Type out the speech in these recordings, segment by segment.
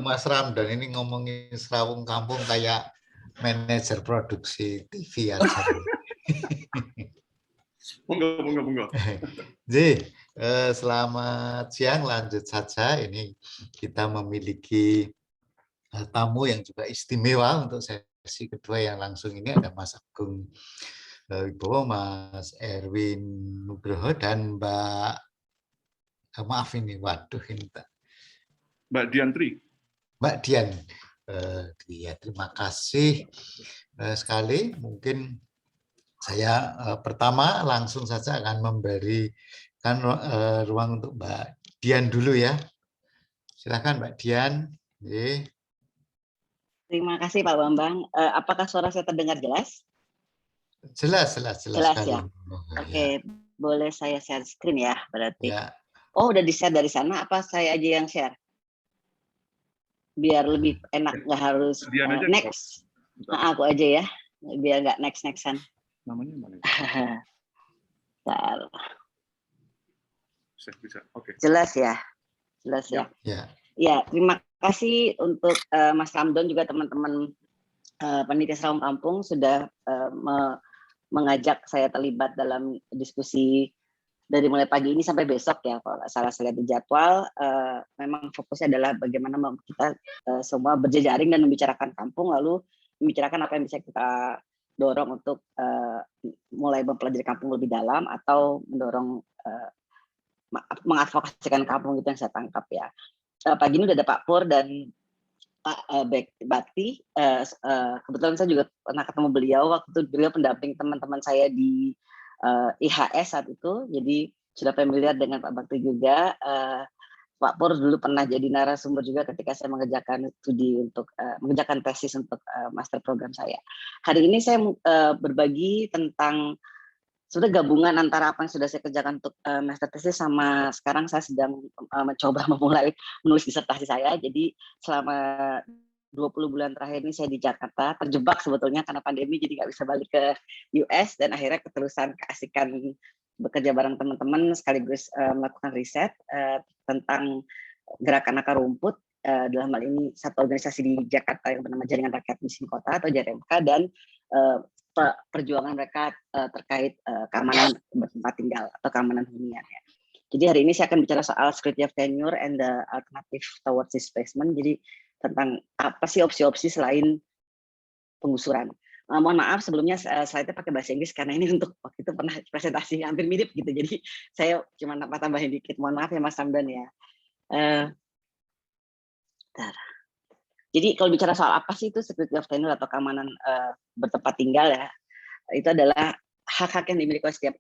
Mas Ramdan ini ngomongin Serawung Kampung kayak manajer produksi TV aja. Monggo. Jadi, selamat siang, lanjut saja. Ini kita memiliki tamu yang juga istimewa untuk sesi kedua yang langsung ini ada Mas Agung Wibowo, Mas Erwin Nugroho, dan Mbak, maaf ini, waduh ini Mbak Diantri. Mbak Dian. Terima kasih sekali. Mungkin saya pertama langsung saja akan memberikan ruang untuk Mbak Dian dulu ya. Silakan Mbak Dian. Terima kasih Pak Bambang. Apakah suara saya terdengar jelas? Jelas sekali. Ya. Oke, boleh saya share screen ya berarti. Ya. Oh, udah di-share dari sana, apa saya aja yang share? Biar lebih enak, nggak harus next. Nah, aku aja ya, biar nggak next-nextan. Namanya mana? Bisa. Oke. Jelas ya? Ya. Ya, terima kasih untuk Mas Ramdan juga teman-teman Panitia Serawung Kampung sudah mengajak saya terlibat dalam diskusi dari mulai pagi ini sampai besok ya, kalau nggak salah saya lihat di jadwal. Memang fokusnya adalah bagaimana kita semua berjejaring dan membicarakan kampung, lalu membicarakan apa yang bisa kita dorong untuk mulai mempelajari kampung lebih dalam atau mendorong mengadvokasikan kampung, itu yang saya tangkap ya. Pagi ini udah ada Pak Pur dan Pak Bakti. Kebetulan saya juga pernah ketemu beliau waktu itu, beliau pendamping teman-teman saya di IHS saat itu, jadi sudah familiar dengan Pak Bakti juga. Pak Pur dulu pernah jadi narasumber juga ketika saya mengerjakan studi untuk mengerjakan tesis untuk master program saya. Hari ini saya berbagi tentang sebenarnya gabungan antara apa yang sudah saya kerjakan untuk master tesis sama sekarang saya sedang mencoba memulai menulis disertasi saya. Jadi selama 20 bulan terakhir ini saya di Jakarta, terjebak sebetulnya karena pandemi, jadi nggak bisa balik ke US, dan akhirnya keterusan keasikan bekerja bareng teman-teman sekaligus melakukan riset tentang gerakan akar rumput, dalam hal ini satu organisasi di Jakarta yang bernama Jaringan Rakyat Miskin Kota atau JRMK, dan perjuangan mereka terkait keamanan bertempat tinggal atau keamanan hunian ya. Jadi hari ini saya akan bicara soal security of tenure and the alternative towards displacement. Jadi tentang apa sih opsi-opsi selain penggusuran. Mohon maaf sebelumnya slide-nya pakai bahasa Inggris karena ini untuk waktu itu pernah presentasi hampir mirip gitu. Jadi saya cuma tambahin dikit. Mohon maaf ya Mas Ramdan ya. Jadi kalau bicara soal apa sih itu security of tenure atau keamanan bertempat tinggal ya, itu adalah hak-hak yang dimiliki oleh setiap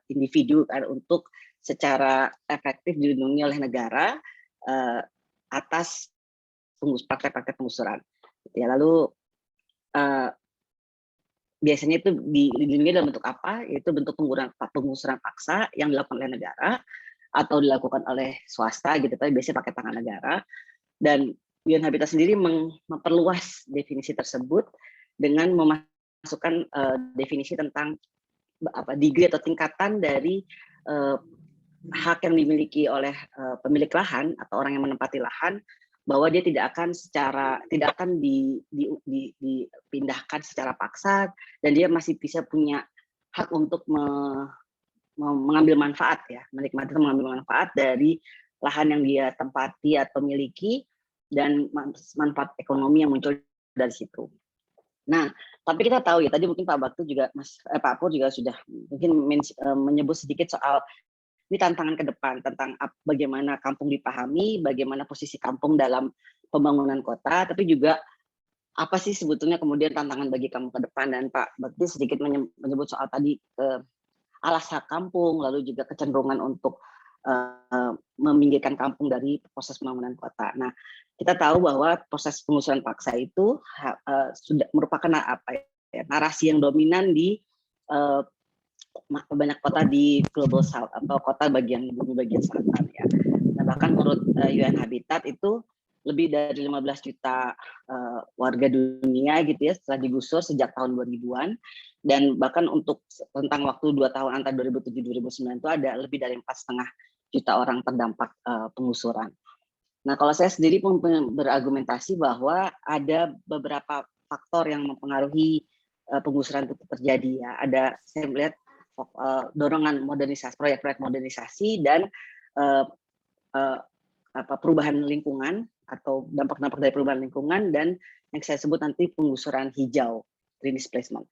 individu kan, untuk secara efektif dilindungi oleh negara atas praktek-praktek penggusuran. Ya, lalu biasanya itu dilindungi dalam bentuk apa? Yaitu bentuk penggusuran paksa yang dilakukan oleh negara atau dilakukan oleh swasta gitu, tapi biasanya pakai tangan negara. Dan UN Habitat sendiri memperluas definisi tersebut dengan memasukkan definisi tentang degree atau tingkatan dari hak yang dimiliki oleh pemilik lahan atau orang yang menempati lahan, bahwa dia tidak akan dipindahkan secara paksa, dan dia masih bisa punya hak untuk mengambil manfaat ya, menikmati atau mengambil manfaat dari lahan yang dia tempati atau miliki, dan manfaat ekonomi yang muncul dari situ. Nah, tapi kita tahu ya, tadi mungkin Pak Bakti juga, Pak Pur juga sudah mungkin menyebut sedikit soal ini tantangan ke depan, tentang bagaimana kampung dipahami, bagaimana posisi kampung dalam pembangunan kota, tapi juga apa sih sebetulnya kemudian tantangan bagi kampung ke depan. Dan Pak Bakti sedikit menyebut soal tadi alas hak kampung, lalu juga kecenderungan untuk meminggirkan kampung dari proses pembangunan kota. Nah, kita tahu bahwa proses penggusuran paksa itu sudah merupakan narasi yang dominan di banyak kota di Global South atau kota bumi bagian selatan ya. Nah, bahkan menurut UN Habitat itu lebih dari 15 juta warga dunia gitu ya setelah digusur sejak tahun 2000-an, dan bahkan untuk tentang waktu 2 tahun antara 2007-2009 itu ada lebih dari 4,5 juta orang terdampak penggusuran. Nah, kalau saya sendiri berargumentasi bahwa ada beberapa faktor yang mempengaruhi penggusuran itu terjadi ya. Saya melihat dorongan modernisasi, proyek-proyek modernisasi dan perubahan lingkungan atau dampak-dampak dari perubahan lingkungan dan yang saya sebut nanti penggusuran hijau, green displacement.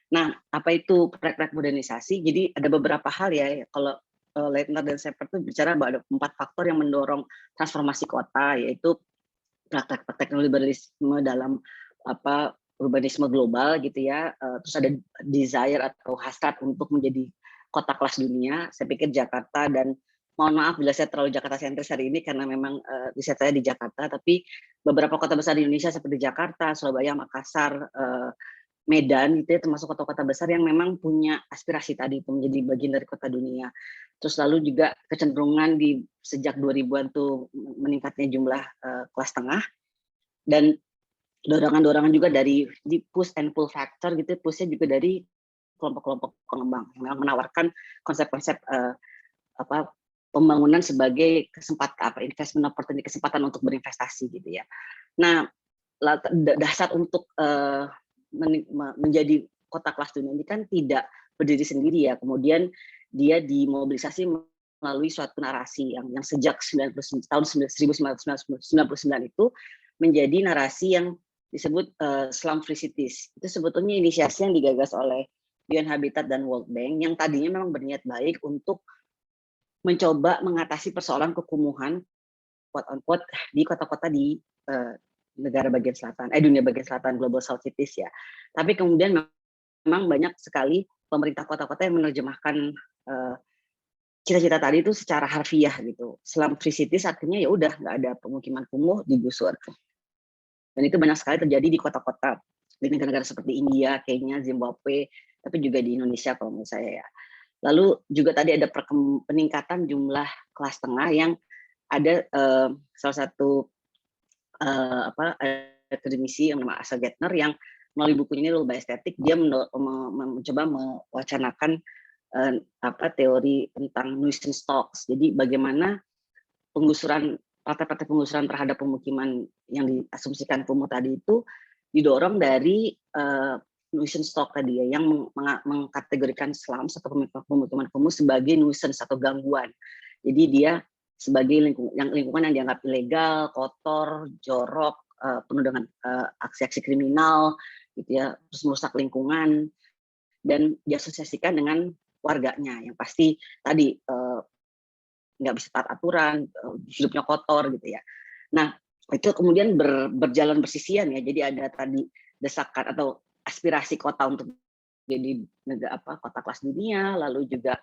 Nah, apa itu proyek-proyek modernisasi? Jadi ada beberapa hal ya, kalau Leitner dan Shepard itu bicara bahwa ada 4 faktor yang mendorong transformasi kota, yaitu praktek neoliberalisme dalam urbanisme global gitu ya, terus ada desire atau hasrat untuk menjadi kota kelas dunia. Saya pikir Jakarta, dan mohon maaf bila saya terlalu Jakarta sentris hari ini karena memang riset saya di Jakarta, tapi beberapa kota besar di Indonesia seperti Jakarta, Surabaya, Makassar, Medan gitu ya, termasuk kota-kota besar yang memang punya aspirasi tadi itu menjadi bagian dari kota dunia. Terus lalu juga kecenderungan di sejak 2000-an tuh meningkatnya jumlah kelas tengah, dan dorongan-dorongan juga dari di push and pull factor gitu, pushnya juga dari kelompok-kelompok pengembang yang menawarkan konsep-konsep pembangunan sebagai kesempatan investment opportunity, kesempatan untuk berinvestasi gitu ya. Nah, dasar untuk menjadi kota kelas dunia ini kan tidak berdiri sendiri ya, kemudian dia dimobilisasi melalui suatu narasi yang sejak tahun 1999 itu menjadi narasi yang disebut slum free cities. Itu sebetulnya inisiasi yang digagas oleh UN Habitat dan World Bank yang tadinya memang berniat baik untuk mencoba mengatasi persoalan kekumuhan quote unquote di kota-kota di negara bagian selatan, dunia bagian selatan, global south cities ya. Tapi kemudian memang banyak sekali pemerintah kota-kota yang menerjemahkan cita-cita tadi itu secara harfiah gitu. Slum free cities artinya ya udah nggak ada pemukiman kumuh, digusur. Dan itu banyak sekali terjadi di kota-kota di negara-negara seperti India, Kenya, Zimbabwe, tapi juga di Indonesia kalau menurut saya ya. Lalu juga tadi ada peningkatan jumlah kelas tengah yang ada salah satu akademisi yang namanya Asa Gettner yang melalui bukunya ini Luba Estetik, dia mencoba mewacanakan teori tentang nuisance stocks. Jadi bagaimana praktek-praktek penggusuran terhadap pemukiman yang diasumsikan kumuh tadi itu didorong dari nuisance stock tadi ya, yang mengkategorikan slums atau pemukiman kumuh sebagai nuisance atau gangguan. Jadi dia sebagai lingkungan yang dianggap ilegal, kotor, jorok, penuh dengan aksi-aksi kriminal, gitu ya, terus merusak lingkungan, dan diasosiasikan dengan warganya yang pasti tadi nggak bisa taat aturan, hidupnya kotor gitu ya. Nah itu kemudian berjalan bersisian ya. Jadi ada tadi desakan atau aspirasi kota untuk jadi kota kelas dunia, lalu juga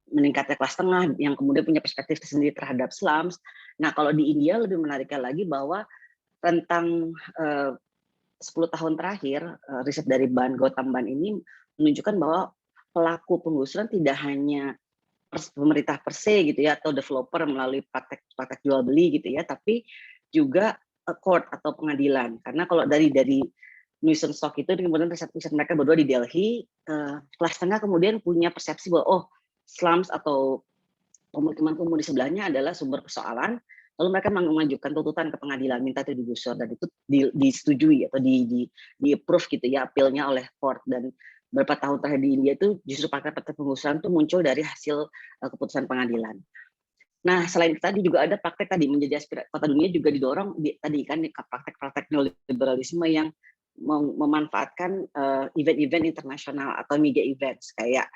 meningkatnya kelas tengah yang kemudian punya perspektif tersendiri terhadap slums. Nah, kalau di India lebih menariknya lagi bahwa tentang 10 tahun terakhir, riset dari Ban Gautam Ban ini menunjukkan bahwa pelaku penggusuran tidak hanya pemerintah per se gitu ya, atau developer melalui praktek jual beli gitu ya, tapi juga court atau pengadilan. Karena kalau dari nuisance stock itu kemudian riset mereka berdua di Delhi, kelas tengah kemudian punya persepsi bahwa slums atau pemukiman kumuh di sebelahnya adalah sumber persoalan, lalu mereka mengajukan tuntutan ke pengadilan minta itu digusur, dan itu disetujui atau di approve gitu ya, appeal-nya oleh court. Dan beberapa tahun terakhir di India itu justru praktek penggusuran itu muncul dari hasil keputusan pengadilan. Nah, selain itu tadi juga ada praktek tadi menjadi aspirasi kota dunia juga didorong tadi kan praktek-praktek neoliberalisme yang memanfaatkan event-event internasional atau media events kayak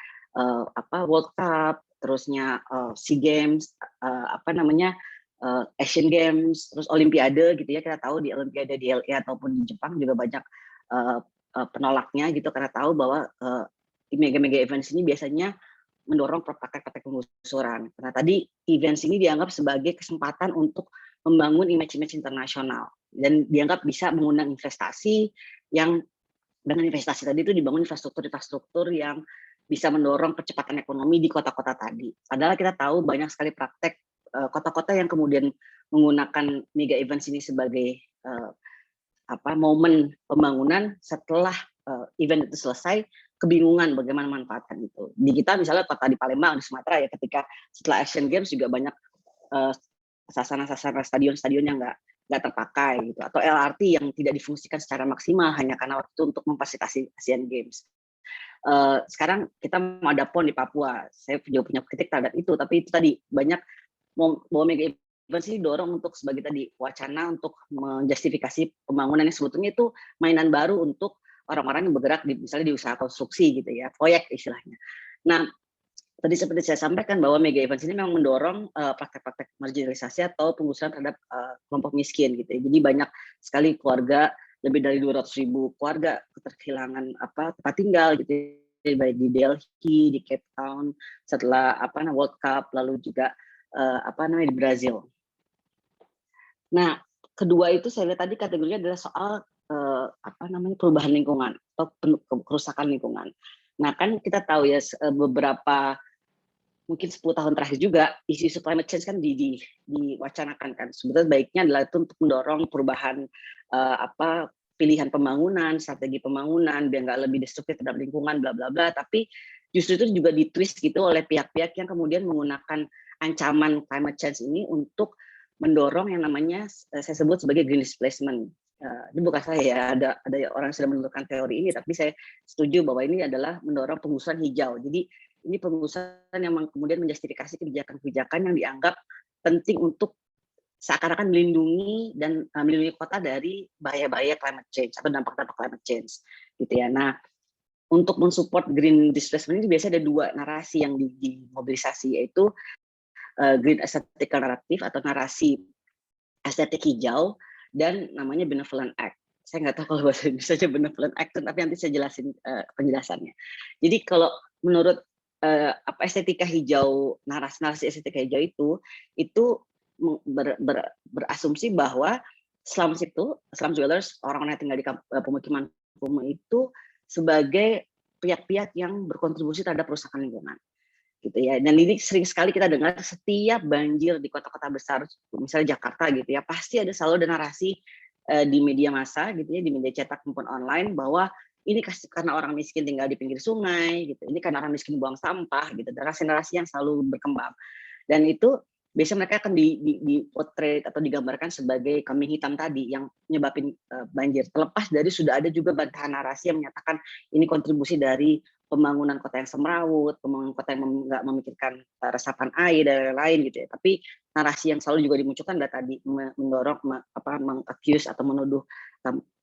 World Cup, terusnya SEA Games, Asian Games, terus Olimpiade gitu ya. Kita tahu di Olimpiade di LA ataupun di Jepang juga banyak penolaknya gitu, karena tahu bahwa mega-mega events ini biasanya mendorong praktek-praktek penggusuran. Karena tadi events ini dianggap sebagai kesempatan untuk membangun image-image internasional dan dianggap bisa mengundang investasi yang dengan investasi tadi itu dibangun infrastruktur yang bisa mendorong percepatan ekonomi di kota-kota tadi. Padahal kita tahu banyak sekali praktek kota-kota yang kemudian menggunakan mega events ini sebagai momen pembangunan. Setelah event itu selesai, kebingungan bagaimana memanfaatkan itu. Di kita misalnya kota di Palembang, di Sumatera ya, ketika setelah Asian Games juga banyak sasana-sasana stadion-stadion yang nggak terpakai gitu, atau LRT yang tidak difungsikan secara maksimal hanya karena waktu untuk memfasilitasi Asian Games. Sekarang kita mau ada PON di Papua, saya juga punya kritik terhadap itu, tapi itu tadi banyak bahwa mega event sih dorong untuk sebagai tadi wacana untuk menjustifikasi pembangunan yang sebetulnya itu mainan baru untuk orang-orang yang bergerak di misalnya di usaha konstruksi gitu ya, proyek istilahnya. Nah, tadi seperti saya sampaikan bahwa mega event ini memang mendorong praktek-praktek marginalisasi atau penggusuran terhadap kelompok miskin gitu ya. Jadi banyak sekali keluarga, lebih dari 200.000 keluarga kehilangan tempat tinggal gitu ya, baik di Delhi, di Cape Town setelah World Cup, lalu juga di Brazil. Nah, kedua itu saya lihat tadi kategorinya adalah soal perubahan lingkungan atau kerusakan lingkungan. Nah, kan kita tahu ya beberapa mungkin 10 tahun terakhir juga isu climate change kan diwacanakan kan. Sebetulnya baiknya adalah itu untuk mendorong perubahan pilihan pembangunan, strategi pembangunan biar nggak lebih destruktif terhadap lingkungan, bla bla bla. Tapi justru itu juga ditwist gitu oleh pihak-pihak yang kemudian menggunakan ancaman climate change ini untuk mendorong yang namanya saya sebut sebagai green displacement. Ini bukan saya ya, ada orang yang sudah menentukan teori ini, tapi saya setuju bahwa ini adalah mendorong penggusuran hijau. Jadi ini penggusuran yang kemudian menjustifikasi kebijakan-kebijakan yang dianggap penting untuk seakan-akan melindungi kota dari bahaya-bahaya climate change atau dampak-dampak climate change, gitu ya. Nah, untuk mensupport green displacement ini biasanya ada dua narasi yang dimobilisasi, yaitu green aesthetical narrative atau narasi estetik hijau dan namanya benevolent act. Saya nggak tahu kalau bahasa Indonesia benevolent act, tapi nanti saya jelasin penjelasannya. Jadi kalau menurut estetika hijau, narasi estetika hijau itu berasumsi bahwa slum dwellers, orang-orang yang tinggal di pemukiman kumuh itu sebagai pihak-pihak yang berkontribusi terhadap perusakan lingkungan. Gitu ya. Dan ini sering sekali kita dengar setiap banjir di kota-kota besar, misalnya Jakarta gitu ya, pasti selalu ada narasi di media massa gitu ya, di media cetak maupun online bahwa ini karena orang miskin tinggal di pinggir sungai gitu, ini karena orang miskin buang sampah gitu, narasi-narasi yang selalu berkembang. Dan itu biasanya mereka akan di-portray atau digambarkan sebagai kambing hitam tadi yang menyebabkan banjir. Terlepas dari sudah ada juga bantahan narasi yang menyatakan ini kontribusi dari pembangunan kota yang semrawut, pembangunan kota yang nggak memikirkan resapan air dan lain-lain gitu ya. Tapi narasi yang selalu juga dimunculkan adalah tadi mendorong meng-accuse atau menuduh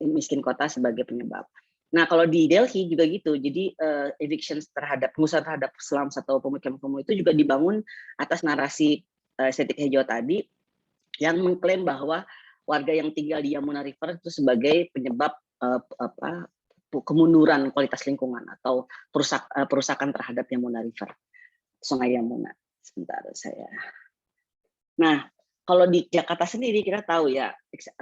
miskin kota sebagai penyebab. Nah, kalau di Delhi juga gitu. Jadi evictions pengusaha terhadap slums atau pemukiman kumuh itu juga dibangun atas narasi estetik hijau tadi yang mengklaim bahwa warga yang tinggal di Yamuna River itu sebagai penyebab kemunduran kualitas lingkungan atau perusakan terhadap Yamuna River, Sungai Yamuna. Sebentar saya. Nah, kalau di Jakarta sendiri kita tahu ya,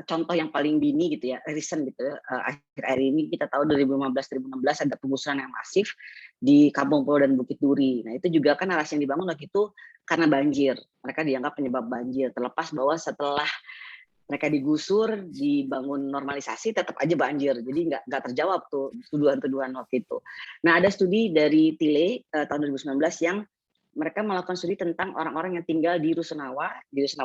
contoh yang paling dini gitu ya, recent gitu ya, akhir-akhir ini kita tahu 2015-2016 ada penggusuran yang masif di Kampung Pulau dan Bukit Duri. Nah, itu juga kan narasi yang dibangun waktu itu karena banjir. Mereka dianggap penyebab banjir, terlepas bahwa setelah mereka digusur, dibangun normalisasi, tetap aja banjir. Jadi nggak terjawab tuh tuduhan-tuduhan waktu itu. Nah, ada studi dari Tile tahun 2019 yang mereka melakukan studi tentang orang-orang yang tinggal di Rusunawa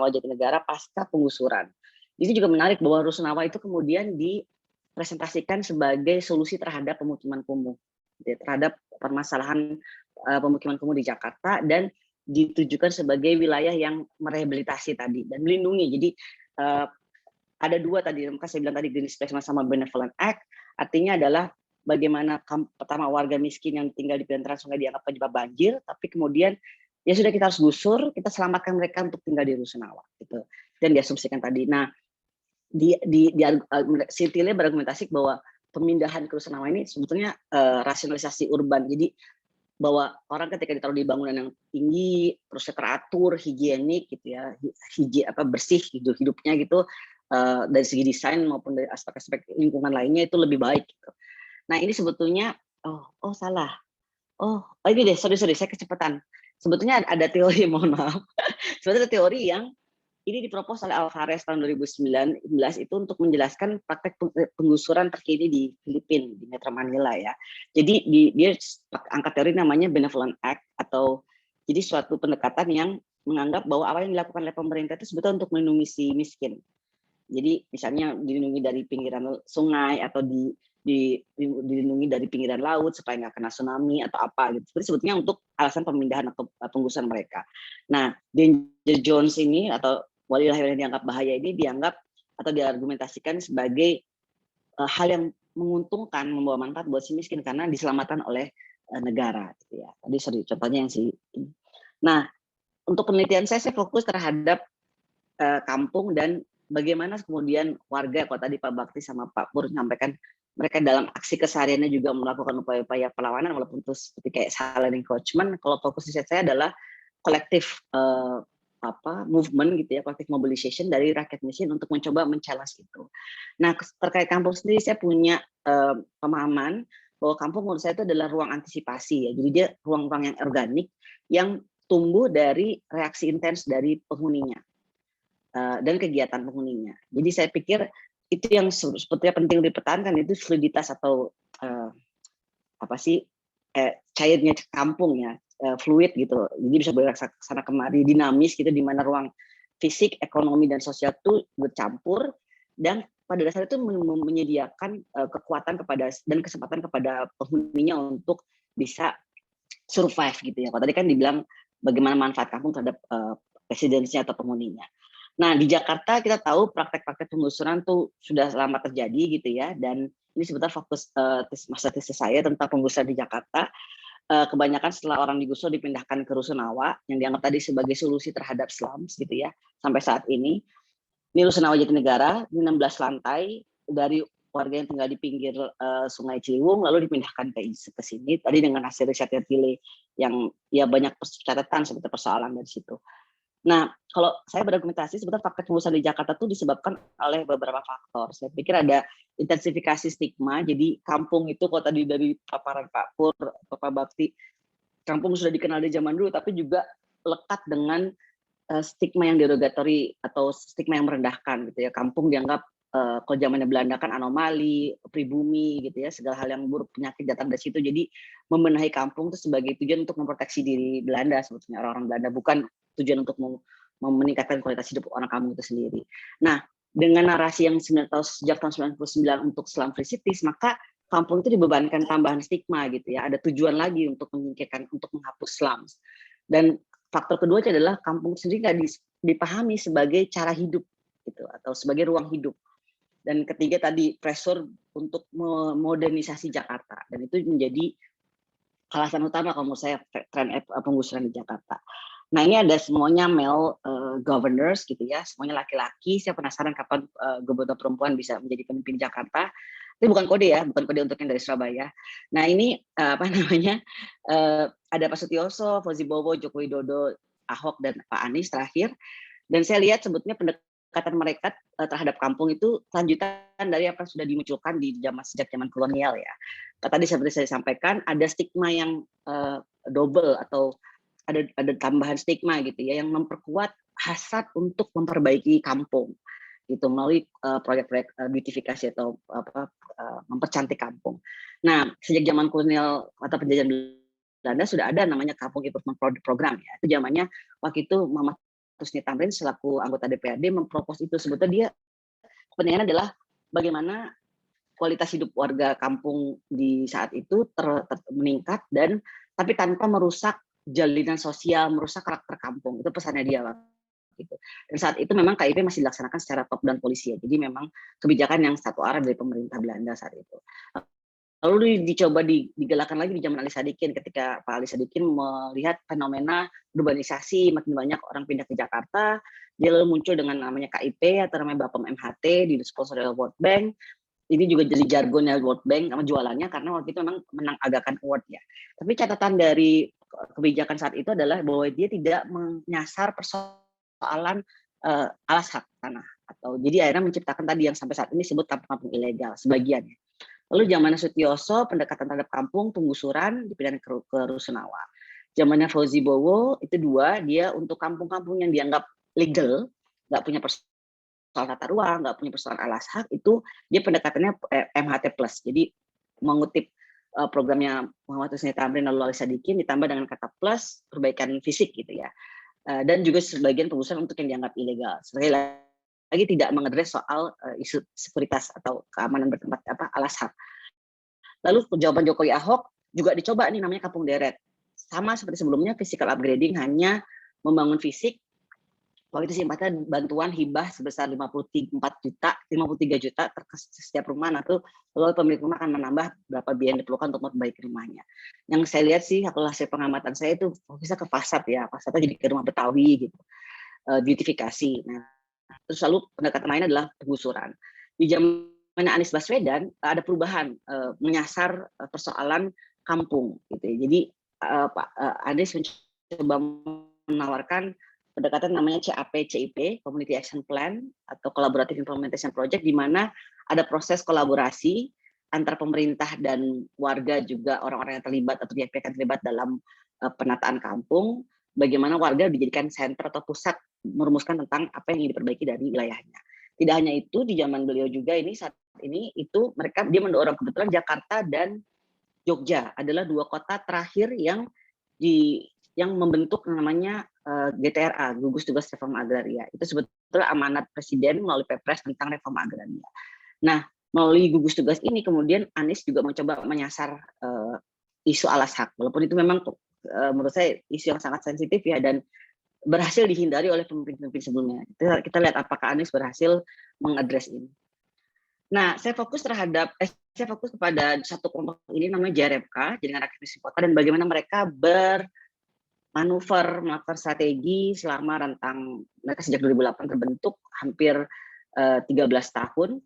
Jatinegara pasca penggusuran. Jadi juga menarik bahwa Rusunawa itu kemudian dipresentasikan sebagai solusi terhadap pemukiman kumuh, terhadap permasalahan pemukiman kumuh di Jakarta, dan ditujukan sebagai wilayah yang merehabilitasi tadi dan melindungi. Jadi ada dua tadi, maka saya bilang tadi green displacement sama benevolent act, artinya adalah bagaimana pertama warga miskin yang tinggal di pintaran sungai dianggap penyebab banjir, tapi kemudian ya sudah kita harus gusur, kita selamatkan mereka untuk tinggal di Rusunawa gitu. Dan diasumsikan tadi. Nah, Sitile berargumentasi bahwa pemindahan ke Rusunawa ini sebetulnya rasionalisasi urban. Jadi bahwa orang ketika ditaruh di bangunan yang tinggi, terus teratur, higienik gitu ya, bersih hidupnya gitu, dari segi desain maupun dari aspek-aspek lingkungan lainnya itu lebih baik gitu. Nah, ini sebetulnya salah. Ini deh, sorry saya kecepatan. Sebetulnya ada teori, mohon maaf. Sebetulnya teori yang ini dipropos oleh Alvarez tahun 2019 itu untuk menjelaskan praktek penggusuran terkini di Filipina, di Metro Manila ya. Jadi dia angkat teori namanya Benevolent Act, atau jadi suatu pendekatan yang menganggap bahwa apa yang dilakukan oleh pemerintah itu sebetulnya untuk melindungi si miskin. Jadi misalnya dilindungi dari pinggiran sungai atau dilindungi dari pinggiran laut supaya nggak kena tsunami atau apa gitu. Jadi sebetulnya untuk alasan pemindahan atau penggusuran mereka. Nah, Danger Jones ini atau walilah yang dianggap bahaya ini dianggap atau diargumentasikan sebagai hal yang menguntungkan, membawa manfaat buat si miskin karena diselamatkan oleh negara gitu ya. Tadi contohnya yang Nah, untuk penelitian saya fokus terhadap kampung dan bagaimana kemudian warga, kalau tadi Pak Bakti sama Pak Pur menyampaikan mereka dalam aksi kesehariannya juga melakukan upaya-upaya perlawanan walaupun itu seperti kayak silent encroachment. Kalau fokus riset saya adalah kolektif movement gitu ya, kolektif mobilization dari rakyat miskin untuk mencoba men-challenge itu. Nah, terkait kampung sendiri saya punya pemahaman bahwa kampung menurut saya itu adalah ruang antisipasi ya. Jadi dia ruang-ruang yang organik yang tumbuh dari reaksi intens dari penghuninya dan kegiatan penghuninya. Jadi saya pikir itu yang sebetulnya penting dipertahankan, itu fluiditas atau cairnya kampung ya. Fluid gitu, jadi bisa bergerak sana kemari, dinamis gitu, di mana ruang fisik, ekonomi dan sosial itu bercampur dan pada dasarnya itu menyediakan kekuatan kepada dan kesempatan kepada penghuninya untuk bisa survive gitu ya. Kalau tadi kan dibilang bagaimana manfaat kampung terhadap residensinya atau penghuninya. Nah, di Jakarta kita tahu praktek-praktek penggusuran tuh sudah lama terjadi gitu ya, dan ini sebetulnya fokus masa tesis saya tentang penggusuran di Jakarta. Kebanyakan setelah orang digusur dipindahkan ke Rusunawa yang dianggap tadi sebagai solusi terhadap slums gitu ya sampai saat ini. Ini Rusunawa Jatinegara, ini 16 lantai dari warga yang tinggal di pinggir Sungai Ciliwung lalu dipindahkan ke sini tadi dengan hasil riset terpilih yang ya banyak catatan seperti persoalan dari situ. Nah, kalau saya berargumentasi sebetulnya fakta penggusuran di Jakarta itu disebabkan oleh beberapa faktor. Saya pikir ada intensifikasi stigma. Jadi kampung itu kalau tadi dari paparan Pak Pur, Pak Bakti, kampung sudah dikenal di zaman dulu, tapi juga lekat dengan stigma yang derogatory atau stigma yang merendahkan gitu ya. Kampung dianggap kalau zamannya Belanda kan anomali, pribumi gitu ya, segala hal yang buruk, penyakit datang dari situ. Jadi membenahi kampung itu sebagai tujuan untuk memproteksi diri Belanda sebetulnya, orang-orang Belanda, bukan tujuan untuk meningkatkan kualitas hidup orang kampung itu sendiri. Nah, dengan narasi yang sejak tahun 99 untuk slum free cities, maka kampung itu dibebankan tambahan stigma gitu ya. Ada tujuan lagi untuk menyingkirkan, untuk menghapus slums. Dan faktor kedua adalah kampung sendiri nggak dipahami sebagai cara hidup gitu atau sebagai ruang hidup. Dan ketiga tadi pressure untuk modernisasi Jakarta, dan itu menjadi alasan utama kalau menurut saya tren penggusuran di Jakarta. Nah, ini ada semuanya male governors gitu ya, semuanya laki-laki. Saya penasaran kapan gubernur perempuan bisa menjadi pemimpin Jakarta. Itu bukan kode ya, bukan kode untuk yang dari Surabaya. Nah, ini ada Pak Sutioso, Fauzi Bowo, Joko Widodo, Ahok dan Pak Anies terakhir. Dan saya lihat sebetulnya pendekatan mereka terhadap kampung itu lanjutan dari apa yang sudah dimunculkan di sejak zaman kolonial ya. Tadi seperti saya sampaikan, ada stigma yang double atau ada tambahan stigma gitu ya, yang memperkuat hasrat untuk memperbaiki kampung gitu melalui proyek-proyek beautifikasi atau mempercantik kampung. Nah, sejak zaman kolonial atau penjajahan Belanda sudah ada namanya Kampung Improvement Program ya. Itu zamannya waktu itu Muhammad Husni Tamrin selaku anggota DPRD mempropos itu. Sebetulnya dia kepentingannya adalah bagaimana kualitas hidup warga kampung di saat itu meningkat dan tapi tanpa merusak jalinan sosial, merusak karakter kampung. Itu pesannya dia waktu itu. Dan saat itu memang KIP masih dilaksanakan secara top down polisi ya. Jadi memang kebijakan yang satu arah dari pemerintah Belanda saat itu. Lalu dicoba digalakkan lagi di zaman Ali Sadikin ketika Pak Ali Sadikin melihat fenomena urbanisasi, makin banyak orang pindah ke Jakarta, dia lalu muncul dengan namanya KIP atau namanya Bapem MHT di sponsor oleh World Bank. Ini juga jadi jargonnya World Bank sama jualannya karena waktu itu memang menang Aga Khan Award ya. Tapi catatan dari kebijakan saat itu adalah bahwa dia tidak menyasar persoalan alas hak tanah atau jadi akhirnya menciptakan tadi yang sampai saat ini disebut kampung-kampung ilegal sebagiannya. Lalu zamannya Sutioso pendekatan terhadap kampung penggusuran dipindahkan ke Rusunawa. Zamannya Fauzi Bowo itu dua, dia untuk kampung-kampung yang dianggap legal nggak punya persoalan tata ruang, nggak punya persoalan alas hak, itu dia pendekatannya MHT plus. Jadi mengutip programnya Muhammad Husni Tamrin lalu Ali Sadikin ditambah dengan kata plus perbaikan fisik gitu ya. Dan juga sebagian penggusuran untuk yang dianggap ilegal. Sekali lagi tidak mengadres soal isu sekuritas atau keamanan bertempat alas hak. Lalu jawaban Jokowi Ahok juga dicoba nih namanya kampung deret. Sama seperti sebelumnya physical upgrading hanya membangun fisik. Waktu itu sifatnya bantuan hibah sebesar 53 juta setiap rumah. Nah, tuh lalu pemilik rumah akan menambah berapa biaya yang diperlukan untuk memperbaiki rumahnya. Yang saya lihat sih hasil pengamatan saya itu fokusnya ke fasad ya. Fasadnya jadi ke rumah Betawi gitu. Beautifikasi. Nah, terus lalu pendekatan lainnya adalah penggusuran. Di zaman Anies Baswedan ada perubahan menyasar persoalan kampung gitu ya. Jadi Pak Anies mencoba menawarkan pendekatan namanya CAP-CIP, Community Action Plan atau Collaborative Implementation Project, di mana ada proses kolaborasi antara pemerintah dan warga, juga orang-orang yang terlibat atau pihak-pihak yang terlibat dalam penataan kampung, bagaimana warga dijadikan center atau pusat merumuskan tentang apa yang ingin diperbaiki dari wilayahnya. Tidak hanya itu, di zaman beliau juga ini saat ini itu dia mendorong, kebetulan Jakarta dan Jogja adalah dua kota terakhir yang membentuk namanya GTRA, Gugus Tugas Reforma Agraria. Itu sebetulnya amanat Presiden melalui Perpres tentang reforma agraria. Nah, melalui gugus tugas ini kemudian Anies juga mencoba menyasar isu alas hak, walaupun itu memang menurut saya isu yang sangat sensitif ya, dan berhasil dihindari oleh pemimpin-pemimpin sebelumnya. Kita lihat apakah Anies berhasil mengadres ini. Nah, saya fokus kepada satu kelompok ini namanya JRMK, Jaringan Rakyat Miskin Kota, dan bagaimana mereka bermanuver, melakukan strategi selama rentang mereka sejak 2008 terbentuk hampir 13 tahun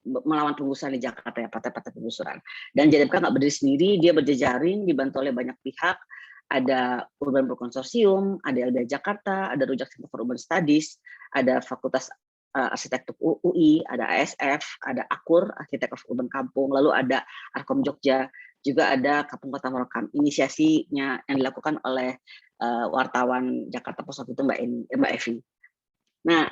melawan penggusuran di Jakarta ya, partai-partai penggusuran. Dan JRMK nggak berdiri sendiri, dia berjejaring, dibantu oleh banyak pihak. Ada Urban Pro Consortium, ada LBH Jakarta, ada Rujak Center for Urban Studies, ada Fakultas Arsitektur UI, ada ASF, ada AKUR, Arsitek of Urban Kampung, lalu ada Arkom Jogja, juga ada Kampung Kota Merekam. Inisiasinya yang dilakukan oleh wartawan Jakarta Post waktu itu Mbak Evi. Nah,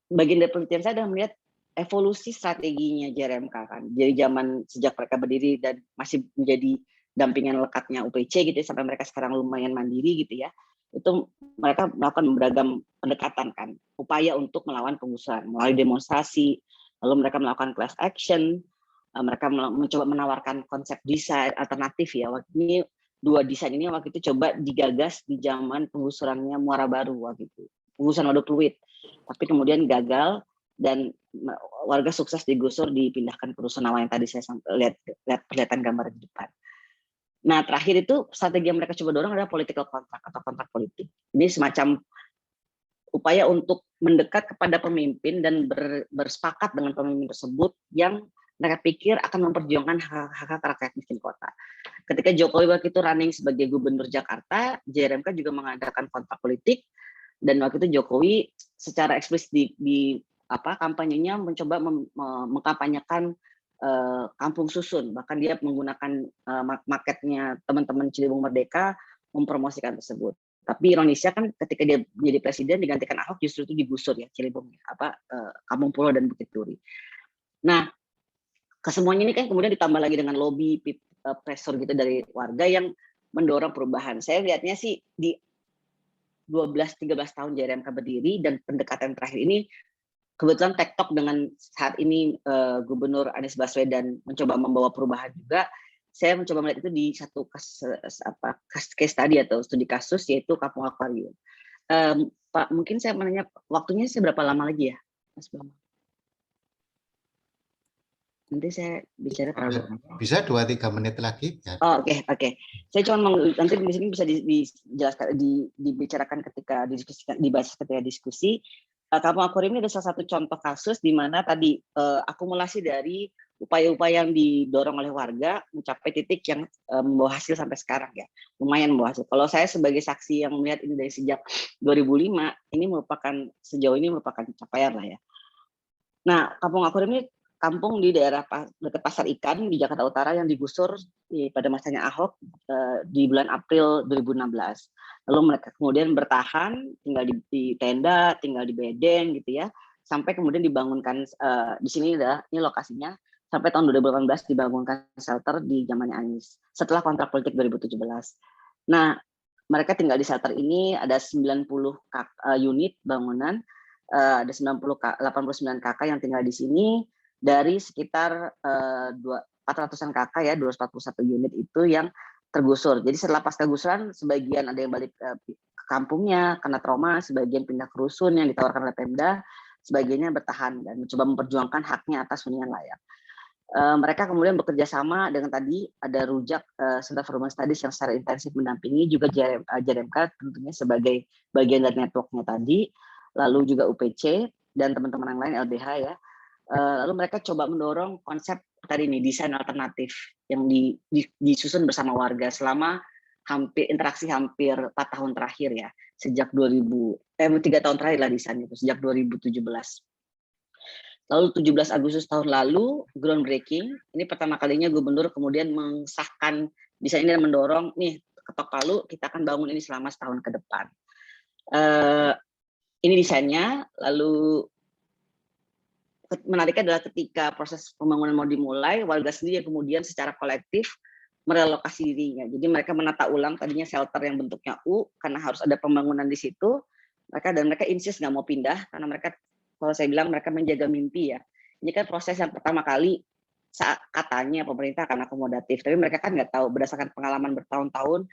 bagian dari penelitian saya adalah melihat evolusi strateginya JRMK kan. Dari zaman sejak mereka berdiri dan masih menjadi dampingan lekatnya UPC gitu ya, sampai mereka sekarang lumayan mandiri gitu ya. Itu mereka melakukan beragam pendekatan kan, upaya untuk melawan penggusuran melalui demonstrasi, lalu mereka melakukan class action, mereka mencoba menawarkan konsep desain alternatif ya. Waktu ini dua desain ini waktu itu coba digagas di zaman penggusurannya Muara Baru waktu itu, penggusuran Waduk Pluit, tapi kemudian gagal dan warga sukses digusur, dipindahkan ke Rusunawa yang tadi saya lihat perlihatkan gambar di depan. Nah, terakhir itu strategi yang mereka coba dorong adalah political contract atau kontrak politik. Ini semacam upaya untuk mendekat kepada pemimpin dan bersepakat dengan pemimpin tersebut yang mereka pikir akan memperjuangkan hak-hak rakyat miskin kota. Ketika Jokowi waktu itu running sebagai gubernur Jakarta, JRMK juga mengadakan kontrak politik, dan waktu itu Jokowi secara eksplisit di kampanyenya mencoba mengkampanyekan kampung susun, bahkan dia menggunakan marketnya teman-teman Ciliwung Merdeka mempromosikan tersebut. Tapi ironisnya kan ketika dia menjadi presiden digantikan Ahok, justru itu digusur ya Ciliwung, Kampung Pulau dan Bukit Duri. Nah, kesemuanya ini kan kemudian ditambah lagi dengan lobby pressure gitu dari warga yang mendorong perubahan. Saya lihatnya sih di 12-13 tahun JRMK berdiri dan pendekatan terakhir ini kebetulan tektok dengan saat ini Gubernur Anies Baswedan mencoba membawa perubahan juga. Saya mencoba melihat itu di satu case study atau studi kasus, yaitu Kampung Akuarium. Pak, mungkin saya menanya waktunya seberapa lama lagi ya, Mas Bambang? Nanti saya bicara terlalu bisa 2-3 menit lagi ya. Oh, oke. Saya cuma nanti di sini bisa dijelaskan, dibicarakan ketika dibahas ketika diskusi. Kampung Akuarium ini ada salah satu contoh kasus di mana tadi akumulasi dari upaya-upaya yang didorong oleh warga mencapai titik yang membawa hasil sampai sekarang ya, lumayan membawa hasil. Kalau saya sebagai saksi yang melihat ini dari sejak 2005, ini sejauh ini merupakan capaian lah ya. Nah, Kampung Akuarium ini kampung di daerah dekat Pasar Ikan di Jakarta Utara yang digusur pada masanya Ahok di bulan April 2016. Lalu mereka kemudian bertahan, tinggal di tenda, tinggal di bedeng gitu ya, sampai kemudian dibangunkan di sini ini lokasinya sampai tahun 2018 dibangunkan shelter di zamannya Anies setelah kontrak politik 2017. Nah, mereka tinggal di shelter ini ada 90 unit bangunan, ada 89 kakak yang tinggal di sini. Dari sekitar 400-an kakak ya, 241 unit itu yang tergusur. Jadi setelah pasca gusuran, sebagian ada yang balik ke kampungnya karena trauma, sebagian pindah ke rusun yang ditawarkan oleh Pemda, sebagiannya bertahan dan mencoba memperjuangkan haknya atas hunian layak. Mereka kemudian bekerja sama dengan tadi ada Rujak Center for Urban Studies yang secara intensif mendampingi, juga JRMK tentunya sebagai bagian dari networknya tadi, lalu juga UPC dan teman-teman yang lain LBH ya. Lalu mereka coba mendorong konsep tadi nih, desain alternatif yang disusun bersama warga selama interaksi hampir 4 tahun terakhir ya, sejak 3 tahun terakhir lah desain itu, sejak 2017. Lalu 17 Agustus tahun lalu groundbreaking, ini pertama kalinya gubernur kemudian mengesahkan desain ini dan mendorong nih ketok palu, kita akan bangun ini selama setahun ke depan. Ini desainnya. Lalu menariknya adalah ketika proses pembangunan mau dimulai, warga sendiri yang kemudian secara kolektif merelokasi dirinya. Jadi mereka menata ulang tadinya shelter yang bentuknya U karena harus ada pembangunan di situ. Mereka insist nggak mau pindah karena mereka, kalau saya bilang mereka menjaga mimpi ya. Ini kan proses yang pertama kali saat katanya pemerintah akan akomodatif, tapi mereka kan nggak tahu berdasarkan pengalaman bertahun-tahun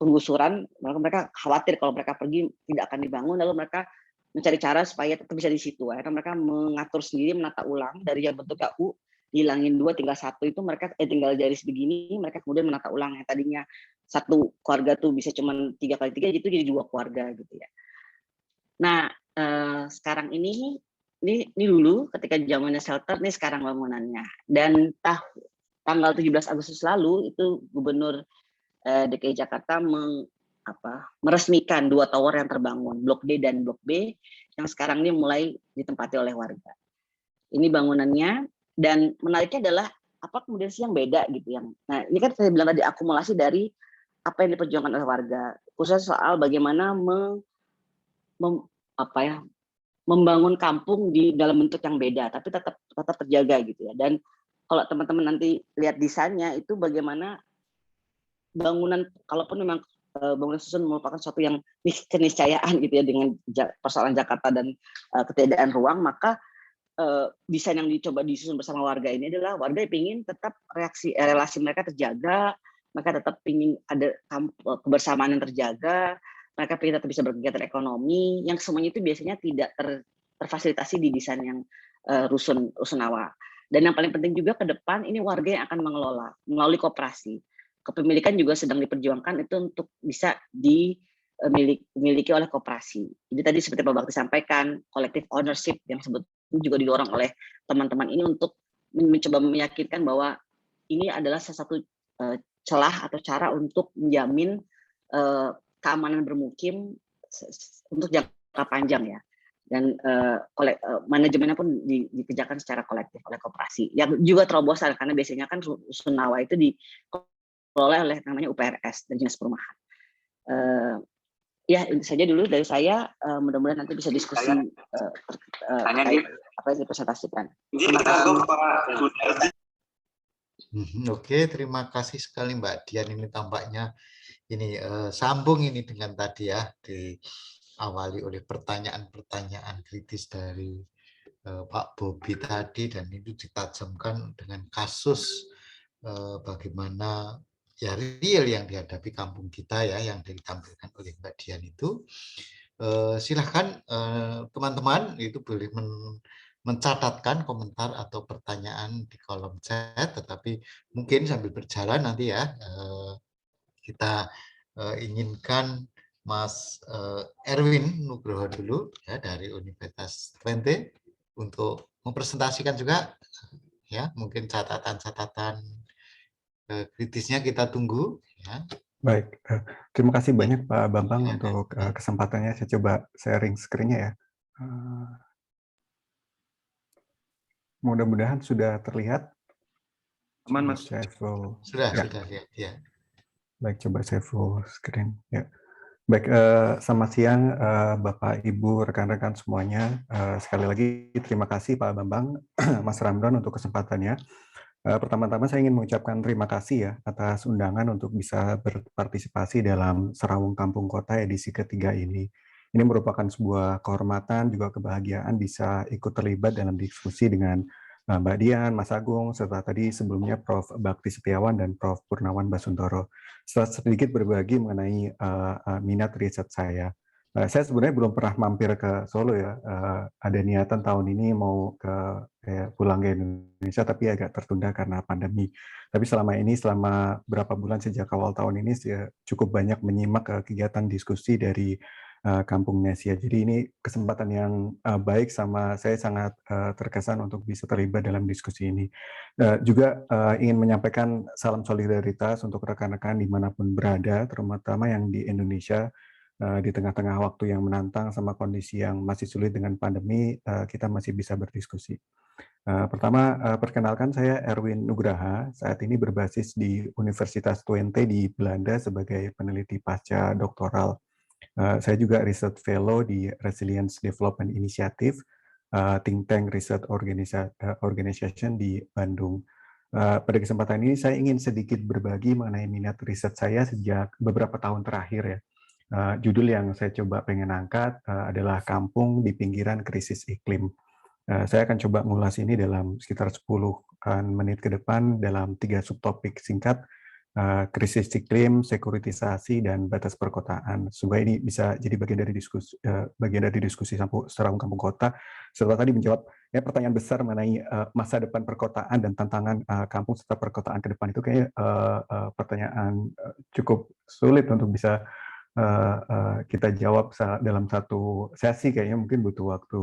penggusuran, mereka khawatir kalau mereka pergi tidak akan dibangun, lalu mereka mencari cara supaya tetap bisa di situ. Akhirnya mereka mengatur sendiri, menata ulang dari yang bentuknya U, dihilangin 2, tinggal 1 itu mereka tinggal garis begini, mereka kemudian menata ulang yang tadinya satu keluarga tuh bisa cuma 3x3 itu jadi 2 keluarga gitu ya. Nah, sekarang ini dulu ketika zamannya shelter, ini sekarang bangunannya. Dan tanggal 17 Agustus lalu itu Gubernur DKI Jakarta meresmikan 2 tower yang terbangun, Blok D dan Blok B, yang sekarang ini mulai ditempati oleh warga. Ini bangunannya, dan menariknya adalah apa kemudian sih yang beda gitu yang. Nah, ini kan saya bilang tadi akumulasi dari apa yang diperjuangkan oleh warga, khususnya soal bagaimana membangun kampung di dalam bentuk yang beda, tapi tetap terjaga gitu ya. Dan kalau teman-teman nanti lihat desainnya itu bagaimana bangunan, kalaupun memang bangunan susun merupakan sesuatu yang keniscayaan gitu ya dengan persoalan Jakarta dan ketiadaan ruang, maka desain yang dicoba disusun bersama warga ini adalah warga yang ingin tetap relasi mereka terjaga, mereka tetap ingin ada kebersamaan yang terjaga, mereka ingin tetap bisa berkegiatan ekonomi, yang semuanya itu biasanya tidak terfasilitasi di desain yang rusunawa. Dan yang paling penting juga ke depan ini warga yang akan mengelola melalui koperasi. Kepemilikan juga sedang diperjuangkan itu untuk bisa dimiliki oleh koperasi. Jadi tadi seperti Pak Bakti sampaikan, collective ownership yang sebut juga didorong oleh teman-teman ini untuk mencoba meyakinkan bahwa ini adalah salah satu celah atau cara untuk menjamin keamanan bermukim untuk jangka panjang ya. Dan manajemennya pun dikerjakan secara kolektif oleh koperasi. Yang juga terobosan karena biasanya kan rusunawa itu oleh namanya UPRS dan Dinas Perumahan. Ya, itu saja dulu dari saya. Mudah-mudahan nanti bisa diskusi terkait apa yang dipresentasikan. Terima kasih. Oke, terima kasih sekali Mbak Dian. Ini tampaknya ini sambung ini dengan tadi ya, diawali oleh pertanyaan-pertanyaan kritis dari Pak Bobi tadi, dan itu ditajamkan dengan kasus bagaimana ya real yang dihadapi kampung kita ya, yang ditampilkan oleh Mbak Dian itu. Silahkan teman-teman itu boleh mencatatkan komentar atau pertanyaan di kolom chat, tetapi mungkin sambil berjalan nanti ya kita inginkan Mas Erwin Nugroho dulu ya dari Universitas Twente untuk mempresentasikan juga ya, mungkin catatan-catatan kritisnya kita tunggu ya. Baik, terima kasih banyak Pak Bambang untuk kesempatannya. Saya coba sharing screen-nya ya. Mudah-mudahan sudah terlihat. Aman, Coba Mas. saya full. Sudah, Ya, ya. baik, coba saya full screen. Ya. Baik, selamat siang Bapak, Ibu, rekan-rekan semuanya. Sekali lagi terima kasih Pak Bambang, Mas Ramdan untuk kesempatannya. Pertama-tama saya ingin mengucapkan terima kasih ya atas undangan untuk bisa berpartisipasi dalam Serawung Kampung Kota edisi ketiga ini. Ini merupakan sebuah kehormatan juga kebahagiaan bisa ikut terlibat dalam diskusi dengan Mbak Dian, Mas Agung, serta tadi sebelumnya Prof. Bakti Setiawan dan Prof. Purnawan Basuntoro. Setelah sedikit berbagi mengenai minat riset saya. Saya sebenarnya belum pernah mampir ke Solo ya. Ada niatan tahun ini mau pulang ke Indonesia, tapi agak tertunda karena pandemi. Tapi selama berapa bulan sejak awal tahun ini, saya cukup banyak menyimak kegiatan diskusi dari Kampung Nesia. Jadi ini kesempatan yang baik, sama saya sangat terkesan untuk bisa terlibat dalam diskusi ini. Juga ingin menyampaikan salam solidaritas untuk rekan-rekan dimanapun berada, terutama yang di Indonesia. Di tengah-tengah waktu yang menantang sama kondisi yang masih sulit dengan pandemi, kita masih bisa berdiskusi. Pertama, perkenalkan saya Erwin Nugraha, saat ini berbasis di Universitas Twente di Belanda sebagai peneliti pasca doktoral. Saya juga Research Fellow di Resilience Development Initiative, think tank research organization di Bandung. Pada kesempatan ini saya ingin sedikit berbagi mengenai minat riset saya sejak beberapa tahun terakhir ya. Judul yang saya coba pengen angkat adalah Kampung di Pinggiran Krisis Iklim. Saya akan coba ngulas ini dalam sekitar 10 menit ke depan dalam 3 subtopik singkat, krisis iklim, sekuritisasi, dan batas perkotaan. Supaya ini bisa jadi bagian dari diskusi Serawung Kampung Kota, serta tadi menjawab pertanyaan besar mengenai masa depan perkotaan dan tantangan kampung serta perkotaan ke depan. Itu kayaknya pertanyaan cukup sulit untuk bisa kita jawab dalam satu sesi. Kayaknya mungkin butuh waktu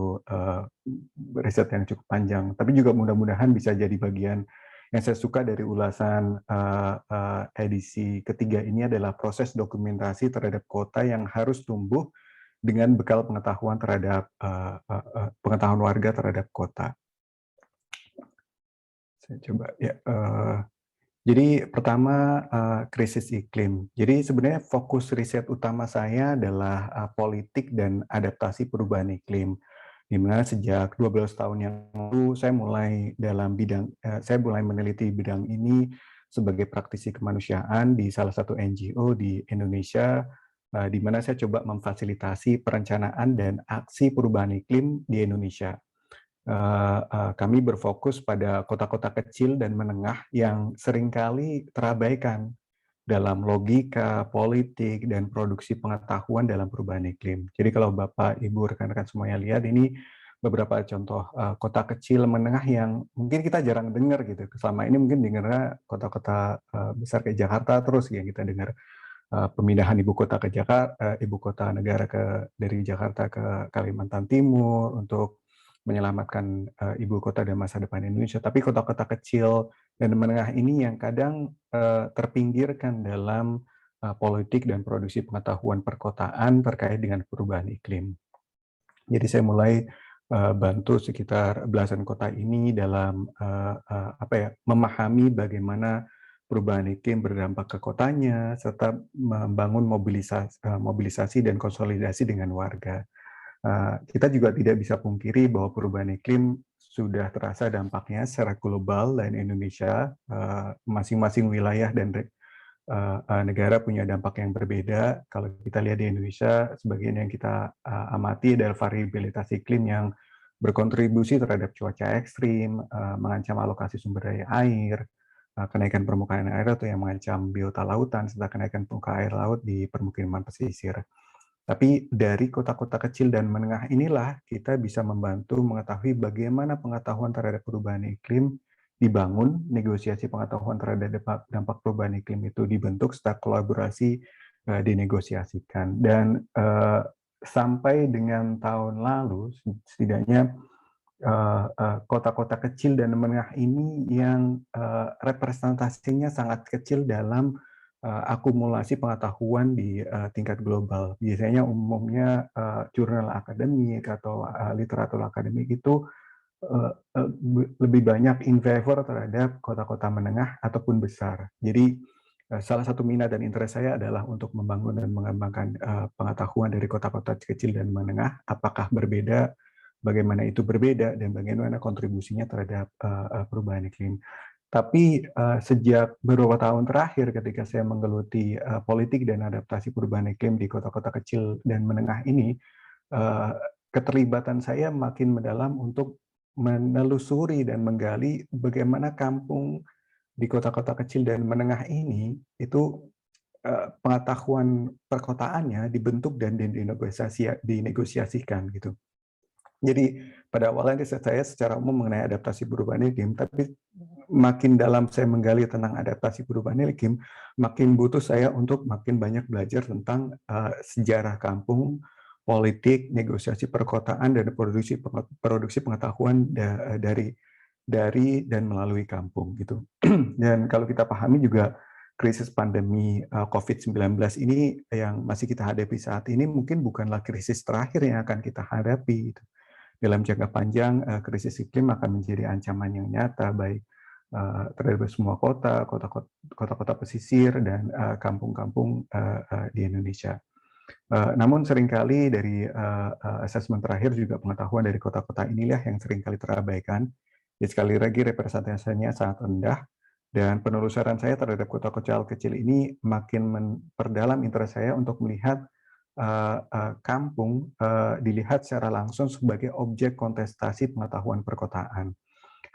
riset yang cukup panjang. Tapi juga mudah-mudahan bisa jadi bagian yang saya suka dari ulasan edisi ketiga ini adalah proses dokumentasi terhadap kota yang harus tumbuh dengan bekal pengetahuan terhadap pengetahuan warga terhadap kota. Saya coba ya. Jadi pertama, krisis iklim. Jadi sebenarnya fokus riset utama saya adalah politik dan adaptasi perubahan iklim. Di mana sejak 12 tahun yang lalu saya mulai meneliti bidang ini sebagai praktisi kemanusiaan di salah satu NGO di Indonesia, di mana saya coba memfasilitasi perencanaan dan aksi perubahan iklim di Indonesia. Kami berfokus pada kota-kota kecil dan menengah yang seringkali terabaikan dalam logika, politik, dan produksi pengetahuan dalam perubahan iklim. Jadi kalau Bapak, Ibu, rekan-rekan semuanya lihat, ini beberapa contoh kota kecil menengah yang mungkin kita jarang dengar gitu. Selama ini mungkin dengarnya kota-kota besar kayak Jakarta terus yang kita dengar. Pemindahan ibu kota ke Jakarta, ibu kota negara dari Jakarta ke Kalimantan Timur untuk menyelamatkan ibu kota dan masa depan Indonesia. Tapi kota-kota kecil dan menengah ini yang kadang terpinggirkan dalam politik dan produksi pengetahuan perkotaan terkait dengan perubahan iklim. Jadi saya mulai bantu sekitar belasan kota ini dalam memahami bagaimana perubahan iklim berdampak ke kotanya, serta membangun mobilisasi dan konsolidasi dengan warga. Kita juga tidak bisa pungkiri bahwa perubahan iklim sudah terasa dampaknya secara global, dan Indonesia, masing-masing wilayah dan negara punya dampak yang berbeda. Kalau kita lihat di Indonesia, sebagian yang kita amati adalah variabilitas iklim yang berkontribusi terhadap cuaca ekstrim, mengancam alokasi sumber daya air, kenaikan permukaan air atau yang mengancam biota lautan, serta kenaikan muka air laut di permukiman pesisir. Tapi dari kota-kota kecil dan menengah inilah kita bisa membantu mengetahui bagaimana pengetahuan terhadap perubahan iklim dibangun, negosiasi pengetahuan terhadap dampak perubahan iklim itu dibentuk, setelah kolaborasi dinegosiasikan. Dan sampai dengan tahun lalu, setidaknya kota-kota kecil dan menengah ini yang representasinya sangat kecil dalam akumulasi pengetahuan di tingkat global. Biasanya umumnya jurnal akademik atau literatur akademik itu lebih banyak in favor terhadap kota-kota menengah ataupun besar. Jadi salah satu minat dan interest saya adalah untuk membangun dan mengembangkan pengetahuan dari kota-kota kecil dan menengah, apakah berbeda, bagaimana itu berbeda, dan bagaimana kontribusinya terhadap perubahan iklim. Tapi sejak beberapa tahun terakhir ketika saya menggeluti politik dan adaptasi perubahan iklim di kota-kota kecil dan menengah ini, keterlibatan saya makin mendalam untuk menelusuri dan menggali bagaimana kampung di kota-kota kecil dan menengah ini itu pengetahuan perkotaannya dibentuk dan dinegosiasikan gitu. Jadi pada awalnya saya secara umum mengenai adaptasi perubahan iklim, tapi makin dalam saya menggali tentang adaptasi perubahan iklim, makin butuh saya untuk makin banyak belajar tentang sejarah kampung, politik, negosiasi perkotaan, dan produksi pengetahuan dari dan melalui kampung gitu. Dan kalau kita pahami juga krisis pandemi COVID-19 ini yang masih kita hadapi saat ini mungkin bukanlah krisis terakhir yang akan kita hadapi. Gitu. Dalam jangka panjang, krisis iklim akan menjadi ancaman yang nyata baik terhadap semua kota-kota pesisir dan kampung-kampung di Indonesia. Namun seringkali dari asesmen terakhir juga pengetahuan dari kota-kota inilah yang seringkali terabaikan. Jadi sekali lagi representasinya sangat rendah dan penelusuran saya terhadap kota-kota kecil ini makin memperdalam interest saya untuk melihat kampung dilihat secara langsung sebagai objek kontestasi pengetahuan perkotaan.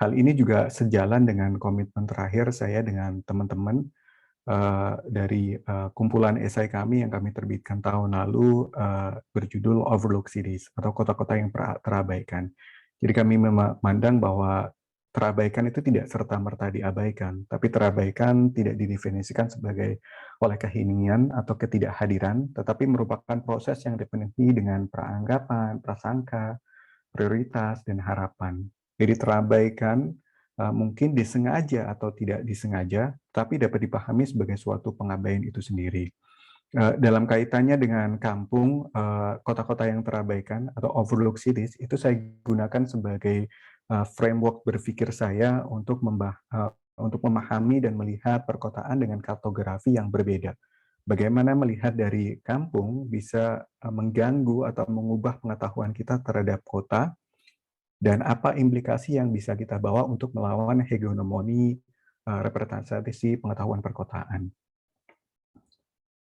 Hal ini juga sejalan dengan komitmen terakhir saya dengan teman-teman dari kumpulan esai kami yang kami terbitkan tahun lalu berjudul Overlooked Cities atau kota-kota yang terabaikan. Jadi kami memandang bahwa terabaikan itu tidak serta-merta diabaikan, tapi terabaikan tidak didefinisikan sebagai oleh keheningan atau ketidakhadiran, tetapi merupakan proses yang dipenuhi dengan peranggapan, prasangka, prioritas, dan harapan. Jadi terabaikan mungkin disengaja atau tidak disengaja, tapi dapat dipahami sebagai suatu pengabaian itu sendiri. Dalam kaitannya dengan kampung, kota-kota yang terabaikan atau overlooked cities, itu saya gunakan sebagai framework berpikir saya untuk memahami dan melihat perkotaan dengan kartografi yang berbeda. Bagaimana melihat dari kampung bisa mengganggu atau mengubah pengetahuan kita terhadap kota, dan apa implikasi yang bisa kita bawa untuk melawan hegemoni representasi pengetahuan perkotaan.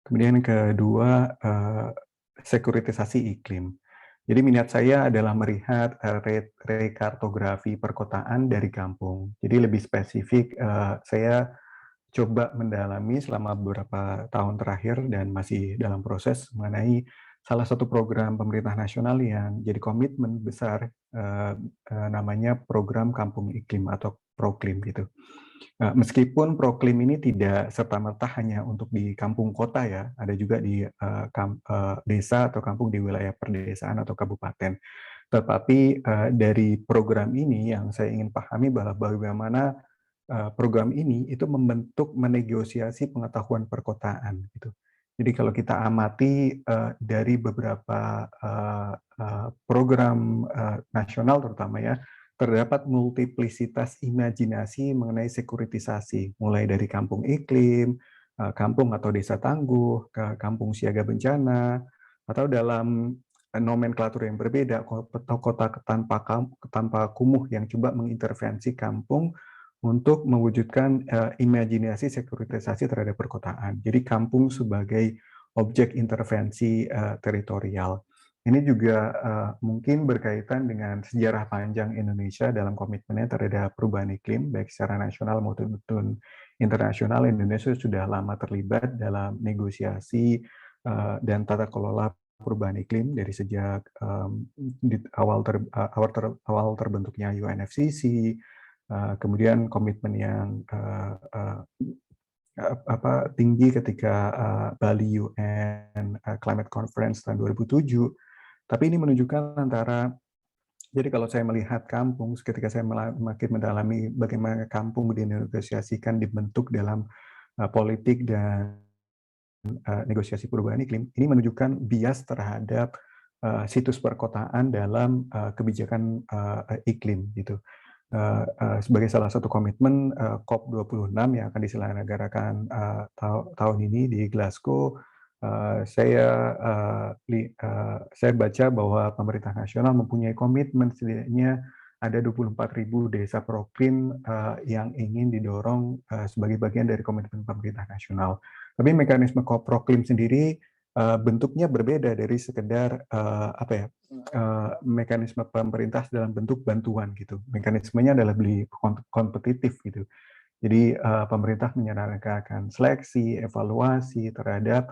Kemudian yang kedua, sekuritisasi iklim. Jadi minat saya adalah melihat rekartografi perkotaan dari kampung. Jadi lebih spesifik, saya coba mendalami selama beberapa tahun terakhir dan masih dalam proses mengenai salah satu program pemerintah nasional yang jadi komitmen besar, namanya Program Kampung Iklim atau Proklim gitu. Meskipun Proklim ini tidak serta-merta hanya untuk di kampung kota ya, ada juga di desa atau kampung di wilayah perdesaan atau kabupaten. Tetapi dari program ini yang saya ingin pahami bahwa bagaimana program ini itu membentuk menegosiasi pengetahuan perkotaan gitu. Jadi kalau kita amati dari beberapa program nasional terutama ya, terdapat multiplisitas imajinasi mengenai sekuritisasi, mulai dari kampung iklim, kampung atau desa tangguh, ke kampung siaga bencana, atau dalam nomenklatur yang berbeda, kota tanpa kumuh yang coba mengintervensi kampung untuk mewujudkan imajinasi sekuritisasi terhadap perkotaan. Jadi kampung sebagai objek intervensi teritorial. Ini juga mungkin berkaitan dengan sejarah panjang Indonesia dalam komitmennya terhadap perubahan iklim, baik secara nasional maupun internasional. Indonesia sudah lama terlibat dalam negosiasi dan tata kelola perubahan iklim dari sejak awal terbentuknya UNFCCC, kemudian komitmen yang tinggi ketika Bali UN Climate Conference tahun 2007. Tapi ini menunjukkan antara, jadi kalau saya melihat kampung, ketika saya makin mendalami bagaimana kampung dinegosiasikan, dibentuk dalam politik dan negosiasi perubahan iklim, ini menunjukkan bias terhadap situs perkotaan dalam kebijakan iklim gitu. Sebagai salah satu komitmen COP26 yang akan diselenggarakan tahun ini di Glasgow, saya baca bahwa pemerintah nasional mempunyai komitmen setidaknya ada 24.000 desa proklim yang ingin didorong sebagai bagian dari komitmen pemerintah nasional. Tapi mekanisme proklim sendiri bentuknya berbeda dari sekedar mekanisme pemerintah dalam bentuk bantuan gitu. Mekanismenya adalah lebih kompetitif gitu. Jadi pemerintah menyelenggarakan seleksi, evaluasi terhadap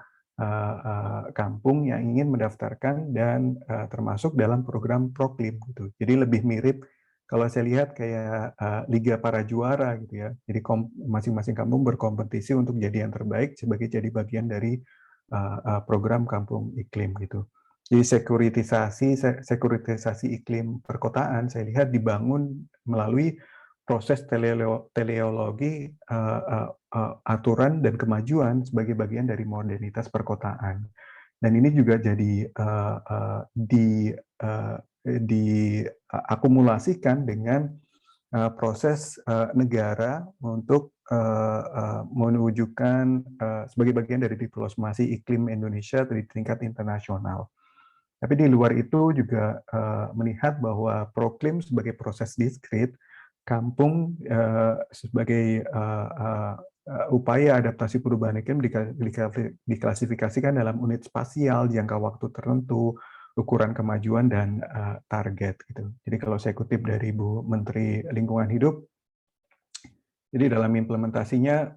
kampung yang ingin mendaftarkan dan termasuk dalam program proklim gitu. Jadi lebih mirip kalau saya lihat kayak Liga Para Juara gitu ya. Jadi masing-masing kampung berkompetisi untuk jadi yang terbaik sebagai jadi bagian dari program kampung iklim gitu. Jadi sekuritisasi iklim perkotaan saya lihat dibangun melalui proses teleologi aturan dan kemajuan sebagai bagian dari modernitas perkotaan. Dan ini juga jadi diakumulasikan dengan proses negara untuk menunjukkan sebagai bagian dari diplomasi iklim Indonesia di tingkat internasional. Tapi di luar itu juga melihat bahwa proklim sebagai proses diskrit, kampung sebagai upaya adaptasi perubahan iklim diklasifikasikan dalam unit spasial, jangka waktu tertentu, ukuran kemajuan, dan target. Gitu. Jadi kalau saya kutip dari Bu Menteri Lingkungan Hidup, jadi dalam implementasinya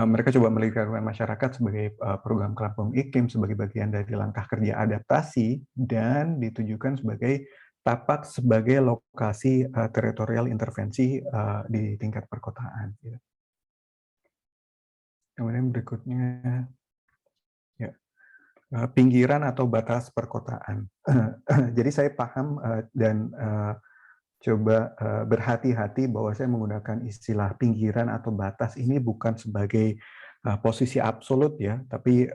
mereka coba melibatkan masyarakat sebagai program kampung iklim sebagai bagian dari langkah kerja adaptasi dan ditujukan sebagai tapak sebagai lokasi teritorial intervensi di tingkat perkotaan. Kemudian berikutnya, ya, pinggiran atau batas perkotaan. Jadi saya paham dan coba berhati-hati bahwa saya menggunakan istilah pinggiran atau batas ini bukan sebagai posisi absolut ya, tapi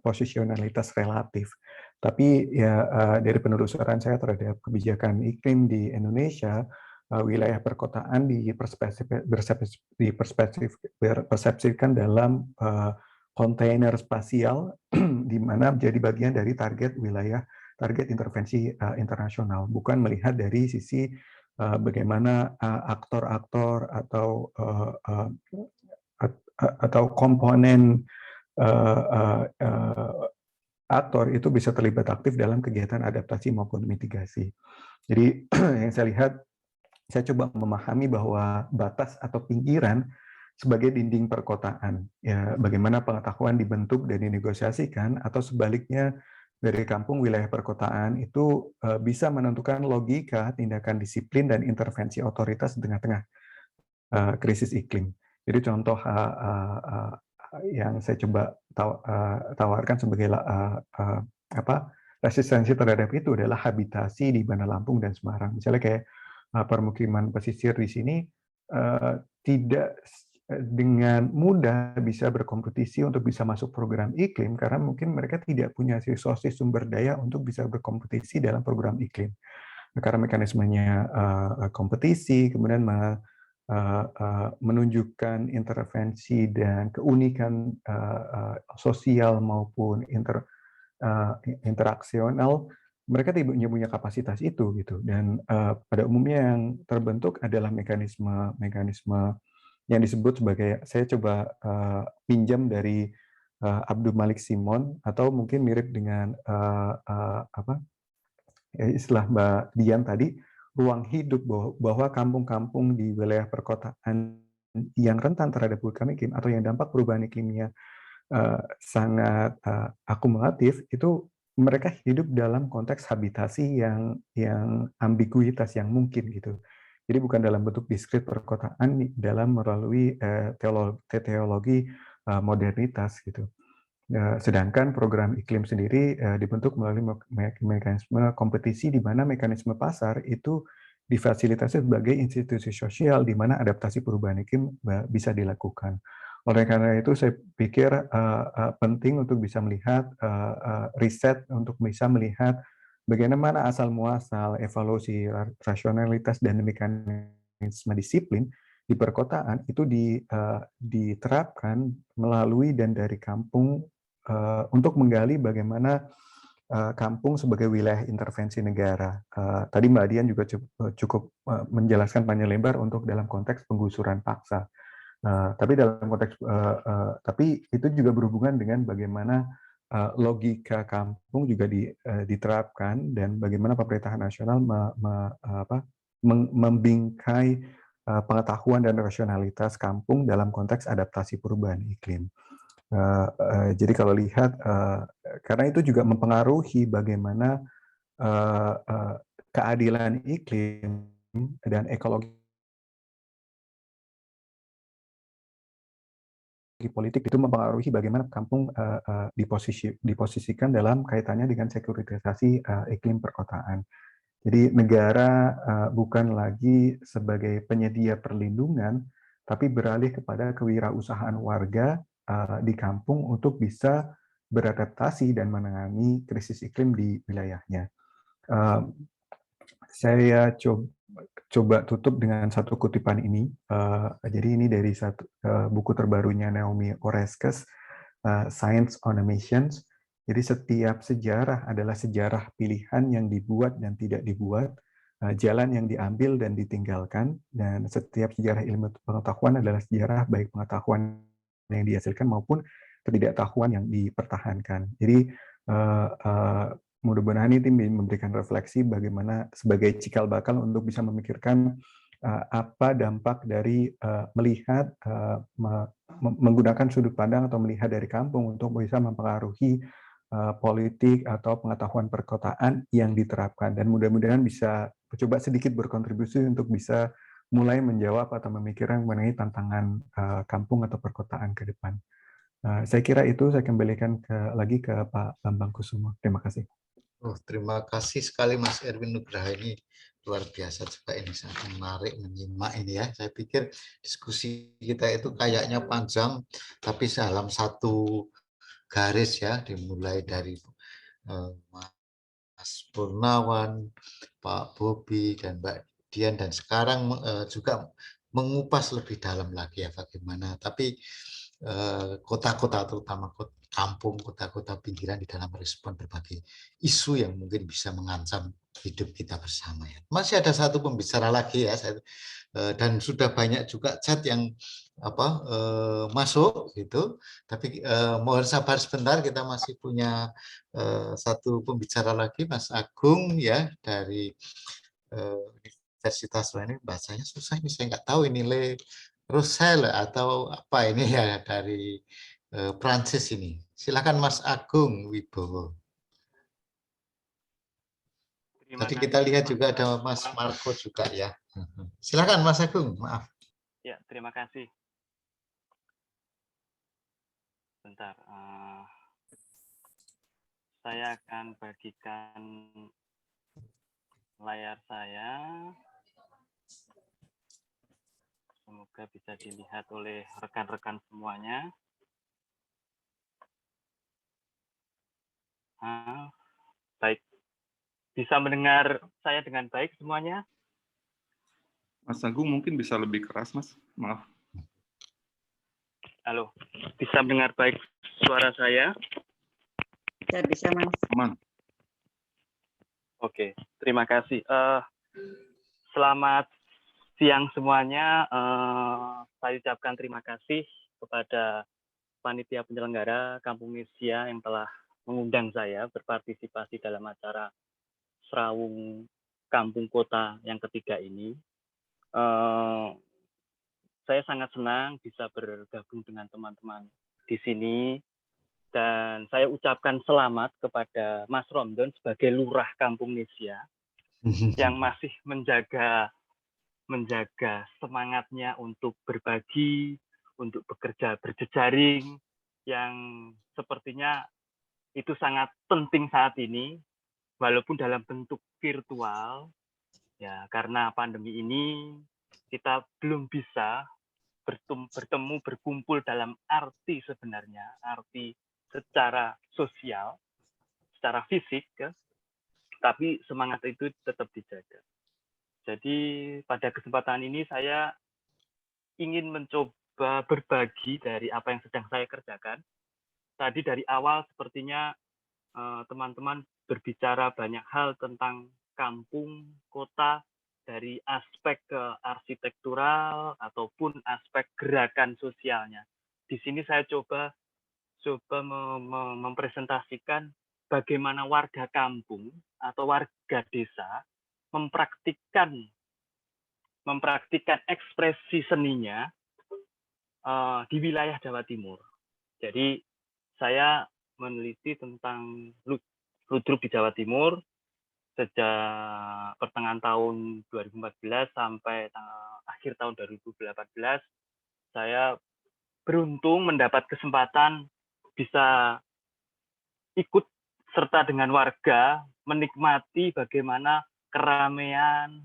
posisionalitas relatif. Tapi ya dari penelusuran saya terhadap kebijakan iklim di Indonesia, wilayah perkotaan dipersepsikan dalam kontainer spasial di mana menjadi bagian dari target intervensi internasional, bukan melihat dari sisi bagaimana aktor-aktor atau komponen aktor itu bisa terlibat aktif dalam kegiatan adaptasi maupun mitigasi. Jadi yang saya lihat, saya coba memahami bahwa batas atau pinggiran sebagai dinding perkotaan. Ya, bagaimana pengetahuan dibentuk dan dinegosiasikan, atau sebaliknya dari kampung wilayah perkotaan itu bisa menentukan logika, tindakan disiplin, dan intervensi otoritas di tengah-tengah krisis iklim. Jadi contoh yang saya coba tawarkan sebagai resistensi terhadap itu adalah habitasi di Bandar Lampung dan Semarang. Misalnya kayak permukiman pesisir di sini tidak dengan mudah bisa berkompetisi untuk bisa masuk program iklim karena mungkin mereka tidak punya resources sumber daya untuk bisa berkompetisi dalam program iklim. Karena mekanismenya kompetisi, kemudian menunjukkan intervensi dan keunikan sosial maupun interaksional, mereka tidak punya kapasitas itu gitu. Dan pada umumnya yang terbentuk adalah mekanisme yang disebut sebagai, saya coba pinjam dari Abdul Malik Simon, atau mungkin mirip dengan istilah Mbak Dian tadi, ruang hidup, bahwa kampung-kampung di wilayah perkotaan yang rentan terhadap perubahan iklim atau yang dampak perubahan iklimnya sangat akumulatif, itu mereka hidup dalam konteks habitasi yang ambiguitas yang mungkin gitu. Jadi bukan dalam bentuk diskrit perkotaan, dalam melalui teologi modernitas gitu. Sedangkan program iklim sendiri dibentuk melalui mekanisme kompetisi di mana mekanisme pasar itu difasilitasi sebagai institusi sosial di mana adaptasi perubahan iklim bisa dilakukan. Oleh karena itu saya pikir penting untuk bisa melihat riset untuk bisa melihat bagaimana asal muasal, evaluasi, rasionalitas dan mekanisme disiplin di perkotaan itu diterapkan melalui dan dari kampung untuk menggali bagaimana kampung sebagai wilayah intervensi negara. Tadi Mbak Dian juga cukup menjelaskan panjang lebar untuk dalam konteks penggusuran paksa. Tapi dalam konteks tapi itu juga berhubungan dengan bagaimana logika kampung juga diterapkan dan bagaimana pemerintahan nasional membingkai pengetahuan dan rasionalitas kampung dalam konteks adaptasi perubahan iklim. Jadi kalau lihat karena itu juga mempengaruhi bagaimana keadilan iklim dan ekologi politik itu mempengaruhi bagaimana kampung diposisikan dalam kaitannya dengan sekuritisasi iklim perkotaan. Jadi negara bukan lagi sebagai penyedia perlindungan, tapi beralih kepada kewirausahaan warga di kampung untuk bisa beradaptasi dan menangani krisis iklim di wilayahnya. Saya coba tutup dengan satu kutipan ini. Jadi ini dari satu buku terbarunya Naomi Oreskes, Science on Emissions. Jadi setiap sejarah adalah sejarah pilihan yang dibuat dan tidak dibuat, jalan yang diambil dan ditinggalkan, dan setiap sejarah ilmu pengetahuan adalah sejarah baik pengetahuan yang dihasilkan maupun ketidaktahuan yang dipertahankan. Jadi mudah-mudahan ini memberikan refleksi bagaimana sebagai cikal bakal untuk bisa memikirkan apa dampak dari melihat menggunakan sudut pandang atau melihat dari kampung untuk bisa mempengaruhi politik atau pengetahuan perkotaan yang diterapkan, dan mudah-mudahan bisa coba sedikit berkontribusi untuk bisa mulai menjawab atau memikirkan mengenai tantangan kampung atau perkotaan ke depan. Saya kira itu saya kembalikan lagi ke Pak Bambang Kusumo. Terima kasih. Terima kasih sekali Mas Erwin Nugraha, ini luar biasa juga, ini sangat menarik menyimak ini ya. Saya pikir diskusi kita itu kayaknya panjang, tapi dalam satu garis ya, dimulai dari Mas Purnawan, Pak Bobi, dan Mbak Dian, dan sekarang juga mengupas lebih dalam lagi ya bagaimana. Tapi kota-kota, terutama kampung, kota-kota pinggiran di dalam respon berbagai isu yang mungkin bisa mengancam hidup kita bersama ya. Masih ada satu pembicara lagi ya, dan sudah banyak juga chat yang masuk gitu. Tapi mohon sabar sebentar, kita masih punya satu pembicara lagi, Mas Agung ya, dari Universitas ini, bahasanya susah ini, saya nggak tahu ini Le Roussel atau apa ini ya, dari Prancis ini. Silakan Mas Agung Wibowo. Tadi kita lihat juga ada Mas Marco juga ya. Silakan Mas Agung, maaf. Ya, terima kasih. Bentar, saya akan bagikan layar saya. Semoga bisa dilihat oleh rekan-rekan semuanya. Baik, bisa mendengar saya dengan baik semuanya? Mas Agung mungkin bisa lebih keras, Mas. Maaf. Halo, bisa mendengar baik suara saya? Bisa, Mas. Aman. Oke, terima kasih. Selamat siang semuanya. Saya ucapkan terima kasih kepada panitia penyelenggara Kampung Nesia yang telah mengundang saya berpartisipasi dalam acara Serawung Kampung Kota yang ketiga ini. Saya sangat senang bisa bergabung dengan teman-teman di sini, dan saya ucapkan selamat kepada Mas Romdon sebagai Lurah Kampung Nesia yang masih menjaga semangatnya untuk berbagi, untuk bekerja berjejaring, yang sepertinya itu sangat penting saat ini, walaupun dalam bentuk virtual, ya, karena pandemi ini kita belum bisa bertemu, berkumpul dalam arti sebenarnya, arti secara sosial, secara fisik, ya, tapi semangat itu tetap dijaga. Jadi pada kesempatan ini saya ingin mencoba berbagi dari apa yang sedang saya kerjakan. Tadi dari awal sepertinya teman-teman berbicara banyak hal tentang kampung, kota, dari aspek arsitektural ataupun aspek gerakan sosialnya. Di sini saya coba mempresentasikan bagaimana warga kampung atau warga desa mempraktikkan ekspresi seninya di wilayah Jawa Timur. Jadi saya meneliti tentang ludruk di Jawa Timur sejak pertengahan tahun 2014 sampai akhir tahun 2018. Saya beruntung mendapat kesempatan bisa ikut serta dengan warga menikmati bagaimana keramaian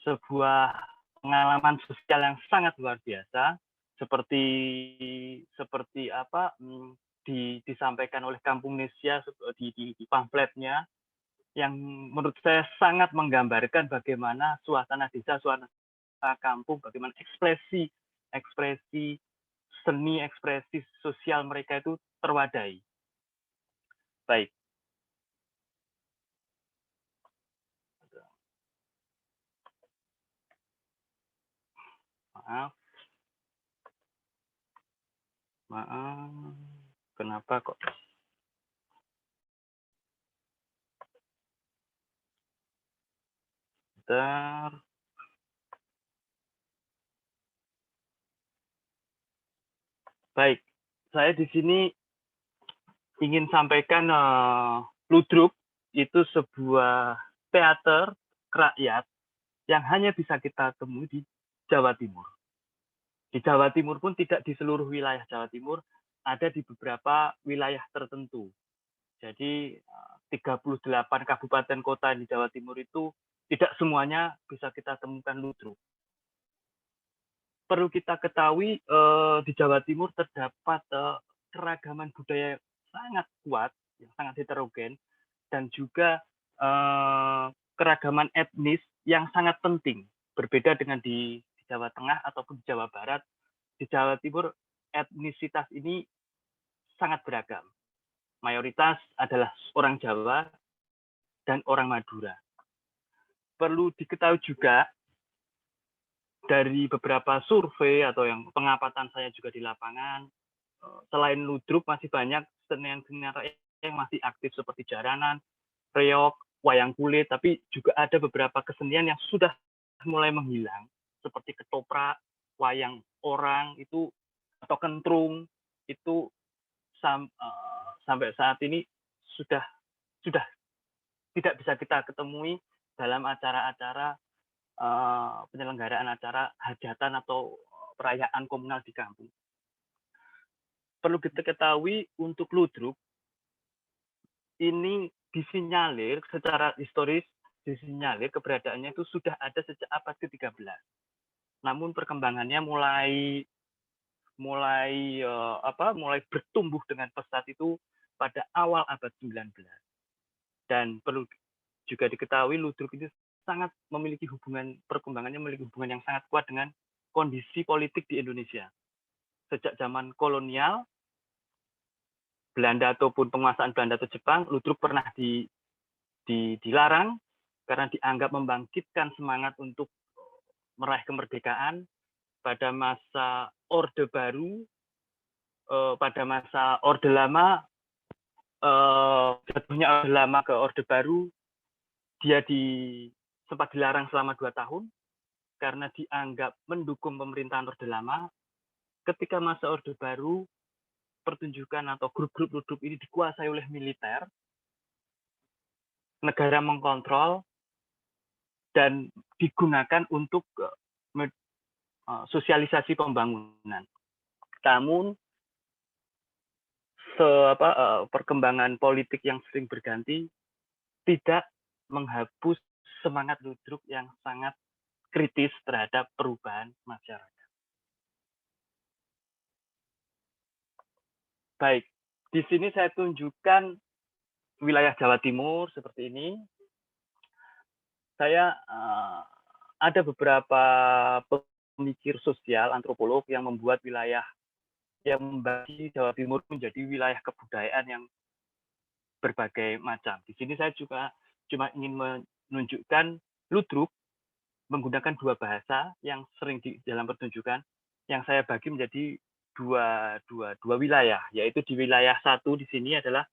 sebuah pengalaman sosial yang sangat luar biasa seperti apa disampaikan oleh Kampung Indonesia di pamfletnya, yang menurut saya sangat menggambarkan bagaimana suasana desa, suasana kampung, bagaimana ekspresi seni, ekspresi sosial mereka itu terwadai. Baik. Maaf. Kenapa kok? Bentar. Baik, saya di sini ingin sampaikan ludruk itu sebuah teater rakyat yang hanya bisa kita temui di Jawa Timur. Di Jawa Timur pun tidak di seluruh wilayah Jawa Timur, ada di beberapa wilayah tertentu. Jadi 38 kabupaten kota di Jawa Timur itu tidak semuanya bisa kita temukan ludruk. Perlu kita ketahui di Jawa Timur terdapat keragaman budaya yang sangat kuat, yang sangat heterogen, dan juga keragaman etnis yang sangat penting. Berbeda dengan di Jawa Tengah ataupun di Jawa Barat, di Jawa Timur etnisitas ini sangat beragam. Mayoritas adalah orang Jawa dan orang Madura. Perlu diketahui juga dari beberapa survei atau yang pengamatan saya juga di lapangan, selain ludruk masih banyak seniman-seniman yang masih aktif seperti jaranan, reog, wayang kulit, tapi juga ada beberapa kesenian yang sudah mulai menghilang seperti ketoprak, wayang orang itu atau kentrung itu sampai saat ini sudah tidak bisa kita ketemui dalam acara-acara penyelenggaraan acara hajatan atau perayaan komunal di kampung. Perlu kita ketahui untuk ludruk ini disinyalir secara historis, disinyalir keberadaannya itu sudah ada sejak abad ke-13. Namun perkembangannya mulai bertumbuh dengan pesat itu pada awal abad 19. Dan perlu juga diketahui ludruk itu sangat memiliki perkembangannya memiliki hubungan yang sangat kuat dengan kondisi politik di Indonesia. Sejak zaman kolonial, Belanda ataupun penguasaan Belanda atau Jepang, ludruk pernah dilarang karena dianggap membangkitkan semangat untuk meraih kemerdekaan. Pada masa Orde Baru, pada masa Orde Lama, jatuhnya Orde Lama ke Orde Baru, dia sempat dilarang selama 2 tahun karena dianggap mendukung pemerintahan Orde Lama. Ketika masa Orde Baru, pertunjukan atau grup-grup ludruk ini dikuasai oleh militer, negara mengkontrol, dan digunakan untuk sosialisasi pembangunan. Namun, perkembangan politik yang sering berganti tidak menghapus semangat ludruk yang sangat kritis terhadap perubahan masyarakat. Baik, di sini saya tunjukkan wilayah Jawa Timur seperti ini. Saya ada beberapa pemikir sosial, antropolog yang membuat wilayah yang membagi Jawa Timur menjadi wilayah kebudayaan yang berbagai macam. Di sini saya juga cuma ingin menunjukkan ludruk menggunakan dua bahasa yang sering di dalam pertunjukan yang saya bagi menjadi dua wilayah, yaitu di wilayah satu di sini adalah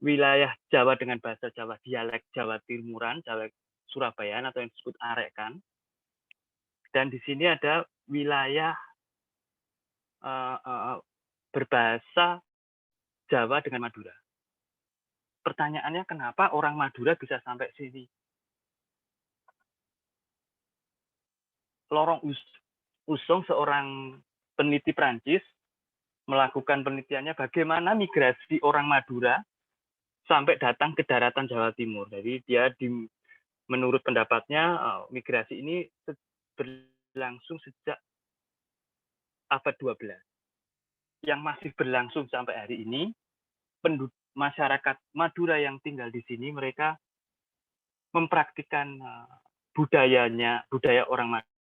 wilayah Jawa dengan bahasa Jawa, dialek Jawa Timuran, Jawa Surabayaan atau yang disebut Arekan. Dan di sini ada wilayah berbahasa Jawa dengan Madura. Pertanyaannya kenapa orang Madura bisa sampai sini? Lorong Usung, seorang peneliti Prancis, melakukan penelitiannya bagaimana migrasi orang Madura sampai datang ke daratan Jawa Timur. Jadi dia menurut pendapatnya migrasi ini berlangsung sejak abad 12. Yang masih berlangsung sampai hari ini, masyarakat Madura yang tinggal di sini mereka mempraktikkan budaya orang Madura.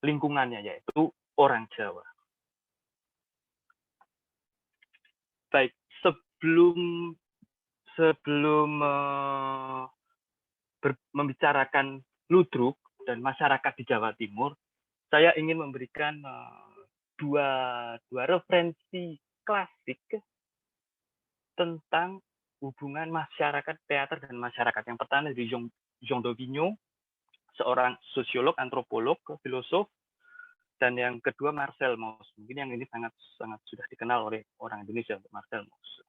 Lingkungannya yaitu orang Jawa. Baik, sebelum membicarakan ludruk dan masyarakat di Jawa Timur, saya ingin memberikan dua referensi klasik tentang hubungan masyarakat teater dan masyarakat. Yang pertama dari Jean Dauvignon, seorang sosiolog, antropolog, filosof, dan yang kedua Marcel Mauss. Mungkin yang ini sangat sudah dikenal oleh orang Indonesia, Marcel Mauss.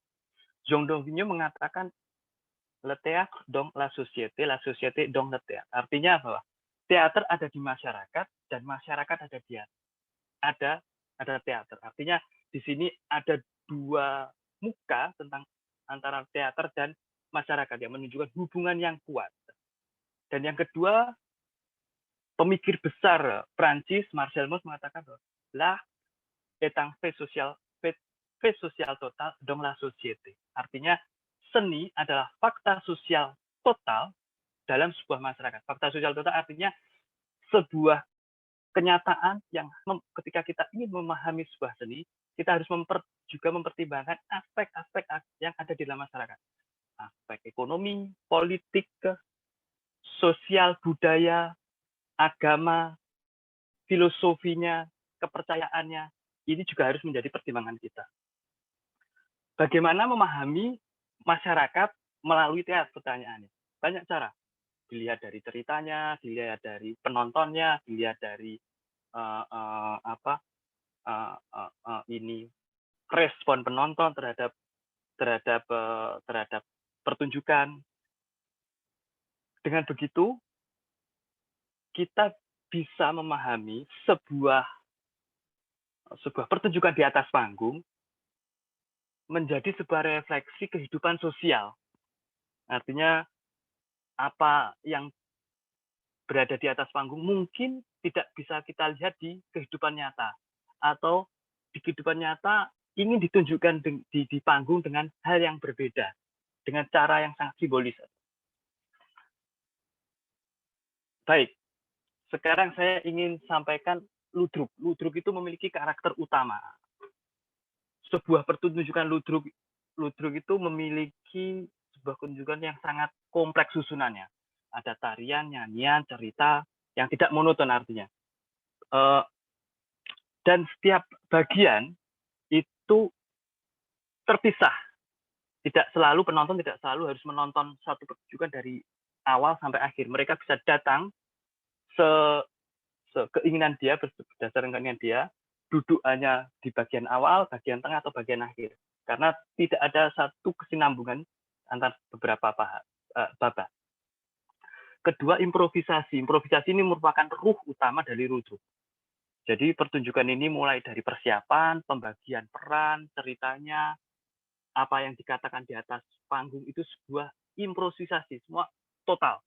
Jean Dauvignon mengatakan le théâtre donc la société donc le théâtre. Artinya bahwa teater ada di masyarakat dan masyarakat ada teater. Artinya di sini ada dua muka tentang antara teater dan masyarakat yang menunjukkan hubungan yang kuat. Dan yang kedua, pemikir besar Prancis Marcel Mauss mengatakan bahwa l'art est un fait social total dans la société. Artinya seni adalah fakta sosial total dalam sebuah masyarakat. Fakta sosial total artinya sebuah kenyataan yang ketika kita ingin memahami sebuah seni, kita harus juga mempertimbangkan aspek-aspek yang ada di dalam masyarakat. Aspek ekonomi, politik, sosial, budaya, agama, filosofinya, kepercayaannya, ini juga harus menjadi pertimbangan kita. Bagaimana memahami masyarakat melalui teater, pertanyaannya? Banyak cara. Dilihat dari ceritanya, dilihat dari penontonnya, dilihat dari respon penonton terhadap pertunjukan. Dengan begitu, kita bisa memahami sebuah pertunjukan di atas panggung menjadi sebuah refleksi kehidupan sosial. Artinya apa yang berada di atas panggung mungkin tidak bisa kita lihat di kehidupan nyata, atau di kehidupan nyata ingin ditunjukkan di panggung dengan hal yang berbeda, dengan cara yang sangat simbolis. Baik, sekarang saya ingin sampaikan ludruk. Ludruk itu memiliki karakter utama. Sebuah pertunjukan ludruk itu memiliki sebuah pertunjukan yang sangat kompleks susunannya. Ada tarian, nyanyian, cerita yang tidak monoton artinya. Dan setiap bagian itu terpisah. Penonton tidak selalu harus menonton satu pertunjukan dari awal sampai akhir. Mereka bisa datang keinginan dia, berdasarkan keinginan dia, duduk hanya di bagian awal, bagian tengah, atau bagian akhir. Karena tidak ada satu kesinambungan antara beberapa babak. Kedua, improvisasi. Improvisasi ini merupakan ruh utama dari ludruk. Jadi pertunjukan ini mulai dari persiapan, pembagian peran, ceritanya, apa yang dikatakan di atas panggung itu sebuah improvisasi, semua total.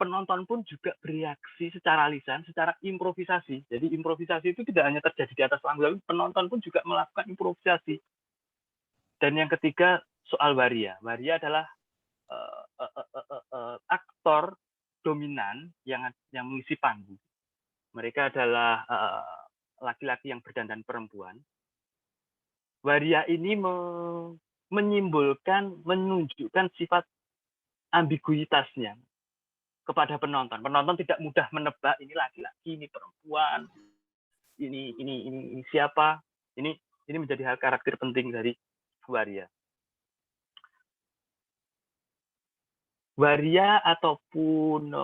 penonton pun juga bereaksi secara lisan, secara improvisasi. Jadi improvisasi itu tidak hanya terjadi di atas panggung, penonton pun juga melakukan improvisasi. Dan yang ketiga, soal waria. Waria adalah aktor dominan yang mengisi panggung. Mereka adalah laki-laki yang berdandan perempuan. Waria ini menunjukkan sifat ambiguitasnya kepada penonton. Penonton tidak mudah menebak ini laki-laki, ini perempuan, ini siapa. Ini menjadi hal karakter penting dari waria. Waria ataupun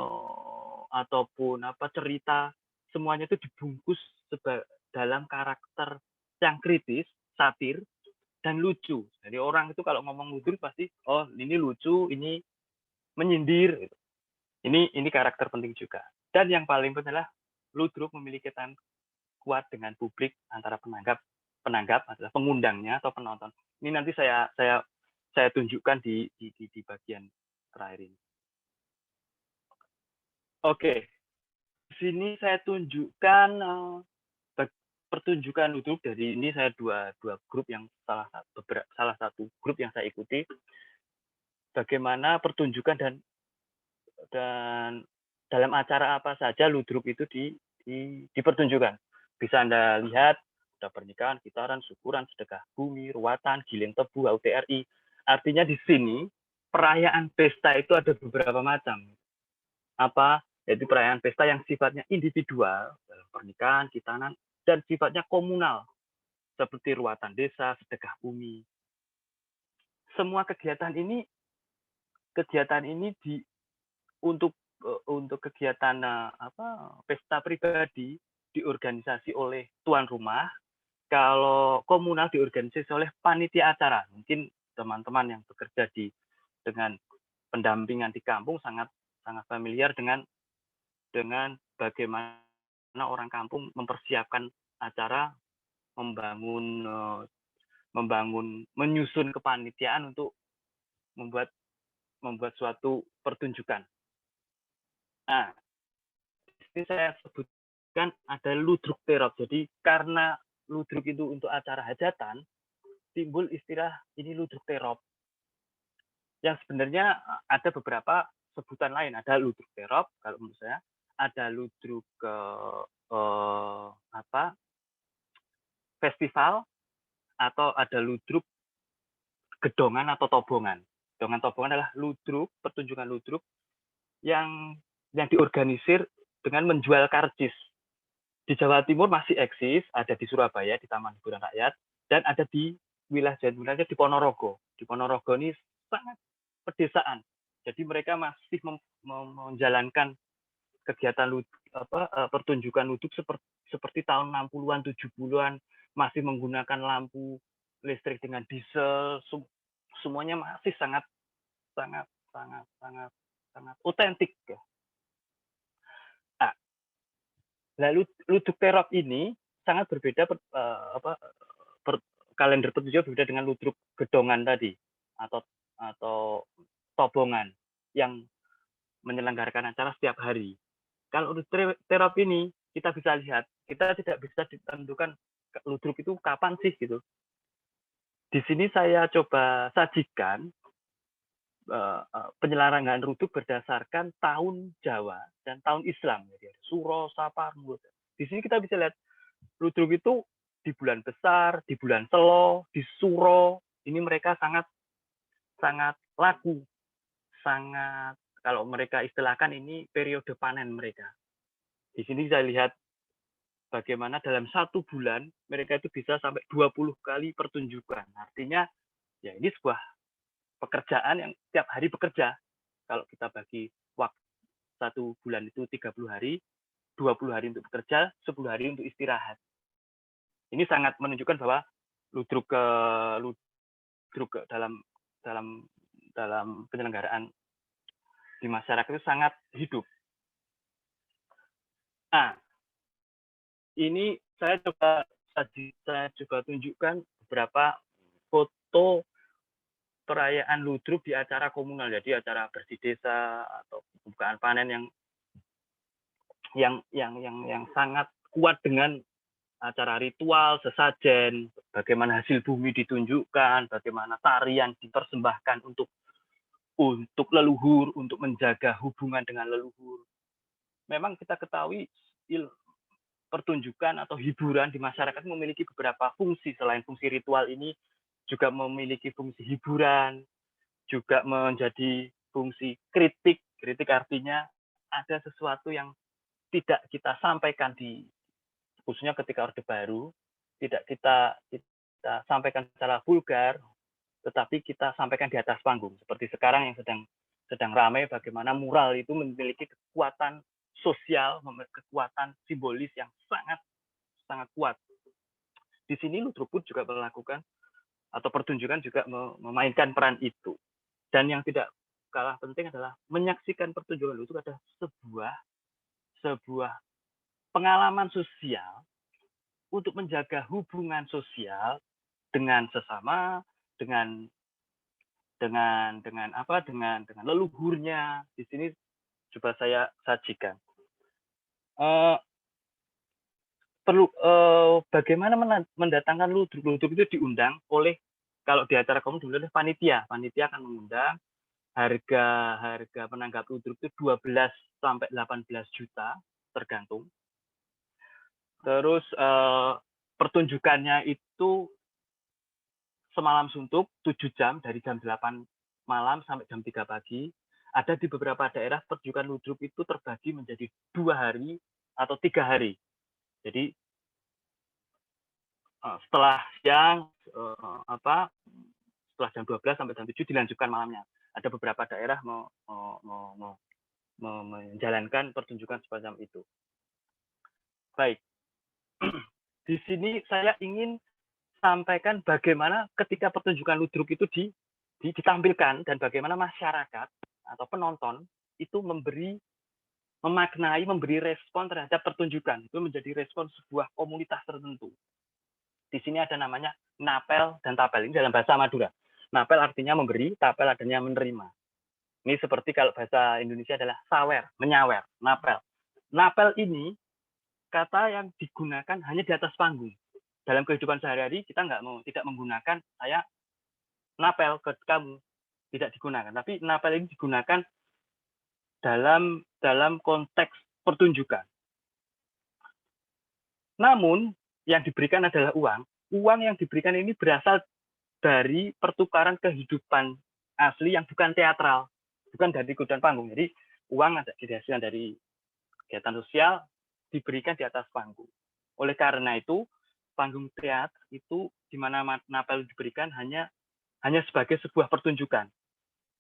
cerita, semuanya itu dibungkus dalam karakter yang kritis, satir, dan lucu. Jadi orang itu kalau ngomong lucu pasti, oh ini lucu, ini menyindir. Ini karakter penting juga. Dan yang paling penting adalah ludruk memiliki kaitan kuat dengan publik antara penanggap adalah pengundangnya atau penonton. Ini nanti saya tunjukkan di bagian terakhir ini. Oke, di sini saya tunjukkan pertunjukan ludruk. Dari ini saya dua grup yang salah satu grup yang saya ikuti. Bagaimana pertunjukan dan dalam acara apa saja ludruk itu dipertunjukkan. Bisa Anda lihat, ada pernikahan, gitaran, syukuran, sedekah bumi, ruatan, giling tebu, HUTRI. Artinya di sini perayaan pesta itu ada beberapa macam. Yaitu perayaan pesta yang sifatnya individual, pernikahan, gitaran, dan sifatnya komunal, seperti ruatan desa, sedekah bumi. Semua kegiatan ini untuk kegiatan pesta pribadi diorganisasi oleh tuan rumah. Kalau komunal diorganisasi oleh panitia acara. Mungkin teman-teman yang bekerja dengan pendampingan di kampung sangat familiar dengan bagaimana orang kampung mempersiapkan acara, menyusun kepanitiaan untuk membuat suatu pertunjukan. Nah, ini saya sebutkan ada ludruk terop. Jadi karena ludruk itu untuk acara hajatan, timbul istilah ini ludruk terop. Yang sebenarnya ada beberapa sebutan lain. Ada ludruk terop, kalau menurut saya. Ada ludruk festival, atau ada ludruk gedongan atau tobongan. Gedongan tobongan adalah ludruk, pertunjukan ludruk yang diorganisir dengan menjual karcis. Di Jawa Timur masih eksis, ada di Surabaya di Taman Hiburan Rakyat, dan ada di wilayah di Ponorogo. Di Ponorogo ini sangat pedesaan. Jadi mereka masih menjalankan kegiatan pertunjukan ludruk seperti tahun 60-an, 70-an, masih menggunakan lampu listrik dengan diesel, semuanya masih sangat otentik. Lalu ludruk terop ini sangat berbeda, kalender pertunjukan berbeda dengan ludruk gedongan tadi atau tobongan yang menyelenggarakan acara setiap hari. Kalau ludruk terop ini kita bisa lihat, kita tidak bisa ditentukan ludruk itu kapan sih gitu. Di sini saya coba sajikan penyelenggaraan ludruk berdasarkan tahun Jawa dan tahun Islam. Jadi Suro, Sapar, di sini kita bisa lihat ludruk itu di bulan besar, di bulan Selo, di Suro, ini mereka sangat laku, kalau mereka istilahkan ini periode panen mereka. Di sini saya lihat bagaimana dalam 1 bulan mereka itu bisa sampai 20 kali pertunjukan. Artinya ya ini sebuah pekerjaan yang tiap hari bekerja. Kalau kita bagi waktu 1 bulan itu 30 hari, 20 hari untuk bekerja, 10 hari untuk istirahat. Ini sangat menunjukkan bahwa ludruk dalam penyelenggaraan di masyarakat itu sangat hidup. Nah, ini saya coba tunjukkan beberapa foto perayaan ludruk di acara komunal, jadi acara bersih desa atau pembukaan panen yang sangat kuat dengan acara ritual, sesajen, bagaimana hasil bumi ditunjukkan, bagaimana tarian dipersembahkan untuk leluhur, untuk menjaga hubungan dengan leluhur. Memang kita ketahui pertunjukan atau hiburan di masyarakat memiliki beberapa fungsi. Selain fungsi ritual ini juga memiliki fungsi hiburan, juga menjadi fungsi kritik. Kritik artinya ada sesuatu yang tidak kita sampaikan khususnya ketika Orde Baru, tidak kita sampaikan secara vulgar, tetapi kita sampaikan di atas panggung. Seperti sekarang yang sedang ramai bagaimana mural itu memiliki kekuatan sosial, kekuatan simbolis yang sangat kuat. Di sini ludruk pun juga melakukan atau pertunjukan juga memainkan peran itu. Dan yang tidak kalah penting adalah menyaksikan pertunjukan ludruk adalah sebuah pengalaman sosial untuk menjaga hubungan sosial dengan sesama, dengan leluhurnya. Di sini coba saya sajikan. Bagaimana mendatangkan ludruk. Ludruk itu diundang oleh, kalau di acara komun diundang oleh panitia. Panitia akan mengundang, harga penanggap ludruk itu 12 sampai 18 juta tergantung. Terus pertunjukannya itu semalam suntuk 7 jam, dari jam 8 malam sampai jam 3 pagi. Ada di beberapa daerah pertunjukan ludruk itu terbagi menjadi 2 hari atau 3 hari. Jadi setelah siang, setelah jam 12 sampai jam 7 dilanjutkan malamnya. Ada beberapa daerah menjalankan pertunjukan semacam itu. Baik, di sini saya ingin sampaikan bagaimana ketika pertunjukan ludruk itu ditampilkan dan bagaimana masyarakat atau penonton itu memaknai, memberi respon terhadap pertunjukan. Itu menjadi respon sebuah komunitas tertentu. Di sini ada namanya napel dan tapel. Ini dalam bahasa Madura. Napel artinya memberi, tapel artinya menerima. Ini seperti kalau bahasa Indonesia adalah sawer, menyawer, napel. Napel ini kata yang digunakan hanya di atas panggung. Dalam kehidupan sehari-hari kita tidak menggunakan saya napel ke kamu, tidak digunakan. Tapi napel ini digunakan dalam konteks pertunjukan. Namun yang diberikan adalah uang. Uang yang diberikan ini berasal dari pertukaran kehidupan asli yang bukan teatral, bukan dari kehidupan panggung. Jadi uang ada dihasilkan dari kegiatan sosial diberikan di atas panggung. Oleh karena itu, panggung teater itu di mana napel diberikan hanya sebagai sebuah pertunjukan.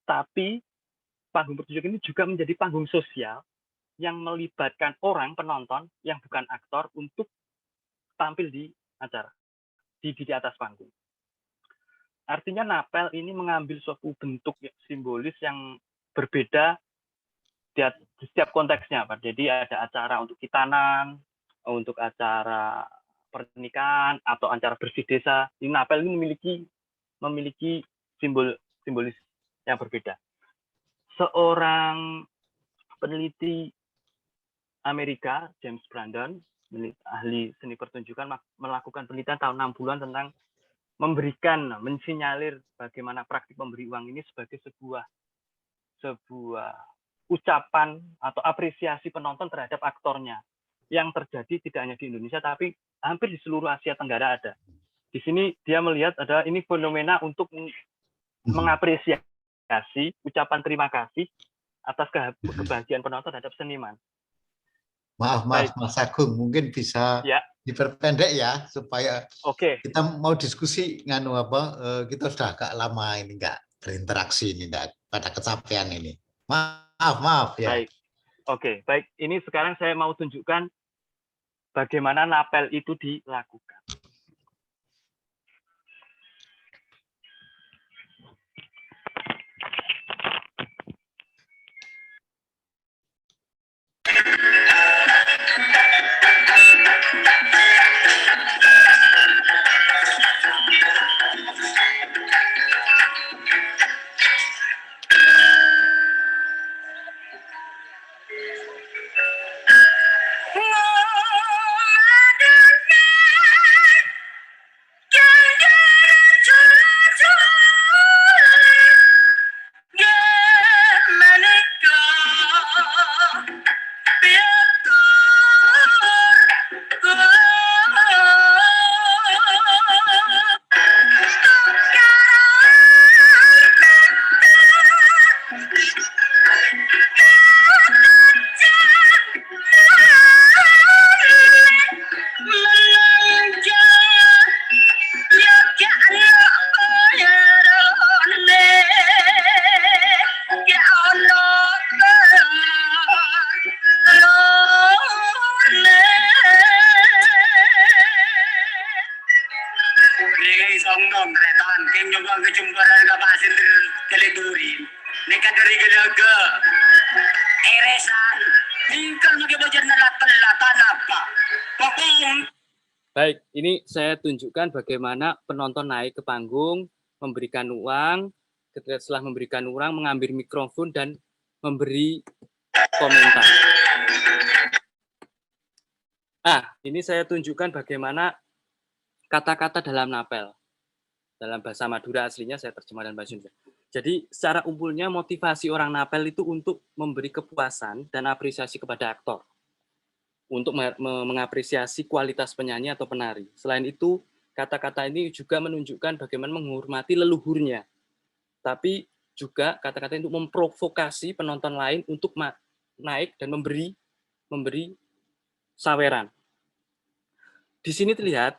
Tapi panggung pertunjukan ini juga menjadi panggung sosial yang melibatkan orang penonton yang bukan aktor untuk tampil di acara di atas panggung. Artinya napel ini mengambil suatu bentuk simbolis yang berbeda di setiap konteksnya, Pak. Jadi ada acara untuk khitanan, untuk acara pernikahan atau acara bersih desa. Ini napel ini memiliki simbolis yang berbeda. Seorang peneliti Amerika, James Brandon, ahli seni pertunjukan, melakukan penelitian tahun 60-an tentang mensinyalir bagaimana praktik memberi uang ini sebagai sebuah ucapan atau apresiasi penonton terhadap aktornya, yang terjadi tidak hanya di Indonesia tapi hampir di seluruh Asia Tenggara ada. Di sini dia melihat ada ini fenomena untuk mengapresiasi ucapan terima kasih atas kebahagiaan penonton terhadap seniman. Maaf Mas Agung, mungkin bisa diperpendek ya supaya kita mau diskusi kita sudah agak lama ini nggak berinteraksi ini pada kecapean ini. Maaf ya. Baik. Baik. Ini sekarang saya mau tunjukkan bagaimana napel itu dilakukan. Nega isang nom tretan king nyoba kejumparan ka pasir teledurin. Neka dari gelaga. Eresan. Tingkal magibajar na latan apa. Pokong. Baik, ini saya tunjukkan bagaimana penonton naik ke panggung, memberikan uang, setelah memberikan uang, mengambil mikrofon dan memberi komentar. Ini saya tunjukkan bagaimana kata-kata dalam napel. Dalam bahasa Madura aslinya saya terjemah dalam bahasa Indonesia. Jadi secara umpulnya motivasi orang napel itu untuk memberi kepuasan dan apresiasi kepada aktor. Untuk mengapresiasi kualitas penyanyi atau penari. Selain itu, kata-kata ini juga menunjukkan bagaimana menghormati leluhurnya. Tapi juga kata-kata itu memprovokasi penonton lain untuk naik dan memberi saweran. Di sini terlihat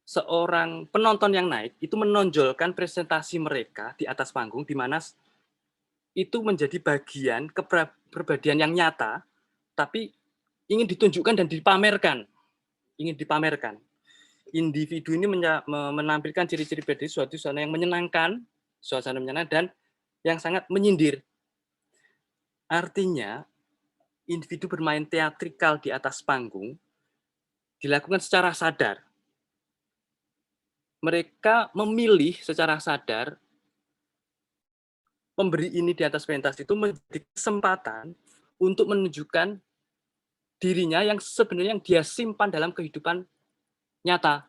seorang penonton yang naik itu menonjolkan presentasi mereka di atas panggung, di mana itu menjadi bagian kepribadian yang nyata, tapi ingin ditunjukkan dan dipamerkan. Ingin dipamerkan. Individu ini menampilkan ciri-ciri pribadi suasana yang menyenangkan, dan yang sangat menyindir. Artinya, individu bermain teatrikal di atas panggung dilakukan secara sadar. Mereka memilih secara sadar pemberi ini di atas pentas itu menjadi kesempatan untuk menunjukkan dirinya yang sebenarnya yang dia simpan dalam kehidupan nyata.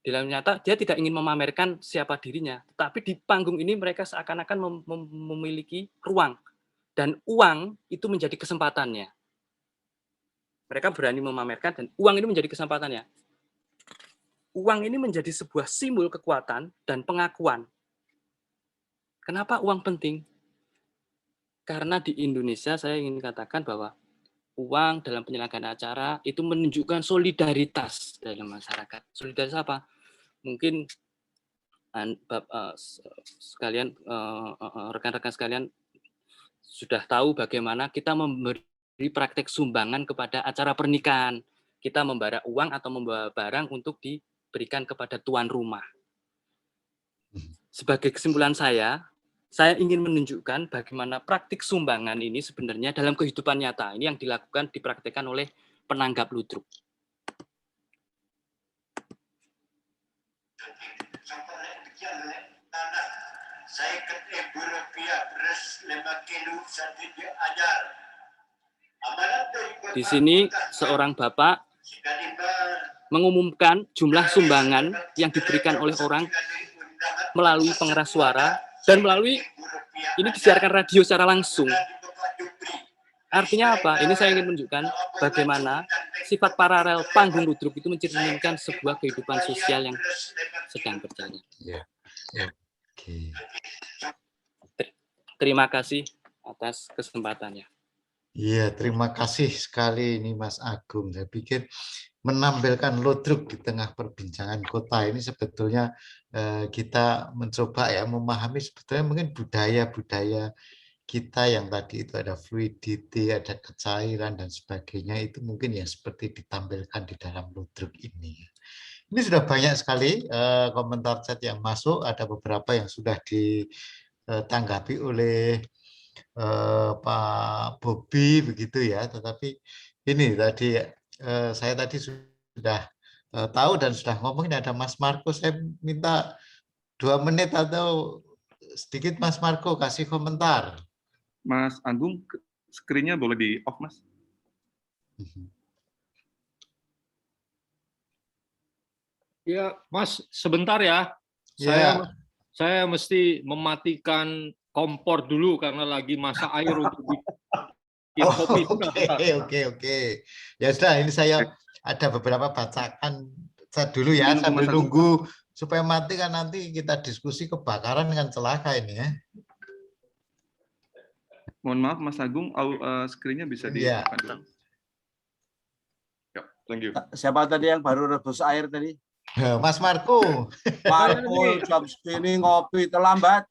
Dalam nyata dia tidak ingin memamerkan siapa dirinya, tapi di panggung ini mereka seakan-akan memiliki ruang dan uang itu menjadi kesempatannya. Mereka berani memamerkan dan uang ini menjadi kesempatannya. Uang ini menjadi sebuah simbol kekuatan dan pengakuan. Kenapa uang penting? Karena di Indonesia saya ingin katakan bahwa uang dalam penyelenggaraan acara itu menunjukkan solidaritas dalam masyarakat. Solidaritas apa? Mungkin sekalian rekan-rekan sekalian sudah tahu bagaimana kita memberi praktek sumbangan kepada acara pernikahan. Kita membawa uang atau membawa barang untuk diberikan kepada tuan rumah. Sebagai kesimpulan saya ingin menunjukkan bagaimana praktik sumbangan ini sebenarnya dalam kehidupan nyata. Ini yang dipraktekkan oleh penanggap ludruk. Di sini seorang bapak mengumumkan jumlah sumbangan yang diberikan oleh orang melalui pengeras suara dan melalui ini disiarkan radio secara langsung. Artinya apa? Ini saya ingin menunjukkan bagaimana sifat paralel panggung ludruk itu mencerminkan sebuah kehidupan sosial yang sedang berjalan. Ya. Oke. Terima kasih atas kesempatannya. Iya, terima kasih sekali ini Mas Agung. Saya pikir menampilkan ludruk di tengah perbincangan kota ini sebetulnya kita mencoba ya memahami sebetulnya mungkin budaya-budaya kita yang tadi itu ada fluidity, ada kecairan dan sebagainya itu mungkin ya seperti ditampilkan di dalam ludruk ini. Ini sudah banyak sekali komentar chat yang masuk, ada beberapa yang sudah ditanggapi oleh Pak Bobi begitu ya, tetapi ini tadi saya tadi sudah tahu dan sudah ngomong ini ada Mas Marco, saya minta 2 menit atau sedikit Mas Marco kasih komentar. Mas Agung, screen-nya boleh di off, Mas? Ya, Mas, sebentar ya. Saya mesti mematikan kompor dulu karena lagi masak air untuk bikin kopi. Oke. Ya sudah, ini saya ada beberapa bacaan saya dulu ya, sambil nunggu supaya mati kan nanti kita diskusi kebakaran dengan celaka ini ya. Mohon maaf, Mas Agung, screen-nya bisa di Ya. Thank you. Siapa tadi yang baru rebus air tadi? Mas Marco. Marco, jam segini ngopi terlambat.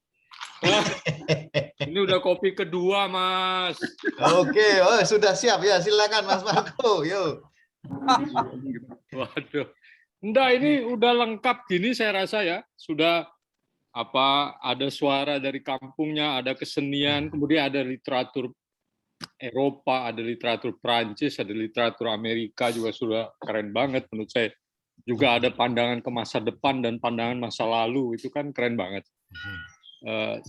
Ini udah kopi kedua, Mas. Oke, sudah siap ya, silakan Mas Marco, yuk. Waduh, Enggak, ini udah lengkap gini saya rasa ya. Sudah ada suara dari kampungnya, ada kesenian, kemudian ada literatur Eropa, ada literatur Prancis, ada literatur Amerika juga sudah keren banget menurut saya. Juga ada pandangan ke masa depan dan pandangan masa lalu, itu kan keren banget.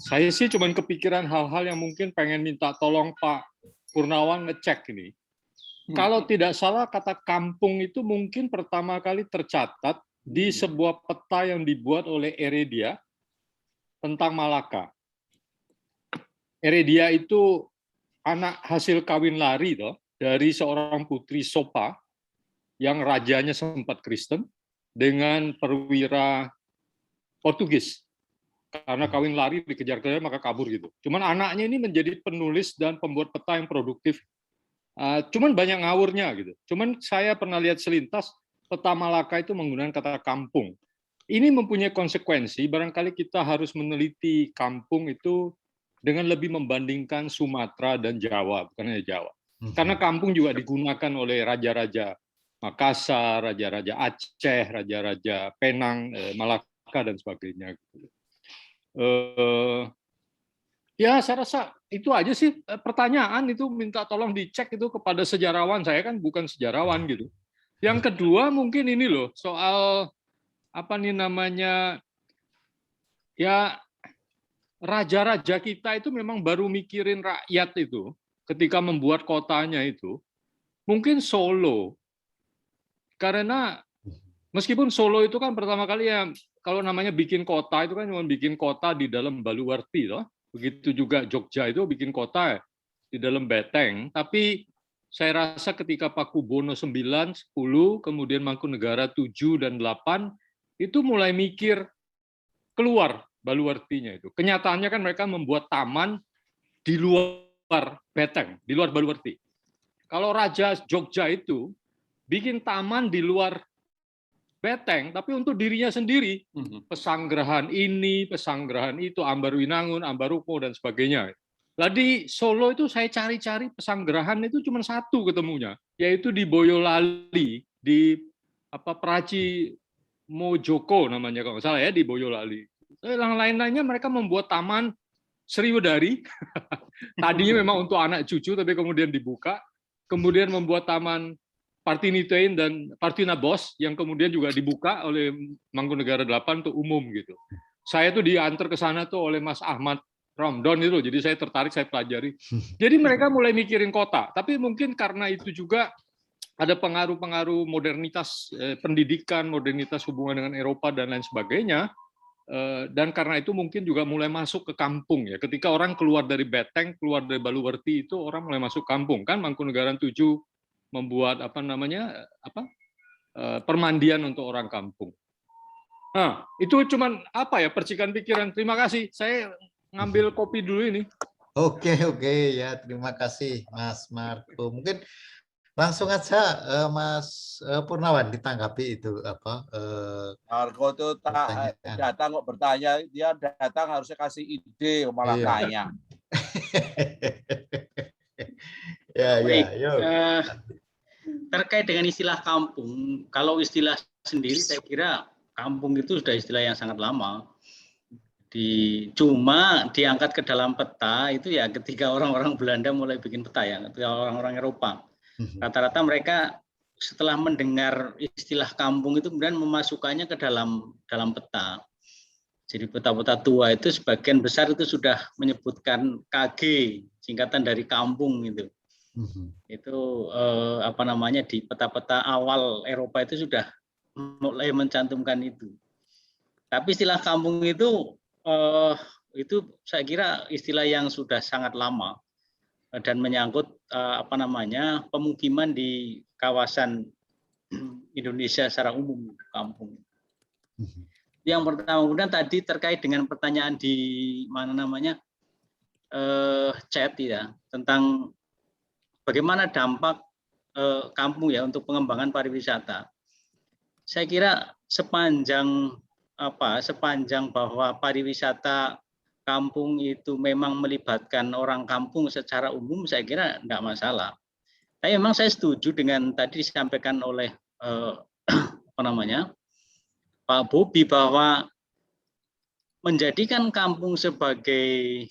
Saya sih cuman kepikiran hal-hal yang mungkin pengen minta tolong Pak Purnawan ngecek ini. Kalau tidak salah kata kampung itu mungkin pertama kali tercatat di sebuah peta yang dibuat oleh Heredia tentang Malaka. Heredia itu anak hasil kawin lari dari seorang putri Sopa yang rajanya sempat Kristen dengan perwira Portugis. Karena kawin lari dikejar-kejar maka kabur gitu. Cuman anaknya ini menjadi penulis dan pembuat peta yang produktif. Cuman banyak ngawurnya gitu. Cuman saya pernah lihat selintas peta Malaka itu menggunakan kata kampung. Ini mempunyai konsekuensi. Barangkali kita harus meneliti kampung itu dengan lebih membandingkan Sumatera dan Jawa, bukan hanya Jawa. Karena kampung juga digunakan oleh raja-raja Makassar, raja-raja Aceh, raja-raja Penang, Malaka dan sebagainya. Ya, saya rasa itu aja sih pertanyaan itu minta tolong dicek itu kepada sejarawan. Saya kan bukan sejarawan gitu. Yang kedua mungkin ini loh soal ya raja-raja kita itu memang baru mikirin rakyat itu ketika membuat kotanya itu. Mungkin Solo. Karena meskipun Solo itu kan pertama kali ya kalau namanya bikin kota itu kan cuma bikin kota di dalam Baluwerti toh. Begitu juga Jogja itu bikin kota di dalam Beteng. Tapi saya rasa ketika Pakubono 9, 10, kemudian Mangkunegara 7 dan 8, itu mulai mikir keluar Baluwertinya itu. Kenyataannya kan mereka membuat taman di luar Beteng, di luar Baluwerti. Kalau Raja Jogja itu bikin taman di luar Beteng, tapi untuk dirinya sendiri, pesanggerahan ini, pesanggerahan itu, Ambarwinangun, Ambarukmo dan sebagainya. Lah di Solo itu saya cari-cari pesanggerahan itu cuma satu ketemunya, yaitu di Boyolali, di Praci Mojoko namanya kalau nggak salah ya, di Boyolali. Yang lain-lainnya mereka membuat taman Sriwedari, tadinya memang untuk anak cucu tapi kemudian dibuka, kemudian membuat taman Partinitein dan Partinabos yang kemudian juga dibuka oleh Mangkunegara 8 untuk umum gitu. Saya tuh diantar ke sana tuh oleh Mas Ahmad Ramdon itu, jadi saya tertarik, saya pelajari. Jadi mereka mulai mikirin kota, tapi mungkin karena itu juga ada pengaruh-pengaruh modernitas pendidikan, modernitas hubungan dengan Eropa dan lain sebagainya. Dan karena itu mungkin juga mulai masuk ke kampung ya. Ketika orang keluar dari Beteng, keluar dari Baluwerti itu orang mulai masuk kampung kan. Mangkunegara 7 membuat permandian untuk orang kampung. Nah, itu cuman percikan pikiran. Terima kasih. Saya ngambil kopi dulu ini. Oke ya, terima kasih Mas Marco. Mungkin langsung aja Mas Purnawan ditanggapi itu Marco itu datang kok bertanya, dia datang harusnya kasih ide malah tanya. Terkait dengan istilah kampung, kalau istilah sendiri saya kira kampung itu sudah istilah yang sangat lama. Cuma diangkat ke dalam peta itu ya ketika orang-orang Belanda mulai bikin peta ya, ketika orang-orang Eropa. Rata-rata mereka setelah mendengar istilah kampung itu kemudian memasukkannya ke dalam peta. Jadi peta-peta tua itu sebagian besar itu sudah menyebutkan KG, singkatan dari kampung itu. Itu di peta-peta awal Eropa itu sudah mulai mencantumkan itu. Tapi istilah kampung itu saya kira istilah yang sudah sangat lama dan menyangkut pemukiman di kawasan Indonesia secara umum, kampung. Yang pertama, kemudian tadi terkait dengan pertanyaan di chat ya tentang bagaimana dampak kampung ya untuk pengembangan pariwisata. Saya kira sepanjang bahwa pariwisata kampung itu memang melibatkan orang kampung secara umum, saya kira tidak masalah. Tapi memang saya setuju dengan tadi disampaikan oleh Pak Bobi bahwa menjadikan kampung sebagai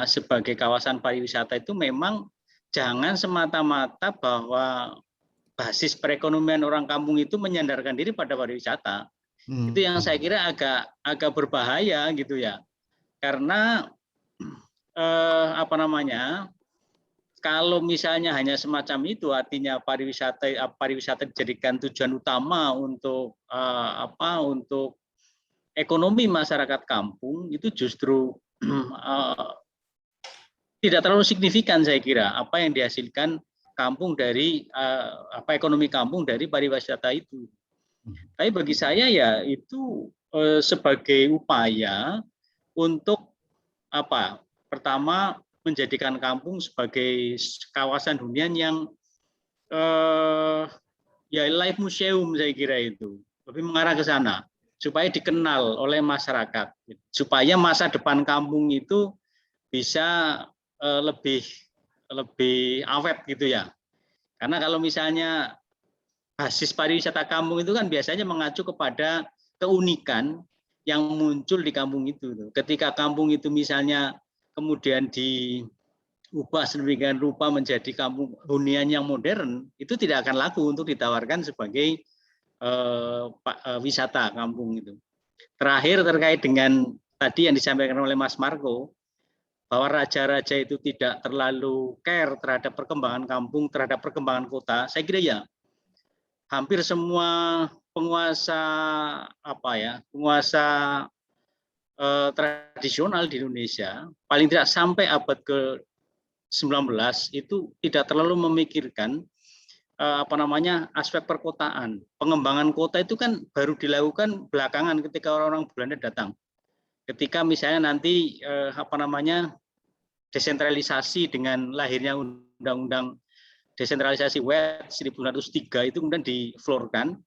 sebagai kawasan pariwisata itu memang jangan semata-mata bahwa basis perekonomian orang kampung itu menyandarkan diri pada pariwisata. Itu yang saya kira agak berbahaya gitu ya. Karena kalau misalnya hanya semacam itu, artinya pariwisata dijadikan tujuan utama untuk untuk ekonomi masyarakat kampung, itu justru tidak terlalu signifikan saya kira apa yang dihasilkan kampung dari ekonomi kampung dari pariwisata itu. Tapi bagi saya ya itu sebagai upaya untuk pertama menjadikan kampung sebagai kawasan hunian yang ya live museum, saya kira itu lebih mengarah ke sana supaya dikenal oleh masyarakat, supaya masa depan kampung itu bisa lebih awet gitu ya. Karena kalau misalnya basis pariwisata kampung itu kan biasanya mengacu kepada keunikan yang muncul di kampung itu. Ketika kampung itu misalnya kemudian diubah sedemikian rupa menjadi kampung hunian yang modern, itu tidak akan laku untuk ditawarkan sebagai wisata kampung itu. Terakhir terkait dengan tadi yang disampaikan oleh Mas Marco, bahwa raja-raja itu tidak terlalu care terhadap perkembangan kampung, terhadap perkembangan kota. Saya kira ya, hampir semua penguasa tradisional di Indonesia, paling tidak sampai abad ke-19 itu tidak terlalu memikirkan aspek perkotaan. Pengembangan kota itu kan baru dilakukan belakangan ketika orang-orang Belanda datang. Ketika misalnya nanti desentralisasi dengan lahirnya undang-undang desentralisasi WET 1903 itu kemudian diflorkan,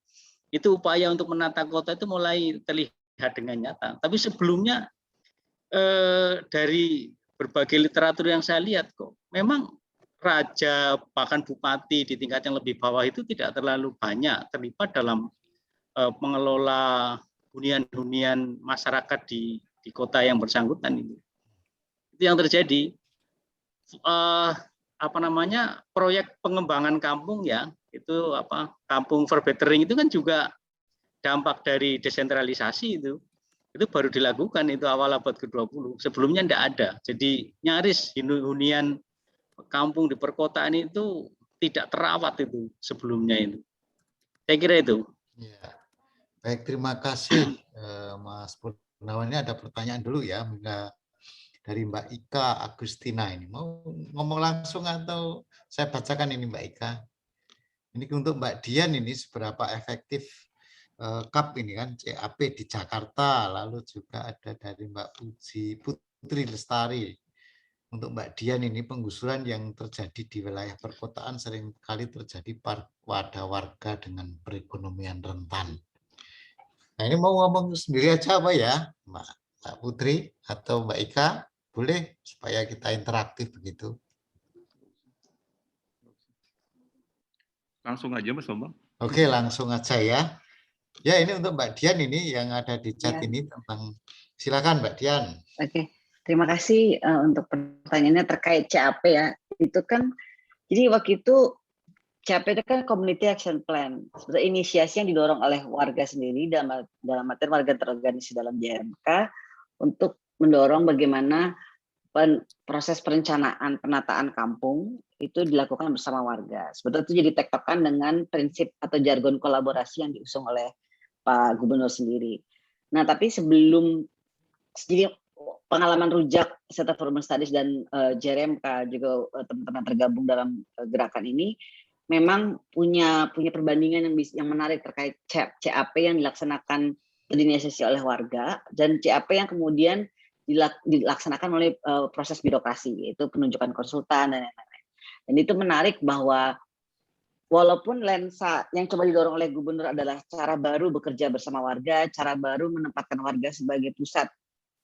itu upaya untuk menata kota itu mulai terlihat dengan nyata. Tapi sebelumnya dari berbagai literatur yang saya lihat kok, memang raja bahkan bupati di tingkat yang lebih bawah itu tidak terlalu banyak terlibat dalam mengelola hunian-hunian masyarakat di kota yang bersangkutan itu. Itu yang terjadi. Proyek pengembangan kampung ya, itu kampung Verbettering itu kan juga dampak dari desentralisasi itu baru dilakukan itu awal abad ke-20. Sebelumnya tidak ada. Jadi nyaris hunian kampung di perkotaan itu tidak terawat itu sebelumnya itu. Saya kira itu. Ya. Baik, terima kasih Mas Purnawan. Ini ada pertanyaan dulu ya dari Mbak Ika Agustina ini. Mau ngomong langsung atau saya bacakan ini Mbak Ika? Ini untuk Mbak Dian ini seberapa efektif CAP ini kan CAP di Jakarta, lalu juga ada dari Mbak Putri Lestari. Untuk Mbak Dian ini penggusuran yang terjadi di wilayah perkotaan seringkali terjadi pada warga dengan perekonomian rentan. Nah ini mau ngomong sendiri aja apa ya Mbak Putri atau Mbak Ika? Boleh supaya kita interaktif begitu. Langsung aja Mas Bambang. Oke, langsung aja ya. Ya ini untuk Mbak Dian ini yang ada di chat ini tentang, silakan Mbak Dian. Oke, terima kasih untuk pertanyaannya terkait CAP ya. Itu kan, jadi waktu itu CAP itu kan Community Action Plan, sebetulnya inisiasi yang didorong oleh warga sendiri dalam arti warga terorganisasi dalam JMK untuk mendorong bagaimana proses perencanaan penataan kampung itu dilakukan bersama warga. Sebetulnya itu jadi tektokan dengan prinsip atau jargon kolaborasi yang diusung oleh Pak Gubernur sendiri. Nah, tapi sebelum jadi pengalaman rujak Center for Urban Studies dan JRMK juga teman-teman tergabung dalam gerakan ini memang punya perbandingan yang menarik terkait CAP yang dilaksanakan koordinasi oleh warga dan CAP yang kemudian dilaksanakan oleh proses birokrasi, yaitu penunjukan konsultan dan lain-lain. Dan itu menarik bahwa walaupun lensa yang coba didorong oleh gubernur adalah cara baru bekerja bersama warga, cara baru menempatkan warga sebagai pusat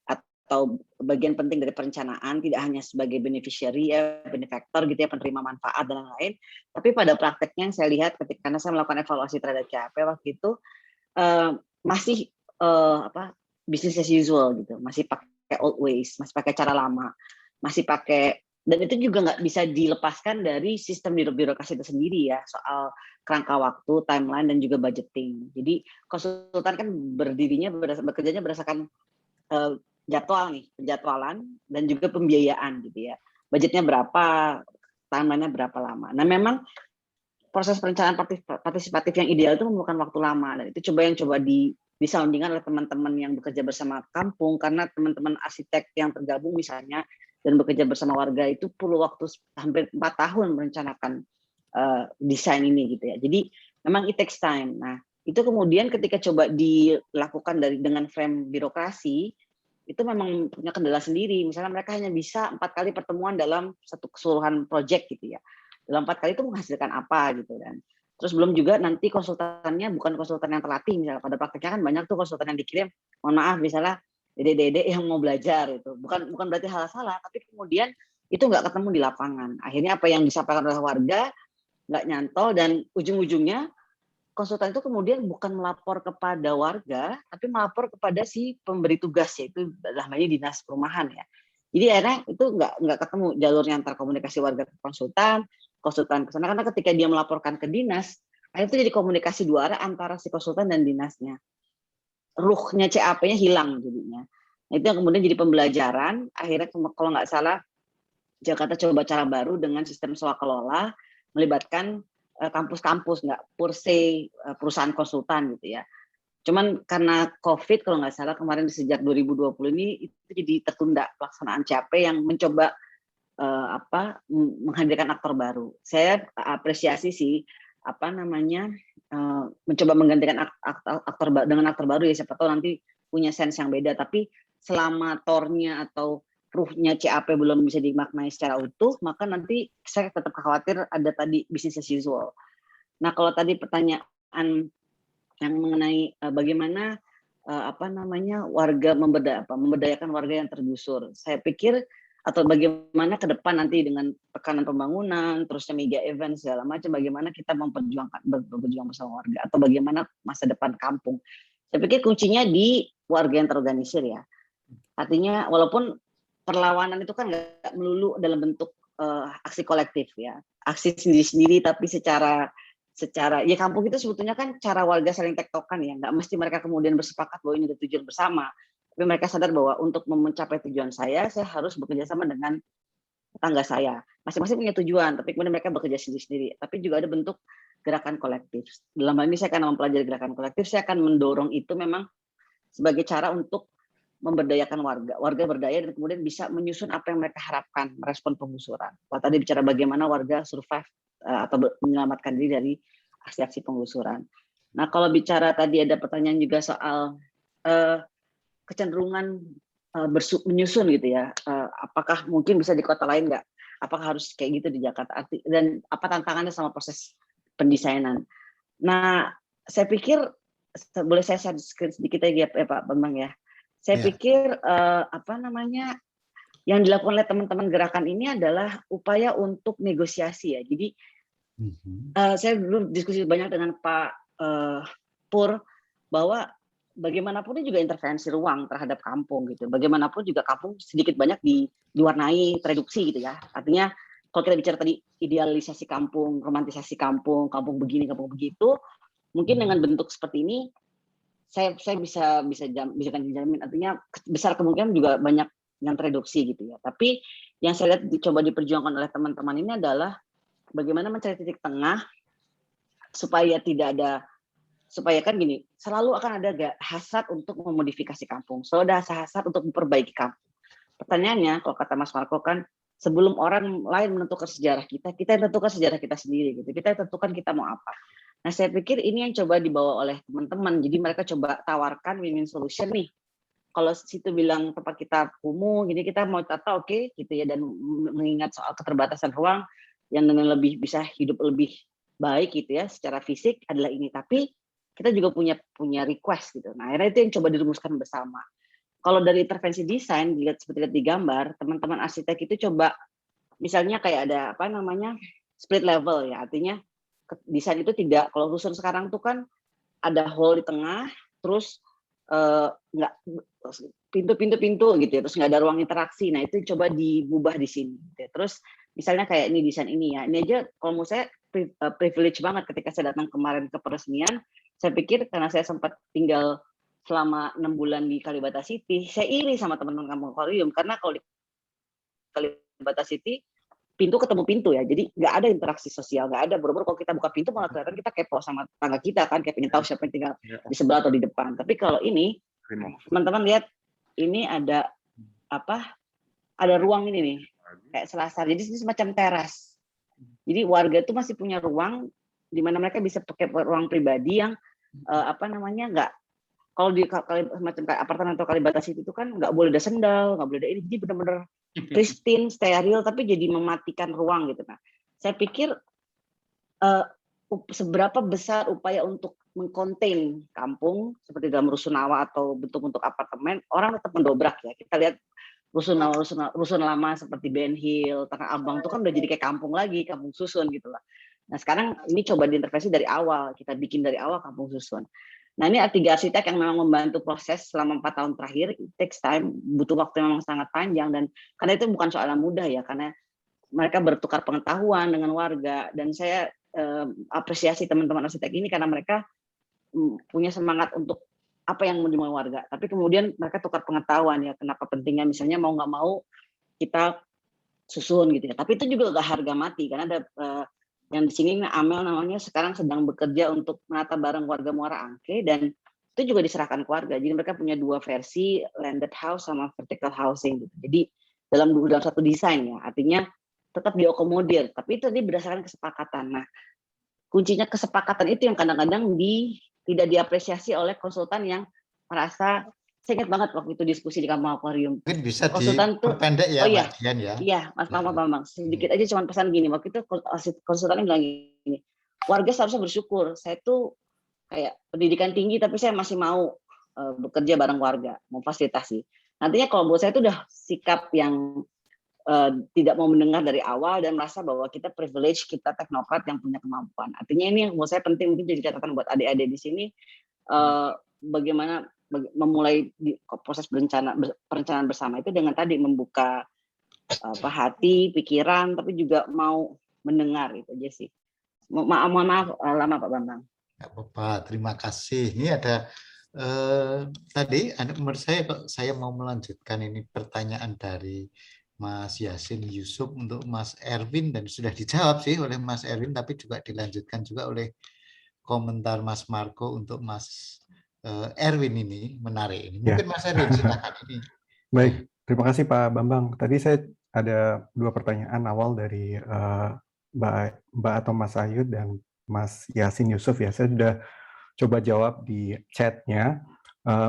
atau bagian penting dari perencanaan, tidak hanya sebagai beneficiary, benefactor gitu ya, penerima manfaat dan lain-lain, tapi pada prakteknya yang saya lihat karena saya melakukan evaluasi terhadap CAP waktu itu, masih business as usual gitu, masih pakai old ways, masih pakai cara lama, masih pakai, dan itu juga nggak bisa dilepaskan dari sistem birokrasi itu sendiri ya, soal kerangka waktu, timeline, dan juga budgeting. Jadi konsultan kan bekerjanya berdasarkan jadwal nih, penjadwalan dan juga pembiayaan gitu ya. Budgetnya berapa, timeline-nya berapa lama. Nah memang proses perencanaan partisipatif yang ideal itu memerlukan waktu lama, dan itu yang coba disoundingkan oleh teman-teman yang bekerja bersama kampung, karena teman-teman arsitek yang tergabung misalnya dan bekerja bersama warga itu perlu waktu hampir 4 tahun merencanakan desain ini gitu ya. Jadi memang it takes time. Nah itu kemudian ketika coba dilakukan dengan frame birokrasi, itu memang punya kendala sendiri. Misalnya mereka hanya bisa 4 kali pertemuan dalam satu keseluruhan proyek gitu ya. Dalam 4 kali itu menghasilkan apa gitu kan. Terus belum juga nanti konsultannya bukan konsultan yang terlatih, misalnya pada prakteknya kan banyak tuh konsultan yang dikirim, mohon maaf misalnya dede-dede yang mau belajar itu. Bukan berarti hal salah, tapi kemudian itu nggak ketemu di lapangan. Akhirnya apa yang disampaikan oleh warga nggak nyantol, dan ujung-ujungnya konsultan itu kemudian bukan melapor kepada warga, tapi melapor kepada si pemberi tugas, yaitu namanya dinas perumahan ya. Jadi akhirnya itu nggak ketemu jalurnya antar komunikasi warga ke konsultan ke sana, karena ketika dia melaporkan ke dinas, akhirnya itu jadi komunikasi dua arah antara si konsultan dan dinasnya. Ruhnya CAP-nya hilang jadinya. Nah, itu yang kemudian jadi pembelajaran. Akhirnya kalau nggak salah Jakarta coba cara baru dengan sistem swakelola, melibatkan kampus-kampus, nggak per se perusahaan konsultan gitu ya. Cuman karena COVID kalau nggak salah kemarin sejak 2020 ini itu jadi tertunda pelaksanaan CAP yang mencoba menghadirkan aktor baru. Saya apresiasi sih mencoba menggantikan aktor baru ya, siapa tahu nanti punya sense yang beda, tapi selama tornya atau ruhnya CAP belum bisa dimaknai secara utuh, maka nanti saya tetap khawatir ada tadi business as usual. Nah, kalau tadi pertanyaan yang mengenai bagaimana warga memberdayakan warga yang tergusur, saya pikir, atau bagaimana ke depan nanti dengan tekanan pembangunan, terusnya media event segala macam, bagaimana kita berjuang bersama warga, atau bagaimana masa depan kampung. Saya pikir kuncinya di warga yang terorganisir ya. Artinya walaupun perlawanan itu kan nggak melulu dalam bentuk aksi kolektif ya, aksi sendiri-sendiri, tapi secara ya kampung itu sebetulnya kan cara warga saling tektokan ya, nggak mesti mereka kemudian bersepakat bahwa ini ada tujuan bersama. Tapi mereka sadar bahwa untuk mencapai tujuan saya harus bekerja sama dengan tetangga saya. Masing-masing punya tujuan, tapi kemudian mereka bekerja sendiri-sendiri. Tapi juga ada bentuk gerakan kolektif. Dalam hal ini saya akan mempelajari gerakan kolektif, saya akan mendorong itu memang sebagai cara untuk memberdayakan warga. Warga berdaya dan kemudian bisa menyusun apa yang mereka harapkan, merespon penggusuran. Kalau tadi bicara bagaimana warga survive atau menyelamatkan diri dari aksi-aksi penggusuran. Nah, kalau bicara tadi ada pertanyaan juga soal kecenderungan menyusun gitu ya, apakah mungkin bisa di kota lain nggak? Apakah harus kayak gitu di Jakarta? Dan apa tantangannya sama proses pendesainan? Nah, saya pikir boleh saya share screen sedikit aja ya Pak Bambang ya. Saya pikir yang dilakukan oleh teman-teman gerakan ini adalah upaya untuk negosiasi ya. Jadi saya dulu diskusi banyak dengan Pak Pur bahwa bagaimanapun juga intervensi ruang terhadap kampung gitu. Bagaimanapun juga kampung sedikit banyak diwarnai reduksi gitu ya. Artinya kalau kita bicara tadi idealisasi kampung, romantisasi kampung begini, kampung begitu, mungkin dengan bentuk seperti ini saya bisa jamin, artinya besar kemungkinan juga banyak yang tereduksi gitu ya. Tapi yang saya lihat coba diperjuangkan oleh teman-teman ini adalah bagaimana mencari titik tengah supaya kan gini, selalu akan ada hasrat untuk memodifikasi kampung, selalu ada hasrat untuk memperbaiki kampung. Pertanyaannya, kalau kata Mas Marco kan, sebelum orang lain menentukan sejarah kita yang tentukan sejarah kita sendiri gitu. Kita tentukan kita mau apa. Nah, saya pikir ini yang coba dibawa oleh teman-teman. Jadi mereka coba tawarkan win-win solution nih. Kalau situ bilang tempat kita kumuh, jadi kita mau tata oke, gitu ya, dan mengingat soal keterbatasan ruang yang dengan lebih bisa hidup lebih baik gitu ya secara fisik adalah ini. Tapi kita juga punya request gitu. Nah, akhirnya itu yang coba dirumuskan bersama. Kalau dari intervensi desain, dilihat seperti lihat di gambar, teman-teman arsitek itu coba, misalnya kayak ada split level ya, artinya desain itu tidak, kalau rusun sekarang tuh kan ada hall di tengah, terus nggak pintu gitu ya, terus nggak ada ruang interaksi. Nah itu coba diubah di sini. Gitu ya. Terus misalnya kayak ini desain ini ya, ini aja kalau menurut saya privilege banget ketika saya datang kemarin ke peresmian. Saya pikir karena saya sempat tinggal selama 6 bulan di Kalibata City, saya iri sama teman-teman kampung akuarium karena kalau di Kalibata City pintu ketemu pintu ya, jadi nggak ada interaksi sosial, nggak ada. Boro-boro kalau kita buka pintu malah kelihatan kita kepo sama tetangga kita kan, kayak pengen tahu siapa yang tinggal di sebelah atau di depan. Tapi kalau ini teman-teman lihat, ini ada apa? Ada ruang ini nih, kayak selasar. Jadi ini semacam teras. Jadi warga itu masih punya ruang di mana mereka bisa pakai ruang pribadi yang nggak, kalau di macam kayak apartemen atau Kalibata City itu kan nggak boleh ada sendal, nggak boleh ada ini, jadi benar-benar pristine, steril, tapi jadi mematikan ruang gitu. Nah, saya pikir seberapa besar upaya untuk mengkonten kampung seperti dalam rusunawa atau bentuk-bentuk apartemen, orang tetap mendobrak ya. Kita lihat rusun lama seperti Ben Hill, Tanah Abang itu kan udah jadi kayak kampung lagi, kampung susun gitu lah. Nah sekarang ini coba diintervensi dari awal, kita bikin dari awal kampung susun. Nah ini 3 arsitek yang memang membantu proses selama 4 tahun terakhir, it takes time, butuh waktu yang memang sangat panjang, dan karena itu bukan soal yang mudah ya, karena mereka bertukar pengetahuan dengan warga, dan saya apresiasi teman-teman arsitek ini karena mereka punya semangat untuk apa yang mau dimau warga, tapi kemudian mereka tukar pengetahuan ya, kenapa pentingnya misalnya mau nggak mau kita susun gitu ya, tapi itu juga nggak harga mati, karena ada yang di sini Amel namanya sekarang sedang bekerja untuk menata bareng warga Muara Angke, dan itu juga diserahkan ke warga. Jadi mereka punya 2 versi, landed house sama vertical housing gitu. Jadi dalam satu desain ya, artinya tetap diakomodir, tapi itu berdasarkan kesepakatan. Nah, kuncinya kesepakatan itu yang kadang-kadang tidak diapresiasi oleh konsultan yang merasa, saya ingat banget waktu itu diskusi di kampung akuarium. Mungkin bisa diperpendek ya, Mbak Dian ya. Iya, Mas Bambang. Sedikit aja cuma pesan gini, waktu itu konsultannya bilang gini, warga seharusnya bersyukur, saya tuh kayak pendidikan tinggi tapi saya masih mau bekerja bareng warga, mau fasilitasi. Nantinya kalau buat saya itu udah sikap yang tidak mau mendengar dari awal dan merasa bahwa kita privilege, kita teknokrat yang punya kemampuan. Artinya ini yang buat saya penting, mungkin jadi catatan buat adik-adik di sini, bagaimana memulai proses perencanaan bersama itu dengan tadi membuka hati, pikiran, tapi juga mau mendengar, itu aja sih. Mohon maaf lama Pak Bambang. Nggak apa-apa, terima kasih. Ini ada tadi menurut saya mau melanjutkan ini pertanyaan dari Mas Yasin Yusuf untuk Mas Erwin, dan sudah dijawab sih oleh Mas Erwin, tapi juga dilanjutkan juga oleh komentar Mas Marco untuk Mas Erwin. Ini menarik ini. Mungkin Mas Erwin silakan ini. Baik, terima kasih Pak Bambang. Tadi saya ada 2 pertanyaan awal dari Mbak atau Mas Ayu dan Mas Yasin Yusuf ya. Saya sudah coba jawab di chatnya.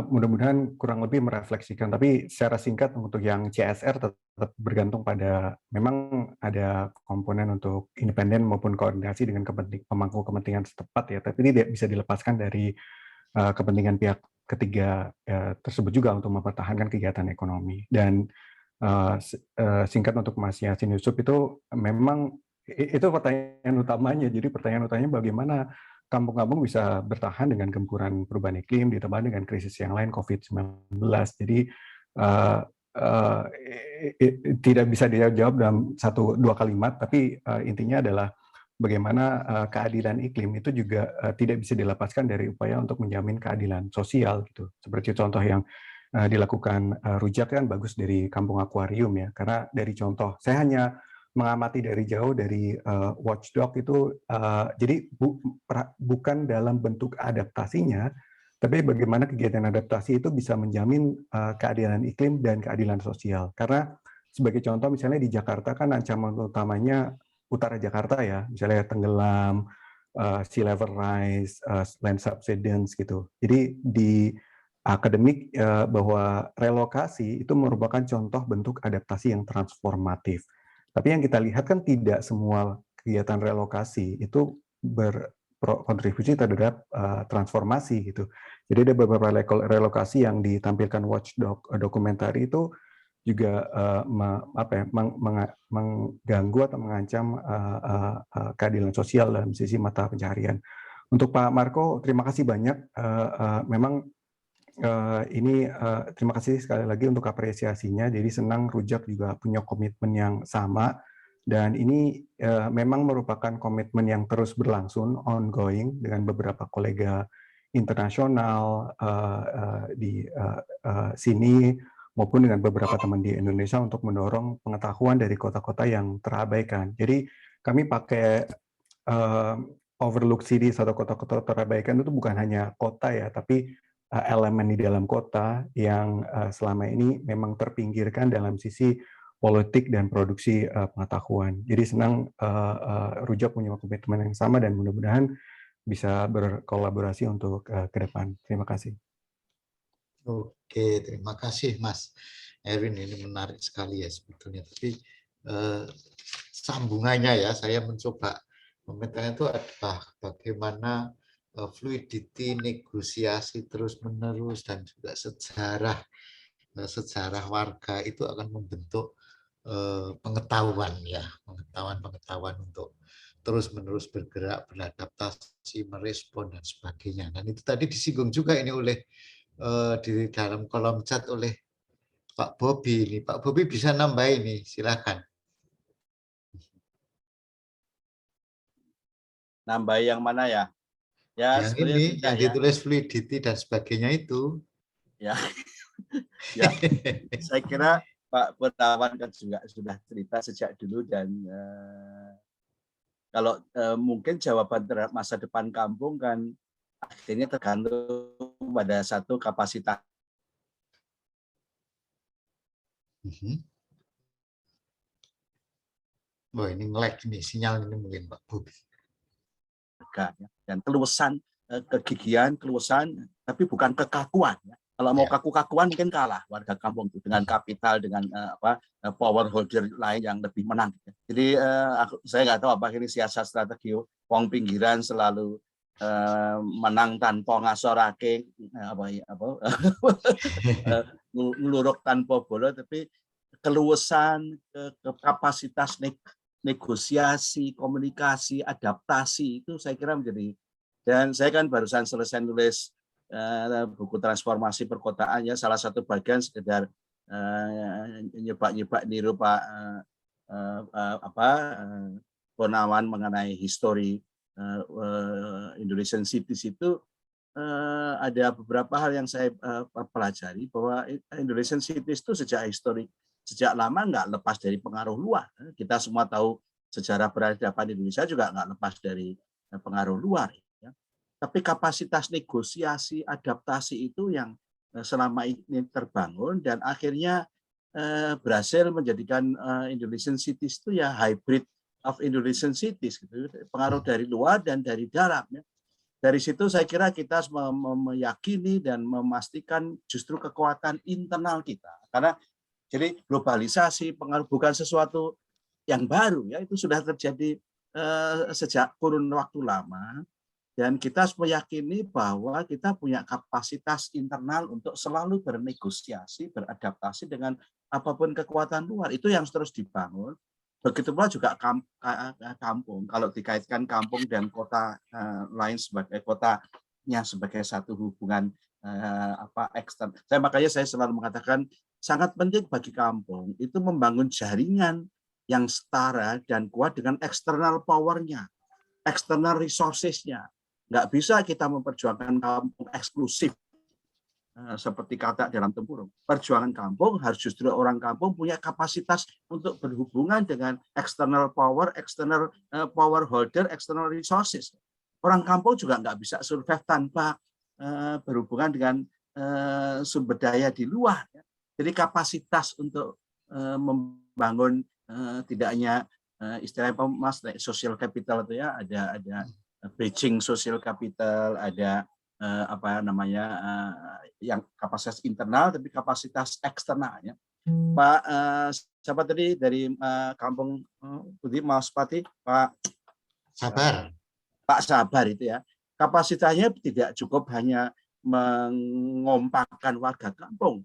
Mudah-mudahan kurang lebih merefleksikan, tapi secara singkat untuk yang CSR tetap bergantung pada, memang ada komponen untuk independen maupun koordinasi dengan pemangku kepentingan setempat ya, tapi tidak bisa dilepaskan dari kepentingan pihak ketiga tersebut juga untuk mempertahankan kegiatan ekonomi. Dan singkat untuk Mas Yasin Yusuf, itu memang itu pertanyaan utamanya. Jadi pertanyaan utamanya bagaimana kampung-kampung bisa bertahan dengan gempuran perubahan iklim ditambah dengan krisis yang lain, COVID-19. Jadi tidak bisa dijawab dalam 1-2 kalimat, tapi intinya adalah bagaimana keadilan iklim itu juga tidak bisa dilepaskan dari upaya untuk menjamin keadilan sosial gitu. Seperti contoh yang dilakukan Rujak kan bagus dari kampung akuarium ya, karena dari contoh saya hanya mengamati dari jauh dari watchdog itu, jadi bukan dalam bentuk adaptasinya, tapi bagaimana kegiatan adaptasi itu bisa menjamin keadilan iklim dan keadilan sosial. Karena sebagai contoh misalnya di Jakarta kan ancaman utamanya utara Jakarta ya, misalnya tenggelam, sea level rise, land subsidence gitu. Jadi di akademik bahwa relokasi itu merupakan contoh bentuk adaptasi yang transformatif. Tapi yang kita lihat kan tidak semua kegiatan relokasi itu berkontribusi terhadap transformasi gitu. Jadi ada beberapa relokasi yang ditampilkan watchdog dokumentari itu juga mengganggu atau mengancam keadilan sosial dalam sisi mata pencaharian. Untuk Pak Marco, terima kasih banyak. Memang Ini terima kasih sekali lagi untuk apresiasinya. Jadi senang Rujak juga punya komitmen yang sama, dan ini memang merupakan komitmen yang terus berlangsung, ongoing, dengan beberapa kolega internasional di sini maupun dengan beberapa teman di Indonesia untuk mendorong pengetahuan dari kota-kota yang terabaikan. Jadi kami pakai overlook cities atau kota-kota terabaikan itu bukan hanya kota ya, tapi elemen di dalam kota yang selama ini memang terpinggirkan dalam sisi politik dan produksi pengetahuan. Jadi senang Rujak punya komitmen yang sama dan mudah-mudahan bisa berkolaborasi untuk ke depan. Terima kasih. Oke, terima kasih Mas Erwin. Ini menarik sekali ya sebetulnya. Tapi sambungannya ya, saya mencoba memetakan itu adalah bagaimana fluidity, negosiasi terus-menerus, dan juga sejarah warga itu akan membentuk pengetahuan ya, pengetahuan untuk terus-menerus bergerak, beradaptasi, merespon dan sebagainya. Dan itu tadi disinggung juga ini oleh di dalam kolom chat oleh Pak Bobi ini. Pak Bobi bisa nambah ini, silakan. Nambah yang mana ya? Ya, yang ini yang ya. ditulis fluidity dan sebagainya itu. Ya, ya. Saya kira Pak Purnawan kan juga sudah cerita sejak dulu, dan kalau mungkin jawaban terhadap masa depan kampung kan akhirnya tergantung pada satu kapasitas. Oh, ini nge-lag nih, sinyal ini mungkin Pak Bobi. Dan keluasan, kegigihan, keluasan, tapi bukan kekakuan. Kalau mau kaku-kakuan mungkin kalah warga kampung itu dengan kapital, dengan power holder lain yang lebih menang. Jadi saya nggak tahu apa ini siasat strategi wong pinggiran selalu menang tanpa ngasorake ngeluruk tanpa bola, tapi keluasan, kapasitas negosiasi, komunikasi, adaptasi itu saya kira menjadi. Dan saya kan barusan selesai nulis buku transformasi perkotaan ya, salah satu bagian sekedar nyebak-nyebak niru Pak Purnawan mengenai histori Indonesian Cities itu. Ada beberapa hal yang saya pelajari bahwa Indonesian Cities itu sejak lama nggak lepas dari pengaruh luar. Kita semua tahu sejarah peradaban Indonesia juga nggak lepas dari pengaruh luar. Ya. Tapi kapasitas negosiasi, adaptasi itu yang selama ini terbangun dan akhirnya berhasil menjadikan Indonesian Cities itu ya hybrid of Indonesian Cities. Gitu. Pengaruh dari luar dan dari dalam. Ya. Dari situ saya kira kita meyakini dan memastikan justru kekuatan internal kita. Karena jadi globalisasi pengaruh bukan sesuatu yang baru ya, itu sudah terjadi sejak kurun waktu lama, dan kita harus meyakini bahwa kita punya kapasitas internal untuk selalu bernegosiasi, beradaptasi dengan apapun kekuatan luar. Itu yang terus dibangun. Begitu pula juga kampung. Kalau dikaitkan kampung dan kota lain sebagai kotanya sebagai satu hubungan ekstern. Makanya saya selalu mengatakan sangat penting bagi kampung itu membangun jaringan yang setara dan kuat dengan external power-nya, external resources-nya. Nggak bisa kita memperjuangkan kampung eksklusif seperti kata dalam tempurung. Perjuangan kampung harus justru orang kampung punya kapasitas untuk berhubungan dengan external power holder, external resources. Orang kampung juga nggak bisa survive tanpa berhubungan dengan sumber daya di luar. Jadi kapasitas untuk membangun tidak hanya istilahnya Mas social capital itu ya, ada bridging social capital, ada yang kapasitas internal tapi kapasitas eksternalnya. Pak siapa tadi dari Kampung Putih Mas Pati, Pak Sabar. Pak Sabar itu ya. Kapasitasnya tidak cukup hanya mengompakkan warga kampung,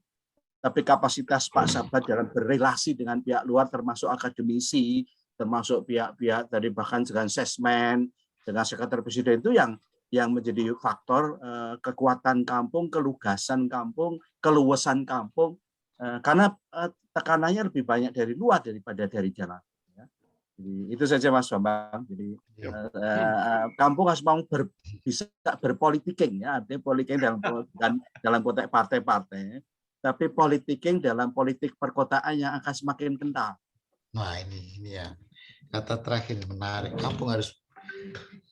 tapi kapasitas Pak Sabar dalam berrelasi dengan pihak luar termasuk akademisi, termasuk pihak-pihak dari bahkan dengan sesmen, dengan sekretariat presiden itu yang yang menjadi faktor kekuatan kampung, kelugasan kampung, keluasan kampung, karena tekanannya lebih banyak dari luar daripada dari dalam. Jadi itu saja Mas Bambang. Jadi kampung harus mau bisa berpolitiking, ya, artinya politiking dalam konteks partai-partai, tapi politiking dalam politik perkotaan yang akan semakin kental. Nah ini ya kata terakhir menarik. Kampung harus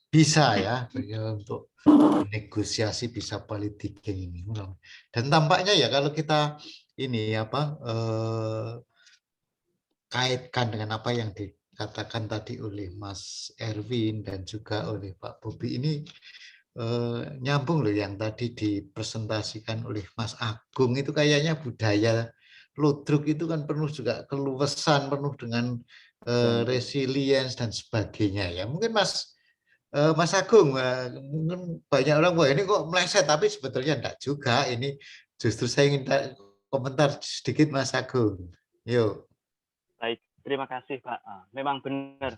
bisa ya untuk negosiasi, bisa politiking ini. Dan tampaknya ya kalau kita ini kaitkan dengan apa yang dikatakan tadi oleh Mas Erwin dan juga oleh Pak Bobi, ini nyambung loh yang tadi dipresentasikan oleh Mas Agung. Itu kayaknya budaya ludruk itu kan penuh juga keluasan, penuh dengan resilience dan sebagainya ya. Mungkin Mas Agung, mungkin banyak orang wah ini kok meleset, tapi sebetulnya enggak juga. Ini justru saya ingin komentar sedikit Mas Agung. Yuk. Baik, terima kasih Pak. Memang benar.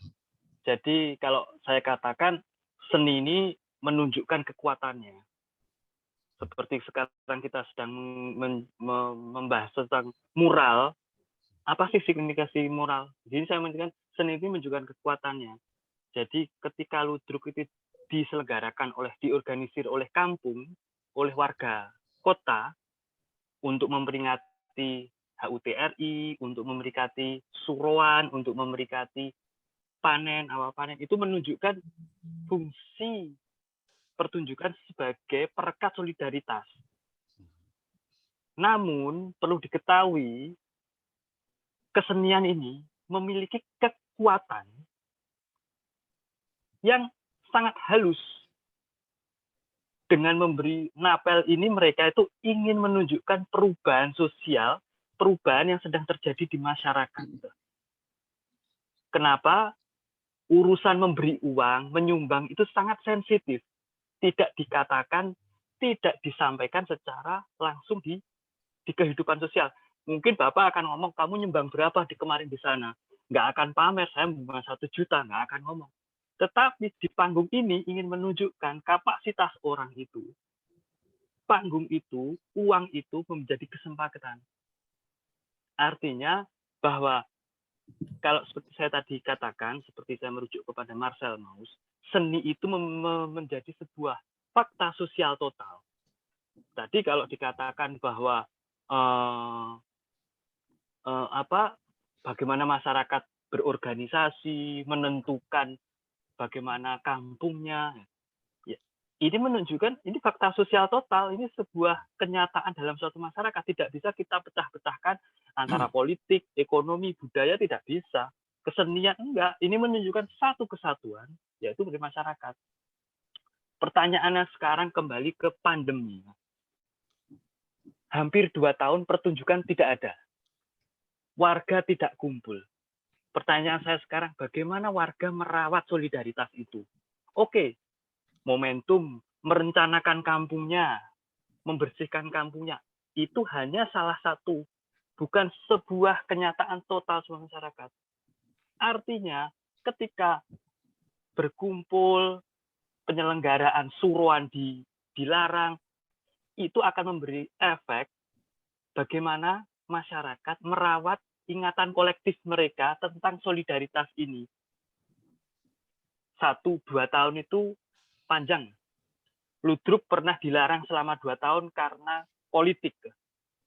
Jadi kalau saya katakan seni ini menunjukkan kekuatannya. Seperti sekarang kita sedang membahas tentang mural. Apa sih signifikasi mural? Jadi saya menunjukkan seni ini menunjukkan kekuatannya. Jadi ketika ludruk itu diselenggarakan diorganisir oleh kampung, oleh warga kota untuk memperingati HUT RI, untuk memperingati suruan, untuk memperingati panen, awal panen, itu menunjukkan fungsi pertunjukan sebagai perekat solidaritas. Namun perlu diketahui kesenian ini memiliki kekuatan yang sangat halus. Dengan memberi napel ini mereka itu ingin menunjukkan perubahan sosial, perubahan yang sedang terjadi di masyarakat. Kenapa? Urusan memberi uang, menyumbang itu sangat sensitif. Tidak dikatakan, tidak disampaikan secara langsung di kehidupan sosial. Mungkin Bapak akan ngomong, kamu nyumbang berapa kemarin di sana? Nggak akan pamer, saya nyumbang 1 juta, nggak akan ngomong. Tetapi di panggung ini ingin menunjukkan kapasitas orang itu. Panggung itu, uang itu menjadi kesempatan. Artinya bahwa kalau seperti saya tadi katakan, seperti saya merujuk kepada Marcel Mauss, seni itu menjadi sebuah fakta sosial total. Tadi kalau dikatakan bahwa bagaimana masyarakat berorganisasi, menentukan bagaimana kampungnya, ini menunjukkan ini fakta sosial total, ini sebuah kenyataan dalam suatu masyarakat. Tidak bisa kita pecah-pecahkan antara politik, ekonomi, budaya, tidak bisa. Kesenian enggak, ini menunjukkan satu kesatuan, yaitu dari masyarakat. Pertanyaannya sekarang kembali ke pandemi. Hampir 2 tahun pertunjukan tidak ada. Warga tidak kumpul. Pertanyaan saya sekarang, bagaimana warga merawat solidaritas itu? Oke. Momentum merencanakan kampungnya, membersihkan kampungnya, itu hanya salah satu, bukan sebuah kenyataan total semua masyarakat. Artinya, ketika berkumpul, penyelenggaraan suruan dilarang, itu akan memberi efek bagaimana masyarakat merawat ingatan kolektif mereka tentang solidaritas ini. 1-2 tahun itu panjang. Ludruk pernah dilarang selama 2 tahun karena politik.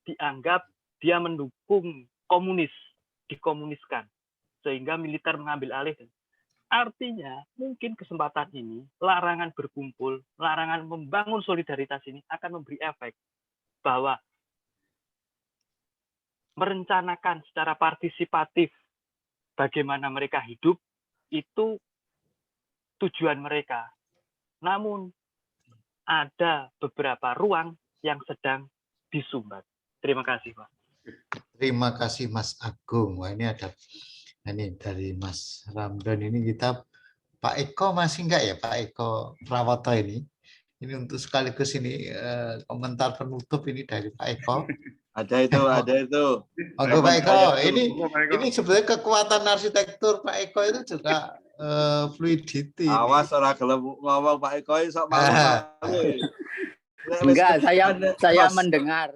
Dianggap dia mendukung komunis, dikomuniskan. Sehingga militer mengambil alih. Artinya, mungkin kesempatan ini, larangan berkumpul, larangan membangun solidaritas ini akan memberi efek bahwa merencanakan secara partisipatif bagaimana mereka hidup, itu tujuan mereka. Namun ada beberapa ruang yang sedang disumbat. Terima kasih, Pak. Terima kasih, Mas Agung. Wah, ini ada dari Mas Ramdan ini kita Pak Eko masih enggak ya, Pak Eko Prawoto ini? Ini untuk sekaligus ini komentar penutup ini dari Pak Eko. Ada itu. Monggo Pak Eko, ini sebenarnya kekuatan arsitektur Pak Eko itu juga fluidity. Awas orang gelem ngomong Pak Eko sok malu. Enggak, saya mendengar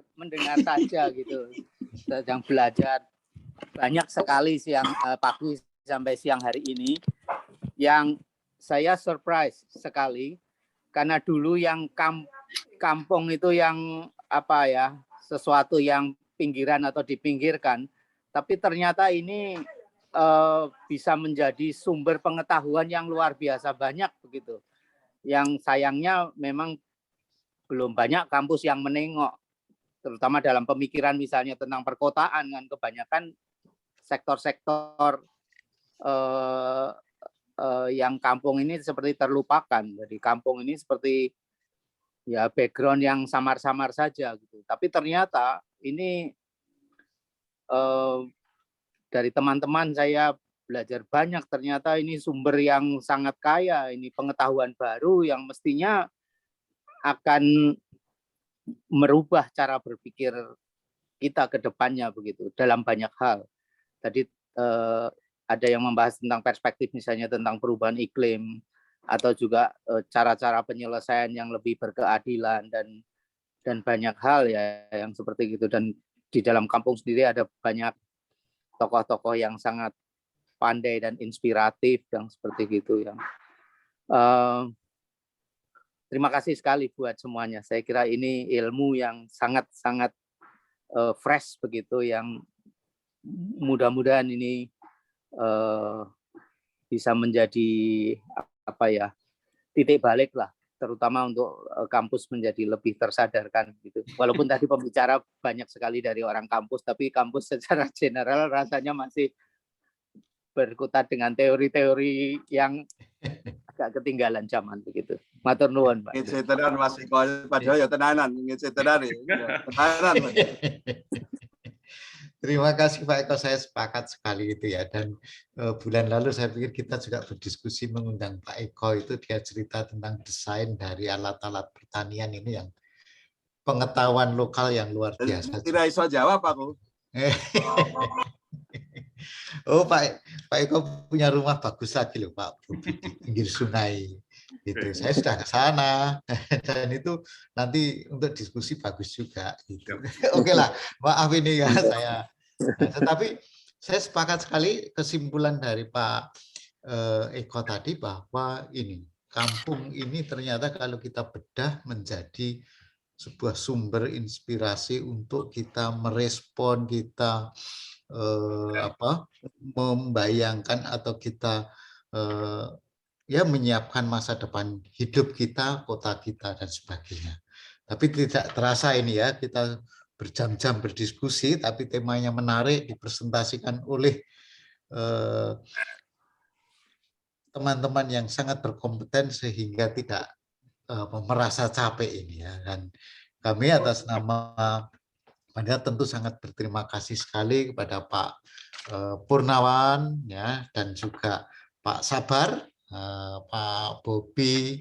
saja gitu. Sedang belajar banyak sekali siang pagi sampai siang hari ini yang saya surprise sekali karena dulu yang kampung itu yang apa ya, sesuatu yang pinggiran atau dipinggirkan, tapi ternyata ini bisa menjadi sumber pengetahuan yang luar biasa banyak begitu. Yang sayangnya memang belum banyak kampus yang menengok, terutama dalam pemikiran misalnya tentang perkotaan kan kebanyakan sektor-sektor yang kampung ini seperti terlupakan. Jadi kampung ini seperti ya background yang samar-samar saja gitu. Tapi ternyata ini dari teman-teman saya belajar banyak, ternyata ini sumber yang sangat kaya, ini pengetahuan baru yang mestinya akan merubah cara berpikir kita ke depannya begitu dalam banyak hal. Tadi ada yang membahas tentang perspektif misalnya tentang perubahan iklim atau juga cara-cara penyelesaian yang lebih berkeadilan dan banyak hal ya yang seperti itu. Dan di dalam kampung sendiri ada banyak tokoh-tokoh yang sangat pandai dan inspiratif yang seperti itu yang terima kasih sekali buat semuanya. Saya kira ini ilmu yang sangat-sangat fresh begitu yang mudah-mudahan ini bisa menjadi apa ya titik balik lah, terutama untuk kampus menjadi lebih tersadarkan gitu. Walaupun tadi pembicara banyak sekali dari orang kampus, tapi kampus secara general rasanya masih berkutat dengan teori-teori yang agak ketinggalan zaman begitu. Matur nuwun, Pak. Ngece tenan Mas Eko, padahal ya tenanan, ngece tenan ya. Tenanan. Terima kasih Pak Eko, saya sepakat sekali itu ya. Dan bulan lalu saya pikir kita juga berdiskusi mengundang Pak Eko, itu dia cerita tentang desain dari alat-alat pertanian ini yang pengetahuan lokal yang luar biasa. Tidak iso jawab aku. Oh Pak Eko punya rumah bagus lagi loh Pak, di pinggir sungai. Gitu. Saya sudah ke sana dan itu nanti untuk diskusi bagus juga. Gitu. Oke lah, maaf ini ya saya. Tetapi saya sepakat sekali kesimpulan dari Pak Eko tadi bahwa ini kampung ini ternyata kalau kita bedah menjadi sebuah sumber inspirasi untuk kita merespon, kita membayangkan atau kita ya menyiapkan masa depan hidup kita, kota kita dan sebagainya. Tapi tidak terasa ini ya, kita berjam-jam berdiskusi, tapi temanya menarik, dipresentasikan oleh teman-teman yang sangat berkompeten sehingga tidak merasa capek ini ya. Dan kami atas nama Anda tentu sangat berterima kasih sekali kepada Pak Purnawan ya, dan juga Pak Sabar, Pak Bobi,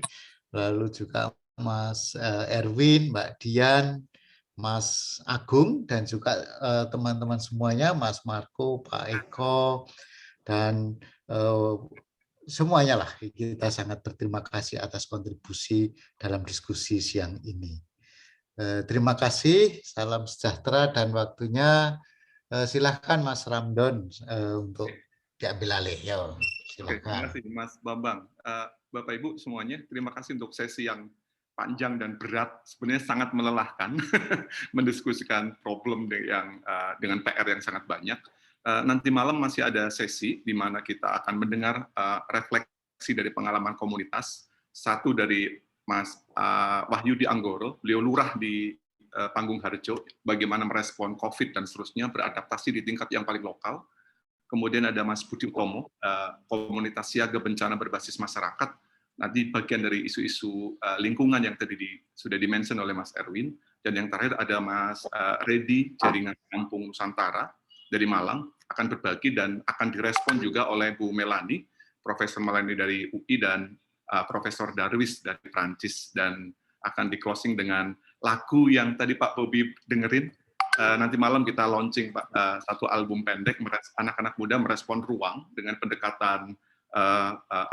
lalu juga Mas Erwin, Mbak Dian, Mas Agung, dan juga teman-teman semuanya, Mas Marco, Pak Eko, dan semuanya lah. Kita sangat berterima kasih atas kontribusi dalam diskusi siang ini. Terima kasih, salam sejahtera dan waktunya silahkan Mas Ramdon untuk diambil alih. Yo, silahkan. Terima kasih Mas Bambang. Bapak Ibu semuanya, terima kasih untuk sesi yang panjang dan berat, sebenarnya sangat melelahkan mendiskusikan problem yang dengan PR yang sangat banyak. Nanti malam masih ada sesi di mana kita akan mendengar refleksi dari pengalaman komunitas, satu dari Mas Wahyudi Anggoro, beliau lurah di Panggung Harjo, bagaimana merespon COVID dan seterusnya, beradaptasi di tingkat yang paling lokal. Kemudian ada Mas Budi Utomo, komunitas siaga bencana berbasis masyarakat, nanti bagian dari isu-isu lingkungan yang tadi sudah di-mention oleh Mas Erwin. Dan yang terakhir ada Mas Redi, Jaringan Kampung Nusantara dari Malang, akan berbagi dan akan direspon juga oleh Bu Melani, Profesor Melani dari UI, dan Profesor Darwis dari Prancis, dan akan di closing dengan lagu yang tadi Pak Bobi dengerin. Nanti malam kita launching Pak, satu album pendek, anak-anak muda merespon ruang dengan pendekatan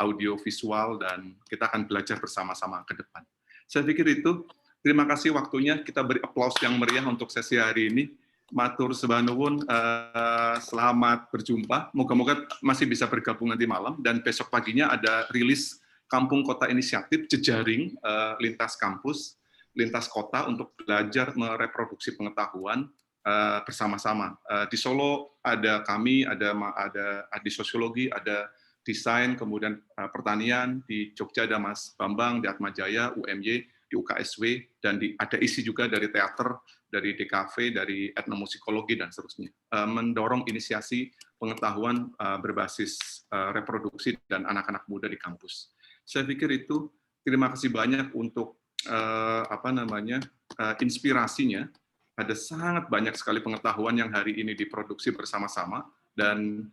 audio visual, dan kita akan belajar bersama-sama ke depan. Saya pikir itu. Terima kasih waktunya, kita beri aplaus yang meriah untuk sesi hari ini. Matur sebanuwun, selamat berjumpa. Moga-moga masih bisa bergabung nanti malam, dan besok paginya ada rilis Kampung Kota Inisiatif Jejaring lintas kampus, lintas kota untuk belajar mereproduksi pengetahuan bersama-sama. Di Solo ada kami, ada di sosiologi, ada desain, kemudian pertanian, di Jogja ada Mas Bambang, di Atmajaya, UMY, di UKSW, dan ada isi juga dari teater, dari DKV, dari etnomusikologi, dan seterusnya. Mendorong inisiasi pengetahuan berbasis reproduksi dan anak-anak muda di kampus. Saya pikir itu. Terima kasih banyak untuk inspirasinya. Ada sangat banyak sekali pengetahuan yang hari ini diproduksi bersama-sama, dan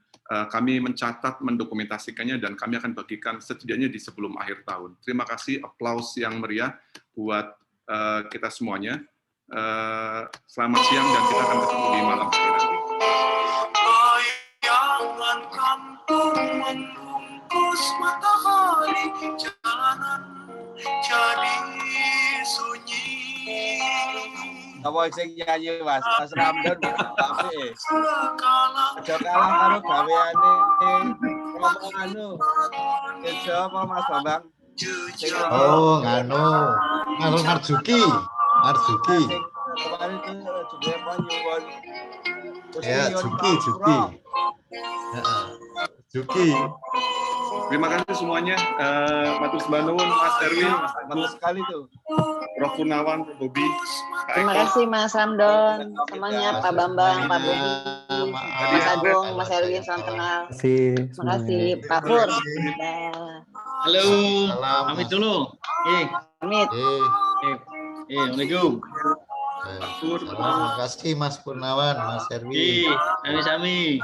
kami mencatat, mendokumentasikannya, dan kami akan bagikan setidaknya di sebelum akhir tahun. Terima kasih, aplaus yang meriah buat kita semuanya. Selamat siang, dan kita akan ketemu di malam hari nanti. Bayangan kampung membungkus matahari, jalanan jadi sunyi. Apa sing nyanyi Mas Ramdan apik. Aja kalah karo gaweane anu. Itu apa Mas Bambang? Oh, nganu Marzuki. Kemarin itu juga nyuwun. Ya, Juki. Terima kasih semuanya, matur sebanuwun, Mas Erwin, Mas Bagus sekali tuh. Prof. Kurnawan, Prof. Bobi. Terima kasih Mas Ramdon, semuanya, Pak Bambang, Pak Bobi, Mas Agung, Mas Erwin, salam kenal. Terima kasih, Pak Pur. Halo, pamit dulu. Pamit. Assalamualaikum. Terima kasih Mas Purnawan, Mas Erwin. Sami-sami.